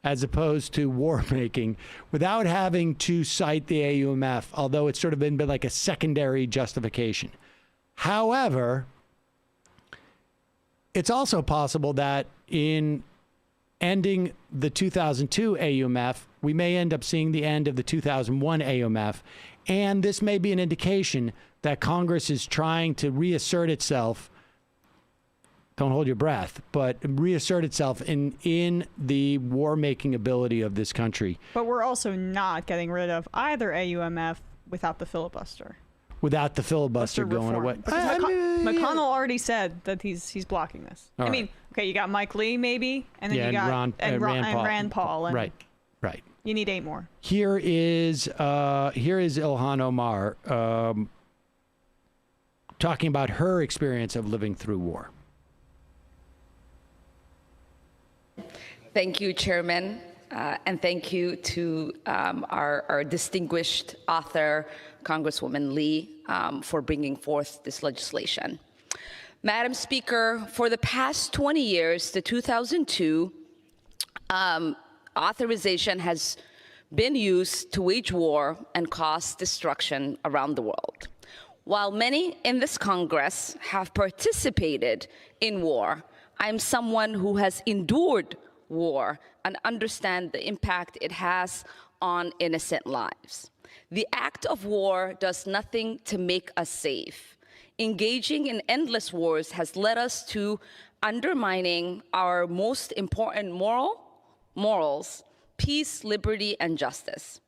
S1: as opposed to war making without having to cite the AUMF, although it's sort of been like a secondary justification. However, it's also possible that in ending the 2002 AUMF, we may end up seeing the end of the 2001 AUMF, and this may be an indication that Congress is trying to reassert itself. Don't hold your breath, but reassert itself in the war-making ability of this country.
S3: But we're also not getting rid of either AUMF without the filibuster.
S1: Without the filibuster going away.
S3: McConnell already said that he's blocking this.
S1: All
S3: I
S1: right.
S3: mean, okay, you got Mike Lee maybe, and then
S1: Yeah,
S3: you got
S1: Rand Paul.
S3: And
S1: Right.
S3: You need 8 more.
S1: Here is Ilhan Omar talking about her experience of living through war.
S12: Thank you, Chairman, and thank you to our distinguished author, Congresswoman Lee, for bringing forth this legislation. Madam Speaker, for the past 20 years, the 2002 authorization has been used to wage war and cause destruction around the world. While many in this Congress have participated in war, I'm someone who has endured war and understand the impact it has on innocent lives. The act of war does nothing to make us safe. Engaging in endless wars has led us to undermining our most important morals, peace, liberty, and justice.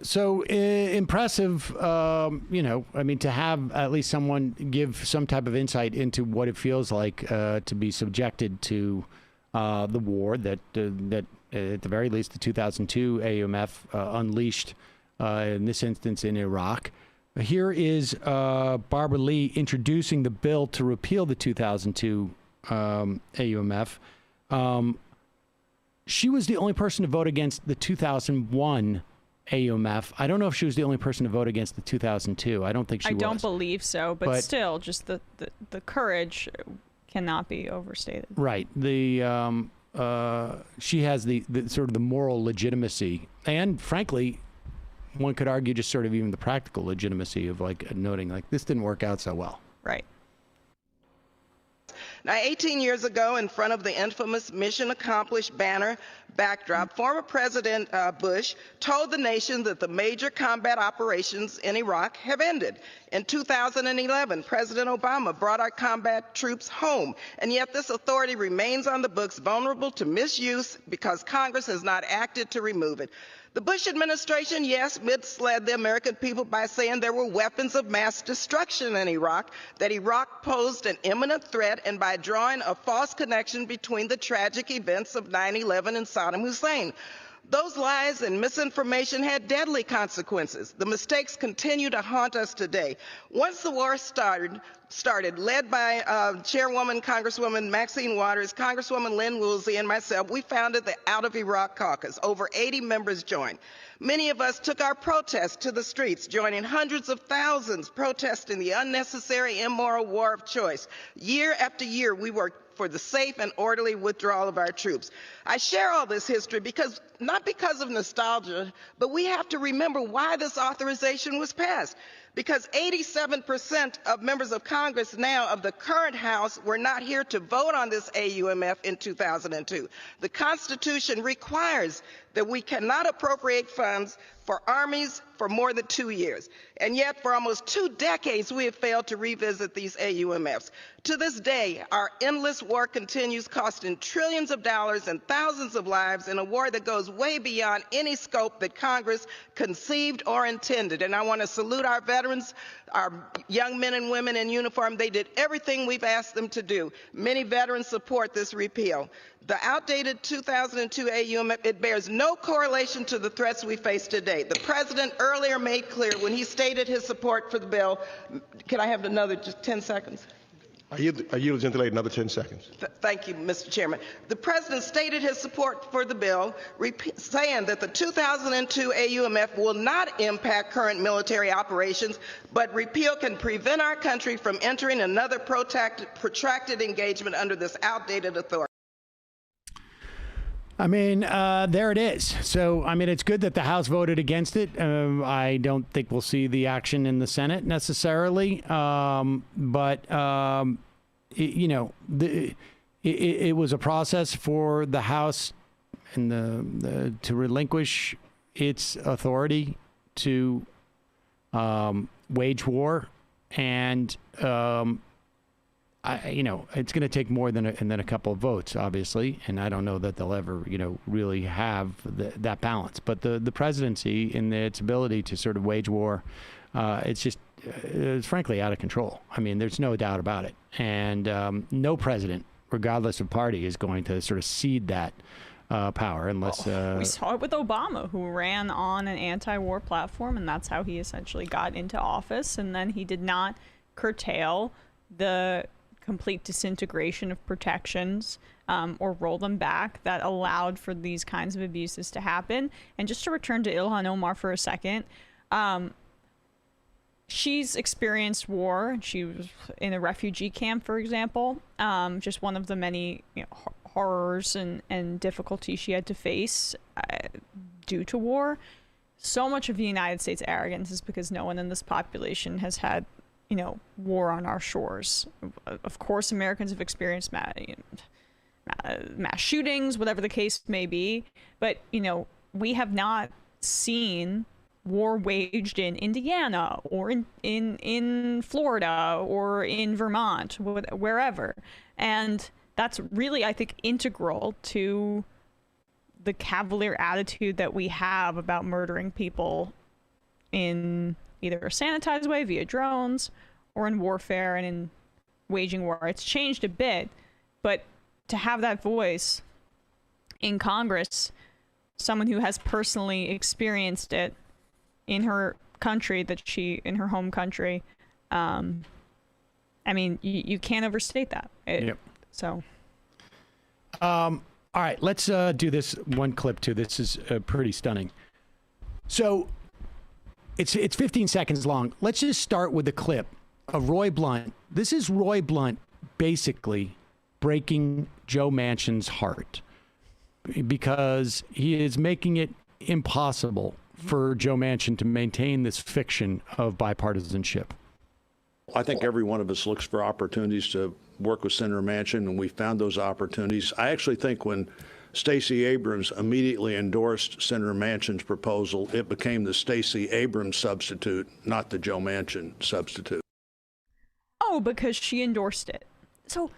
S1: So impressive, I mean, to have at least someone give some type of insight into what it feels like to be subjected to the war that at the very least, the 2002 AUMF unleashed, in this instance in Iraq. Here is Barbara Lee introducing the bill to repeal the 2002 AUMF. She was the only person to vote against the 2001 AUMF. I don't know if she was the only person to vote against the 2002. I don't think she was.
S3: I don't believe so, but still, just the courage cannot be overstated.
S1: Right. The she has the sort of the moral legitimacy, and frankly, one could argue just sort of even the practical legitimacy of like noting like this didn't work out so well.
S3: Right.
S13: Now, 18 years ago, in front of the infamous Mission Accomplished banner backdrop, former President Bush told the nation that the major combat operations in Iraq have ended. In 2011, President Obama brought our combat troops home, and yet this authority remains on the books, vulnerable to misuse because Congress has not acted to remove it. The Bush administration, yes, misled the American people by saying there were weapons of mass destruction in Iraq, that Iraq posed an imminent threat, and by drawing a false connection between the tragic events of 9/11 and Saddam Hussein. Those lies and misinformation had deadly consequences. The mistakes continue to haunt us today. Once the war started, led by Chairwoman Congresswoman Maxine Waters, Congresswoman Lynn Woolsey, and myself, we founded the Out of Iraq Caucus. Over 80 members joined. Many of us took our protests to the streets, joining hundreds of thousands protesting the unnecessary, immoral war of choice. Year after year, we worked for the safe and orderly withdrawal of our troops. I share all this history not because of nostalgia, but we have to remember why this authorization was passed. Because 87% of members of Congress now of the current House were not here to vote on this AUMF in 2002. The Constitution requires that we cannot appropriate funds for armies for more than 2 years. And yet, for almost 2 decades, we have failed to revisit these AUMFs. To this day, our endless war continues, costing trillions of dollars and thousands of lives in a war that goes way beyond any scope that Congress conceived or intended. And I want to salute our veterans, our young men and women in uniform. They did everything we've asked them to do. Many veterans support this repeal. The outdated 2002 AUMF, it bears no correlation to the threats we face today. The president earlier made clear when he stated his support for the bill. Can I have another just 10 seconds?
S14: I yield the gentlelady another 10 seconds.
S13: Thank you, Mr. Chairman. The president stated his support for the bill, saying that the 2002 AUMF will not impact current military operations, but repeal can prevent our country from entering another protracted engagement under this outdated authority.
S1: I mean, there it is. So, I mean, it's good that the House voted against it. I don't think we'll see the action in the Senate necessarily. It was a process for the House and to relinquish its authority to wage war. And, it's going to take more than a couple of votes, obviously, and I don't know that they'll ever, really have that balance. But the presidency and its ability to sort of wage war, it's frankly out of control. I mean, there's no doubt about it. And no president, regardless of party, is going to sort of cede that power unless...
S3: we saw it with Obama, who ran on an anti-war platform, and that's how he essentially got into office. And then he did not curtail the complete disintegration of protections or roll them back that allowed for these kinds of abuses to happen. And just to return to Ilhan Omar for a second, she's experienced war. She was in a refugee camp, for example, just one of the many horrors and difficulties she had to face due to war. So much of the United States arrogance is because no one in this population has had war on our shores. Of course, Americans have experienced mass shootings, whatever the case may be. But, we have not seen war waged in Indiana or in Florida or in Vermont, wherever. And that's really, I think, integral to the cavalier attitude that we have about murdering people in either a sanitized way via drones or in warfare and in waging war. It's changed a bit, but to have that voice in Congress, someone who has personally experienced it in her country, in her home country, I mean, you can't overstate that.
S1: Yep.
S3: So.
S1: All right, let's do this one clip too. This is pretty stunning. So, It's 15 seconds long. Let's just start with the clip of Roy Blunt. This is Roy Blunt basically breaking Joe Manchin's heart because he is making it impossible for Joe Manchin to maintain this fiction of bipartisanship.
S15: I think every one of us looks for opportunities to work with Senator Manchin, and we found those opportunities. I actually think when Stacey Abrams immediately endorsed Senator Manchin's proposal, it became the Stacey Abrams substitute, not the Joe Manchin substitute.
S3: Oh, because she endorsed it. So,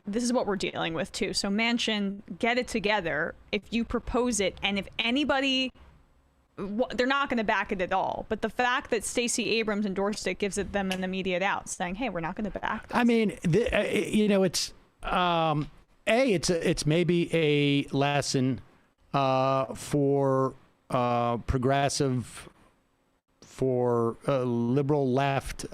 S3: this is what we're dealing with too. So Manchin, get it together. If you propose it, and if anybody, they're not going to back it at all. But the fact that Stacey Abrams endorsed it gives them an immediate out, saying, "Hey, we're not going to back this."
S1: I mean, it's it's maybe a lesson for progressive, for liberal left,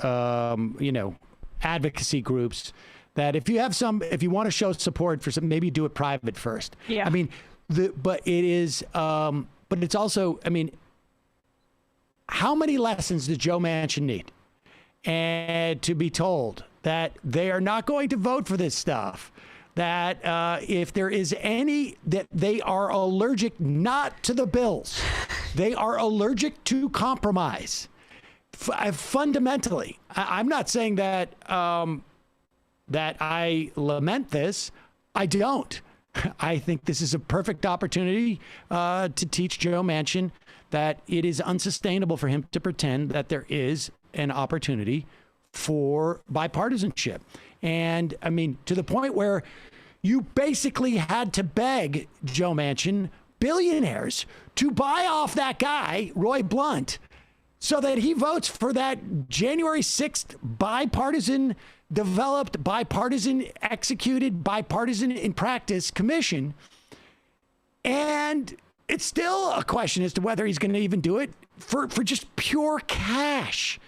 S1: advocacy groups, that if you want to show support for something, maybe do it private first.
S3: Yeah.
S1: I mean, but it's also, I mean, how many lessons does Joe Manchin need? And to be told that they are not going to vote for this stuff, that if there is any, that they are allergic not to the bills, they are allergic to compromise. Fundamentally, I'm not saying that that I lament this. I don't. I think this is a perfect opportunity to teach Joe Manchin that it is unsustainable for him to pretend that there is an opportunity for bipartisanship. And I mean, to the point where you basically had to beg Joe Manchin, billionaires, to buy off that guy, Roy Blunt, so that he votes for that January 6th bipartisan developed, bipartisan executed, bipartisan in practice commission. And it's still a question as to whether he's going to even do it for just pure cash,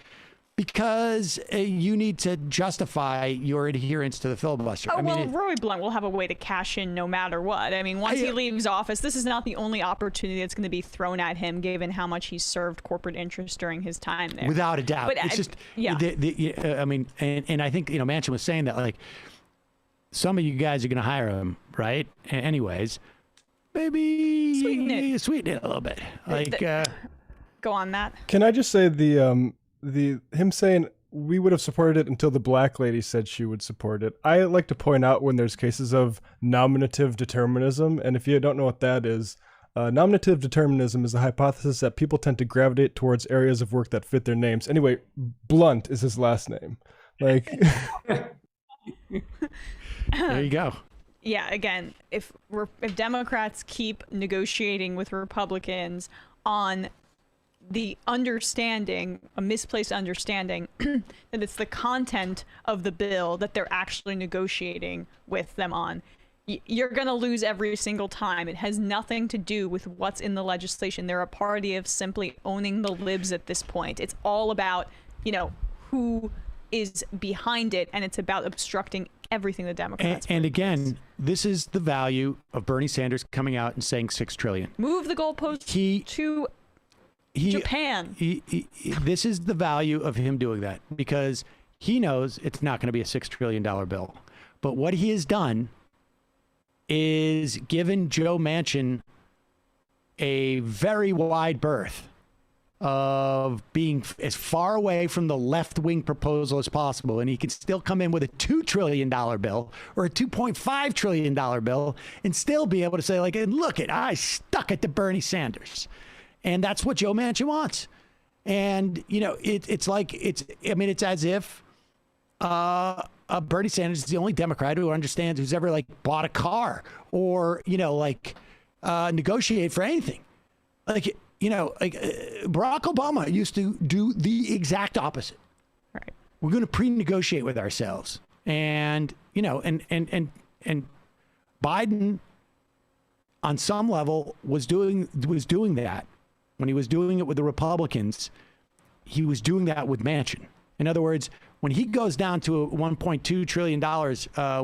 S1: because you need to justify your adherence to the filibuster.
S3: Oh, well, Roy Blunt will have a way to cash in no matter what. I mean, once he leaves office, this is not the only opportunity that's going to be thrown at him, given how much he served corporate interests during his time there.
S1: Without a doubt.
S3: But
S1: it's just,
S3: yeah.
S1: I mean, and I think, Manchin was saying that, like, some of you guys are going to hire him, right? Anyways, maybe sweeten it a little bit. Like,
S3: go on, Matt.
S4: Can I just say him saying we would have supported it until the black lady said she would support it. I like to point out when there's cases of nominative determinism, and if you don't know what that is, nominative determinism is the hypothesis that people tend to gravitate towards areas of work that fit their names. Anyway, Blunt is his last name. Like,
S1: there you go.
S3: Yeah, again, if Democrats keep negotiating with Republicans on the understanding, a misplaced understanding, that it's the content of the bill that they're actually negotiating with them on, you're going to lose every single time. It has nothing to do with what's in the legislation. They're a party of simply owning the libs at this point. It's all about, who is behind it, and it's about obstructing everything the Democrats.
S1: And again, this is the value of Bernie Sanders coming out and saying $6 trillion.
S3: Move the goalpost to Japan.
S1: This is the value of him doing that, because he knows it's not going to be a $6 trillion bill. But what he has done is given Joe Manchin a very wide berth of being as far away from the left-wing proposal as possible. And he can still come in with a $2 trillion bill or a $2.5 trillion bill and still be able to say, like, look, I stuck it to Bernie Sanders. And that's what Joe Manchin wants. And, it's as if Bernie Sanders is the only Democrat who understands, who's ever, like, bought a car or, negotiate for anything. Like, Barack Obama used to do the exact opposite.
S3: Right.
S1: We're going to pre-negotiate with ourselves. And, and Biden, on some level, was doing that. When he was doing it with the Republicans, he was doing that with Manchin. In other words, when he goes down to $1.2 trillion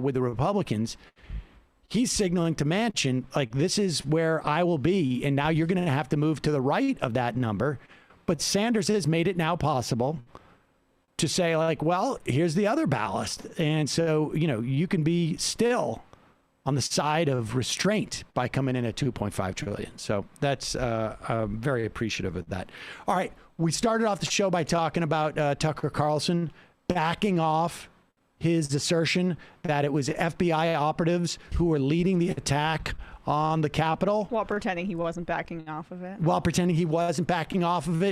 S1: with the Republicans, he's signaling to Manchin, like, this is where I will be, and now you're going to have to move to the right of that number. But Sanders has made it now possible to say, like, well, here's the other ballast. And so, you can be still on the side of restraint by coming in at $2.5 trillion. So that's I'm very appreciative of that. All right. We started off the show by talking about Tucker Carlson backing off his assertion that it was FBI operatives who were leading the attack on the Capitol.
S3: While pretending he wasn't backing off of it.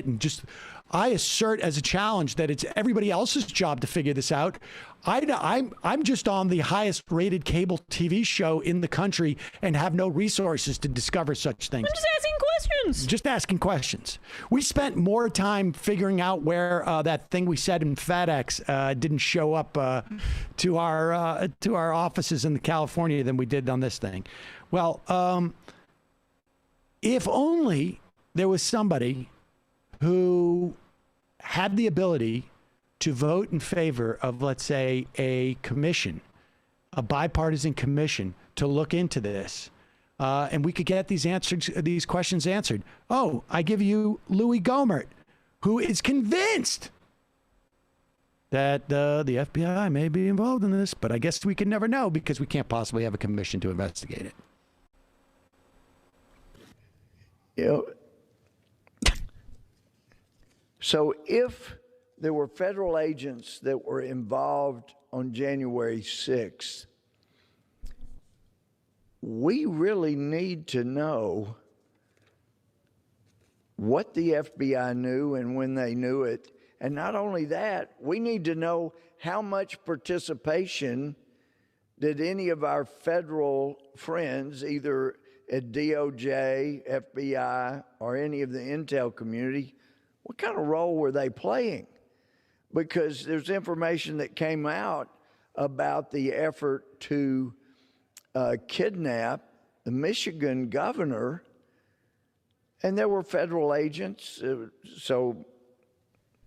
S3: And just, I assert as a challenge that it's everybody else's job to figure this out. I'm just on the highest rated cable TV show in the country and have no resources to discover such things. I'm just asking questions.
S1: Just asking questions. We spent more time figuring out where that thing we said in FedEx didn't show up to our offices in California than we did on this thing. Well, if only there was somebody who had the ability to vote in favor of, let's say, a commission, a bipartisan commission to look into this. And we could get these questions answered. Oh, I give you Louis Gohmert, who is convinced that the FBI may be involved in this, but I guess we can never know because we can't possibly have a commission to investigate it.
S16: So if there were federal agents that were involved on January 6th, we really need to know what the FBI knew and when they knew it. And not only that, we need to know how much participation did any of our federal friends, either at DOJ, FBI, or any of the intel community, what kind of role were they playing? Because there's information that came out about the effort to kidnap the Michigan governor, and there were federal agents. So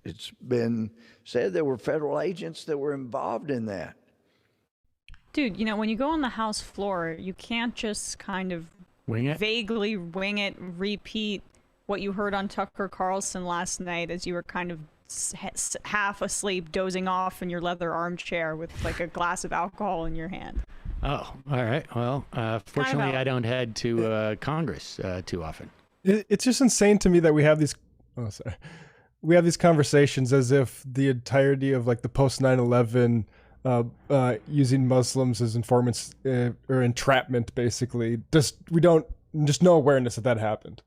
S16: it's been said there were federal agents that were involved in that.
S3: Dude, when you go on the House floor, you can't just kind of vaguely wing it, repeat what you heard on Tucker Carlson last night as you were kind of half asleep, dozing off in your leather armchair with like a glass of alcohol in your hand.
S1: Oh, all right. Well, fortunately, I don't head to Congress too often.
S4: It's just insane to me that we have these. Oh, sorry. We have these conversations as if the entirety of like the post 9/11 using Muslims as informants or entrapment, basically. We don't just no awareness that happened.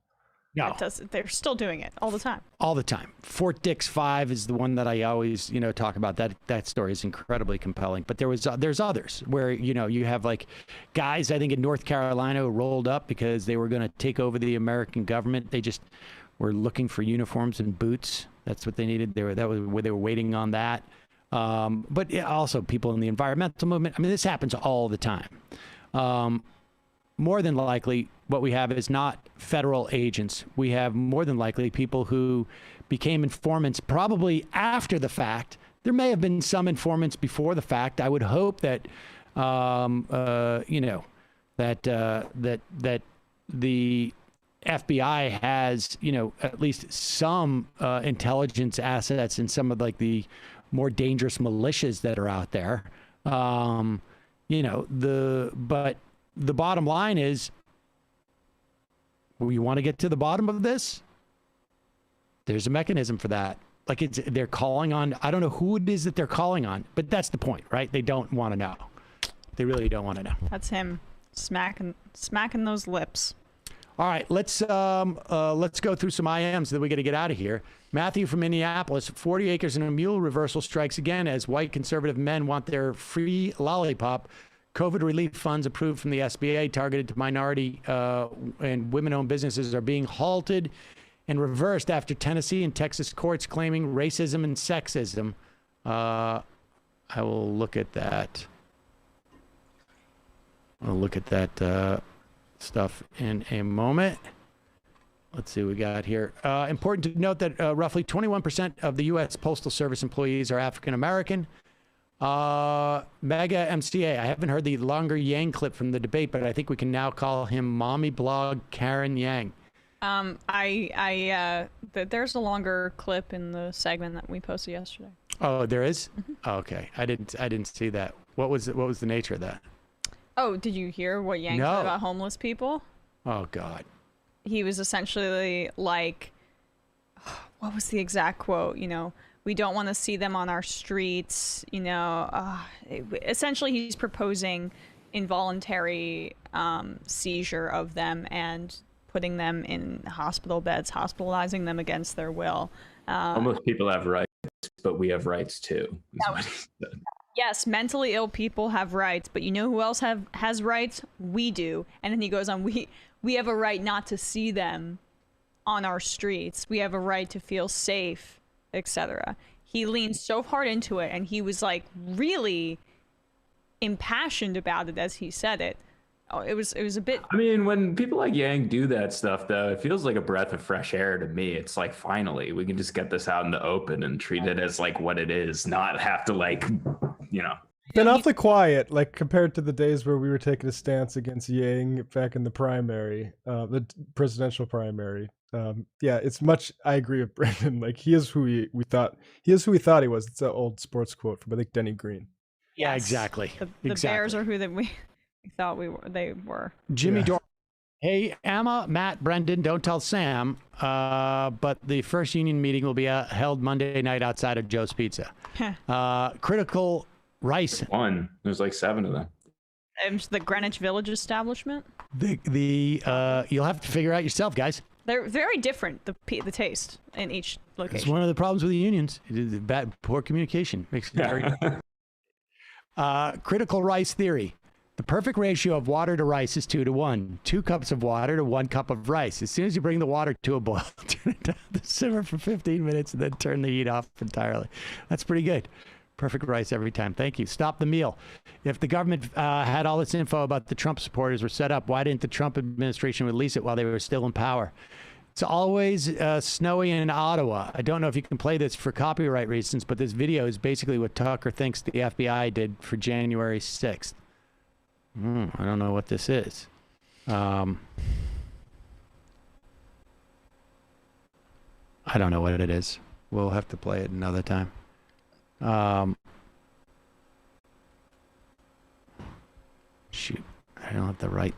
S1: No,
S3: they're still doing it all the time.
S1: All the time. Fort Dix 5 is the one that I always, talk about. That story is incredibly compelling. But there's others where, you have like guys, I think in North Carolina, who rolled up because they were going to take over the American government. They just were looking for uniforms and boots. That's what they needed. They were waiting on that. But also people in the environmental movement. I mean, this happens all the time. More than likely, what we have is not federal agents. We have more than likely people who became informants probably after the fact. There may have been some informants before the fact. I would hope that, that the FBI has, at least some intelligence assets in some of like the more dangerous militias that are out there. But the bottom line is, you want to get to the bottom of this? There's a mechanism for that. Like they're calling on, I don't know who it is that they're calling on, but that's the point, right? They don't want to know. They really don't want to know.
S3: That's him smacking those lips.
S1: All right, let's go through some IMs that we got to get out of here. Matthew from Minneapolis, 40 acres and a mule reversal strikes again as white conservative men want their free lollipop. COVID relief funds approved from the SBA targeted to minority and women-owned businesses are being halted and reversed after Tennessee and Texas courts claiming racism and sexism. I will look at that. I'll look at that stuff in a moment. Let's see what we got here. Important to note that roughly 21% of the U.S. Postal Service employees are African American. Mega MCA. I haven't heard the longer Yang clip from the debate, but I think we can now call him Mommy Blog Karen Yang.
S3: There's a longer clip in the segment that we posted yesterday.
S1: Oh, there is? Mm-hmm. Oh, okay. I didn't see that. What was the nature of that?
S3: Oh, did you hear what Yang said about homeless people?
S1: Oh God.
S3: He was essentially like, what was the exact quote? We don't want to see them on our streets. Essentially he's proposing, involuntary seizure of them and putting them in hospital beds, hospitalizing them against their will.
S11: Most people have rights, but we have rights too.
S3: Yes, mentally ill people have rights, but you know who else has rights? We do. And then he goes on, we have a right not to see them on our streets. We have a right to feel safe, etc. He leaned so hard into it, and he was like really impassioned about it as he said it. Oh, it was a bit.
S11: I mean, when people like Yang do that stuff, though, it feels like a breath of fresh air to me. It's like, finally, we can just get this out in the open and treat it as like what it is, not have to like, you know.
S4: Been awfully quiet, like compared to the days where we were taking a stance against Yang back in the primary, the presidential primary. Yeah, it's much. I agree with Brendan. Like he is who we thought he was. It's an old sports quote from I think Denny Green.
S1: Yeah, exactly.
S3: The Bears are who we thought they were.
S1: Jimmy Dore. Hey, Emma, Matt, Brendan, don't tell Sam, but the first union meeting will be held Monday night outside of Joe's Pizza. Critical Rice.
S11: One. There's like 7 of them.
S3: The Greenwich Village establishment.
S1: You'll have to figure out yourself, guys.
S3: They're very different, the taste in each location.
S1: It's one of the problems with the unions. Poor communication makes it very. Critical rice theory. The perfect ratio of water to rice is 2 to 1. 2 cups of water to 1 cup of rice. As soon as you bring the water to a boil, turn it down to simmer for 15 minutes and then turn the heat off entirely. That's pretty good. Perfect rice every time. Thank you. Stop the meal. If the government had all this info about the Trump supporters were set up, why didn't the Trump administration release it while they were still in power? It's always snowy in Ottawa. I don't know if you can play this for copyright reasons, but this video is basically what Tucker thinks the FBI did for January 6th. I don't know what this is. I don't know what it is. We'll have to play it another time. Shoot, I don't have the right.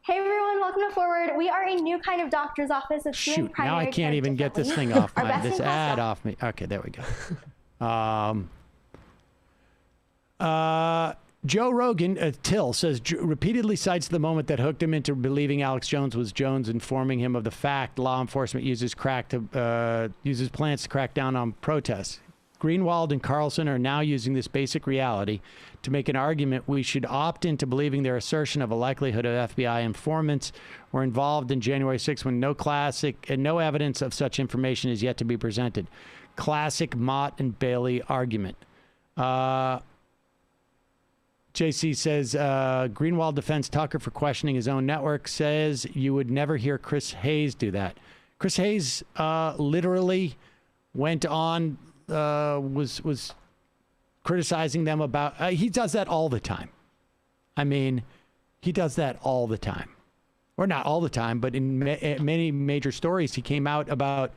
S17: Hey everyone, welcome to Forward. We are a new kind of doctor's office.
S1: Shoot, now I can't even get this thing off. This ad off me. Okay, there we go. Joe Rogan, Till, says repeatedly cites the moment that hooked him into believing Alex Jones was Jones, informing him of the fact law enforcement uses plants to crack down on protests. Greenwald and Carlson are now using this basic reality to make an argument we should opt into believing their assertion of a likelihood of FBI informants were involved in January 6th when no evidence of such information is yet to be presented. Classic Mott and Bailey argument. JC says, Greenwald defends Tucker for questioning his own network, says you would never hear Chris Hayes do that. Chris Hayes literally went on, was criticizing them about, he does that all the time. I mean, he does that all the time. Or not all the time, but in many major stories, he came out about,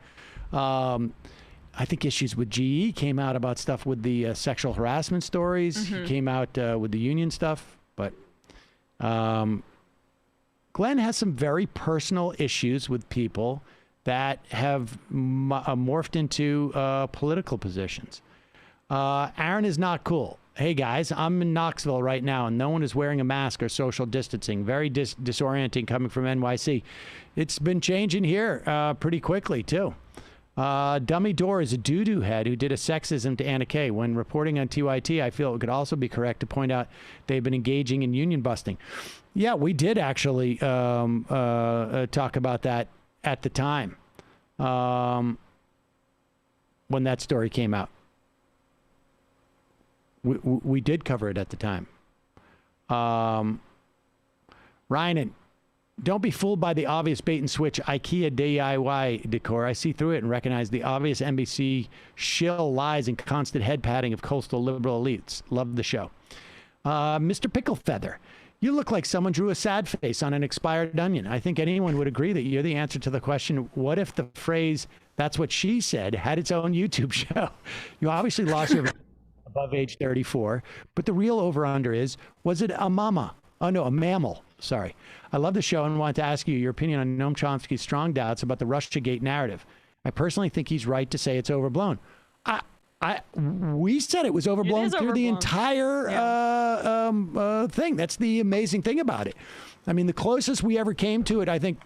S1: I think issues with GE, came out about stuff with the sexual harassment stories. Mm-hmm. He came out with the union stuff. But Glenn has some very personal issues with people that have morphed into political positions. Aaron is not cool. Hey, guys, I'm in Knoxville right now, and no one is wearing a mask or social distancing. Very disorienting coming from NYC. It's been changing here pretty quickly, too. Dummy Door is a doo-doo head who did a sexism to Anna Kay. When reporting on TYT, I feel it could also be correct to point out they've been engaging in union busting. Yeah, we did actually talk about that at the time when that story came out. We did cover it at the time. Ryan, don't be fooled by the obvious bait and switch IKEA DIY decor. I see through it and recognize the obvious NBC shill lies and constant head patting of coastal liberal elites. Love the show. Mr. Picklefeather, you look like someone drew a sad face on an expired onion. I think anyone would agree that you're the answer to the question, what if the phrase, that's what she said, had its own YouTube show? You obviously lost your above age 34, but the real over-under is, was it a mama? Oh, no, a mammal. Sorry. I love the show and wanted to ask you your opinion on Noam Chomsky's strong doubts about the Russiagate narrative. I personally think he's right to say it's overblown. I we said it was overblown through the entire thing. That's the amazing thing about it. I mean, the closest we ever came to it, I think,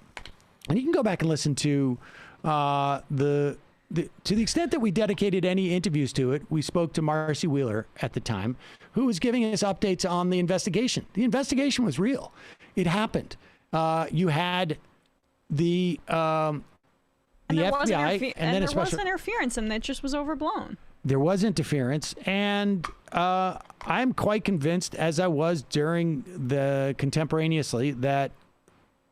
S1: and you can go back and listen to to the extent that we dedicated any interviews to it, we spoke to Marcy Wheeler at the time, who was giving us updates on the investigation. The investigation was real. It happened. You had the FBI, and then
S3: there was interference, and it just was overblown.
S1: There was interference, and I'm quite convinced, as I was during the contemporaneously, that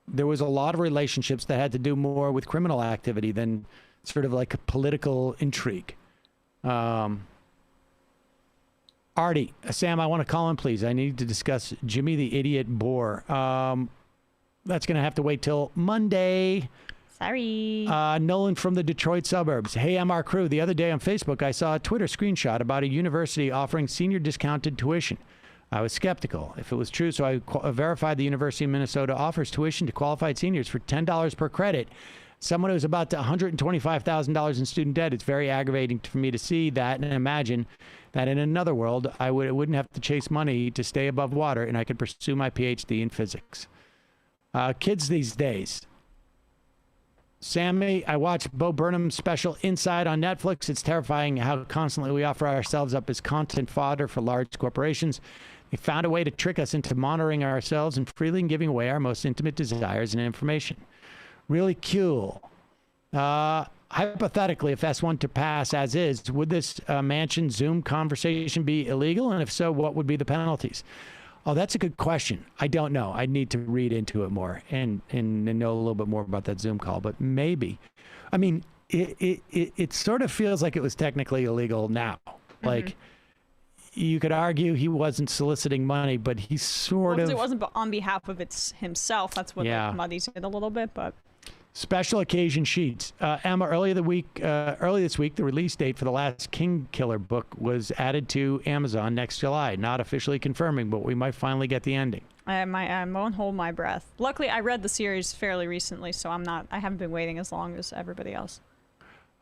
S1: there was a lot of relationships that had to do more with criminal activity than sort of like a political intrigue. Artie, Sam, I want to call in, please. I need to discuss Jimmy the Idiot Boar. That's going to have to wait till Monday.
S3: Sorry.
S1: Nolan from the Detroit suburbs. Hey, MR crew. The other day on Facebook, I saw a Twitter screenshot about a university offering senior discounted tuition. I was skeptical if it was true, so I verified the University of Minnesota offers tuition to qualified seniors for $10 per credit. Someone who's about to $125,000 in student debt. It's very aggravating for me to see that and imagine that in another world, I wouldn't have to chase money to stay above water, and I could pursue my PhD in physics. Kids these days. Sammy, I watched Bo Burnham's special Inside on Netflix. It's terrifying how constantly we offer ourselves up as content fodder for large corporations. They found a way to trick us into monitoring ourselves and freely giving away our most intimate desires and information. Really cool. Hypothetically, if S1 to pass as is, would this Manchin Zoom conversation be illegal? And if so, what would be the penalties? Oh, that's a good question. I don't know. I need to read into it more and know a little bit more about that Zoom call, but maybe. I mean, it sort of feels like it was technically illegal now. Mm-hmm. Like, you could argue he wasn't soliciting money, but he sort of...
S3: It wasn't on behalf of himself. That's what muddies it a little bit, but...
S1: Special occasion sheets. Emma, early this week, the release date for the last King Killer book was added to Amazon next July. Not officially confirming, but we might finally get the ending.
S3: I won't hold my breath. Luckily, I read the series fairly recently, so I haven't been waiting as long as everybody else.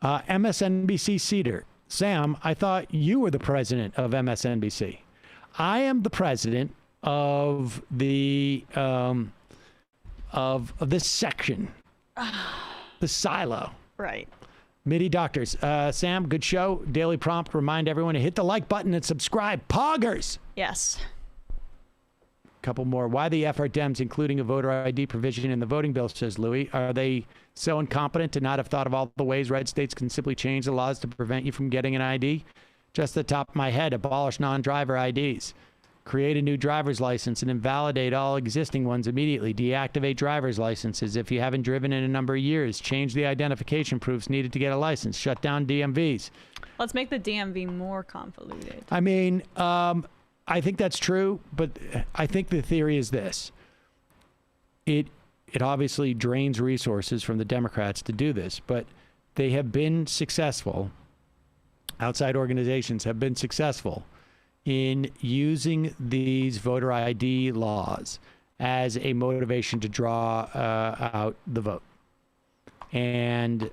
S1: MSNBC Seder. Sam, I thought you were the president of MSNBC. I am the president of the of this section. The silo.
S3: Right.
S1: MIDI Doctors. Sam, good show. Daily Prompt. Remind everyone to hit the like button and subscribe. Poggers.
S3: Yes.
S1: Couple more. Why the F are Dems including a voter ID provision in the voting bill, says Louis. Are they so incompetent to not have thought of all the ways red states can simply change the laws to prevent you from getting an ID? Just the top of my head, abolish non-driver IDs. Create a new driver's license and invalidate all existing ones immediately. Deactivate driver's licenses if you haven't driven in a number of years. Change the identification proofs needed to get a license. Shut down DMVs.
S3: Let's make the DMV more convoluted.
S1: I mean, I think that's true, but I think the theory is this. It obviously drains resources from the Democrats to do this, but they have been successful. Outside organizations have been successful in using these voter ID laws as a motivation to draw out the vote. And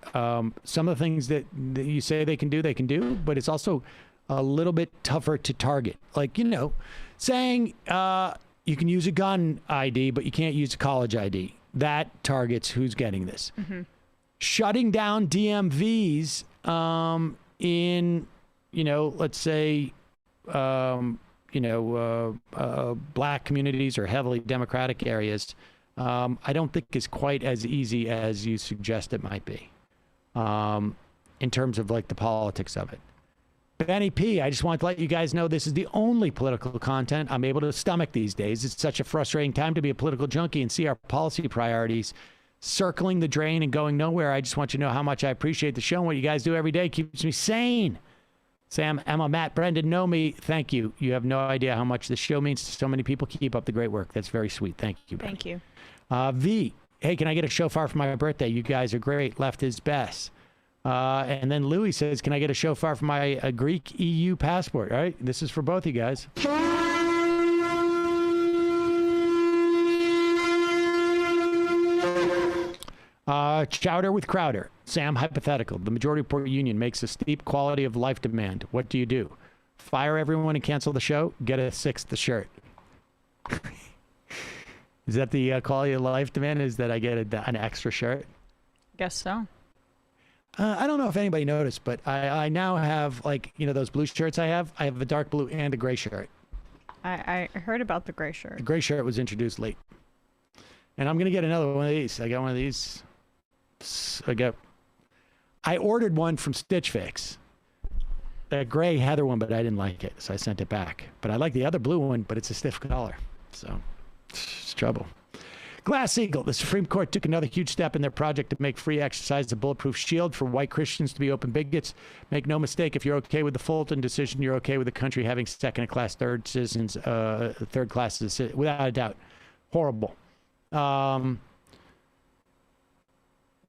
S1: some of the things that you say they can do, but it's also a little bit tougher to target. Like, saying you can use a gun ID, but you can't use a college ID. That targets who's getting this. Mm-hmm. Shutting down DMVs in, let's say, black communities or heavily Democratic areas, I don't think is quite as easy as you suggest it might be in terms of like the politics of it. Benny P, I just want to let you guys know this is the only political content I'm able to stomach these days. It's such a frustrating time to be a political junkie and see our policy priorities circling the drain and going nowhere. I just want you to know how much I appreciate the show and what you guys do every day. Keeps me sane. Sam, Emma, Matt, Brendan, know me. Thank you. You have no idea how much this show means to so many people. Keep up the great work. That's very sweet. Thank you, Benny.
S3: Thank you.
S1: V, hey, can I get a shofar for my birthday? You guys are great. Left is best. And then Louis says, can I get a shofar for my Greek EU passport? All right, this is for both you guys. Chowder with Crowder. Sam, hypothetical. The majority report union makes a steep quality of life demand. What do you do? Fire everyone and cancel the show? Get a sixth shirt. Is that the quality of life demand? Is that I get an extra shirt?
S3: Guess so.
S1: I don't know if anybody noticed, but I now have, like, you know, those blue shirts I have a dark blue and a gray shirt.
S3: I heard about the gray shirt.
S1: The gray shirt was introduced late. And I'm going to get another one of these. I got one of these. I ordered one from Stitch Fix. The gray heather one, but I didn't like it, so I sent it back. But I like the other blue one, but it's a stiff collar. So it's trouble. Glass-Steagall. The Supreme Court took another huge step in their project to make free exercise a bulletproof shield for white Christians to be open bigots. Make no mistake, if you're okay with the Fulton decision, you're okay with the country having second-class, third-class citizens, without a doubt. Horrible.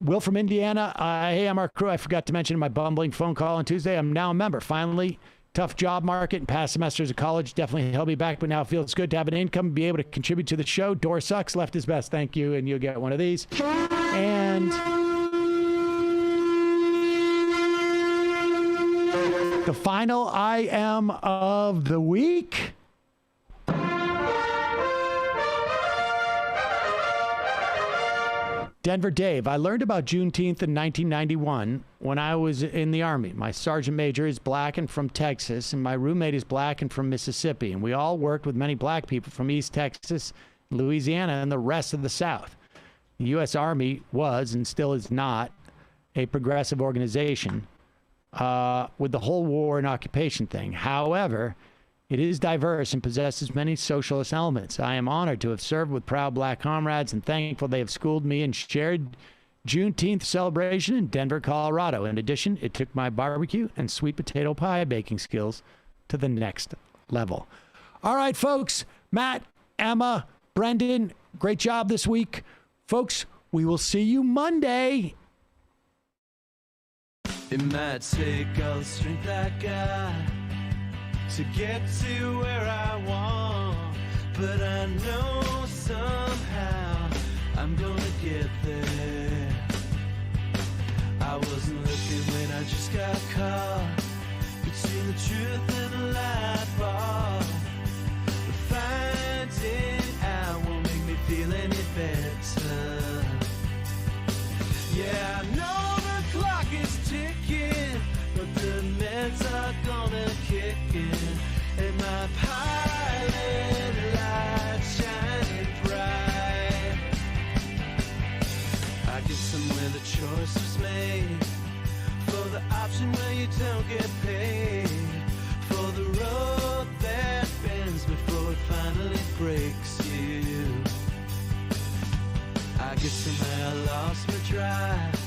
S1: Will from Indiana. Hey, I'm our crew. I forgot to mention in my bumbling phone call on Tuesday, I'm now a member. Finally, tough job market and past semesters of college definitely held me back, but now it feels good to have an income and be able to contribute to the show. Door sucks. Left is best. Thank you. And you'll get one of these. And the final I am of the week. Denver Dave. I learned about Juneteenth in 1991 when I was in the Army. My sergeant major is black and from Texas, and my roommate is black and from Mississippi. And we all worked with many black people from East Texas, Louisiana, and the rest of the South. The U.S. Army was and still is not a progressive organization with the whole war and occupation thing. However, it is diverse and possesses many socialist elements. I am honored to have served with proud black comrades and thankful they have schooled me and shared Juneteenth celebration in Denver, Colorado. In addition, it took my barbecue and sweet potato pie baking skills to the next level. All right, folks. Matt, Emma, Brendan, great job this week. Folks, we will see you Monday.
S18: It might take all the strength I got to get to where I want, but I know somehow I'm gonna get there. I wasn't looking when I just got caught between the truth and the light bar, but finding out won't make me feel any better. Yeah, I know the clock is ticking, but the meds are gonna kick in, and my pilot light shining bright. I guess somewhere the choice was made for the option where you don't get paid, for the road that bends before it finally breaks you. I guess somehow I lost my drive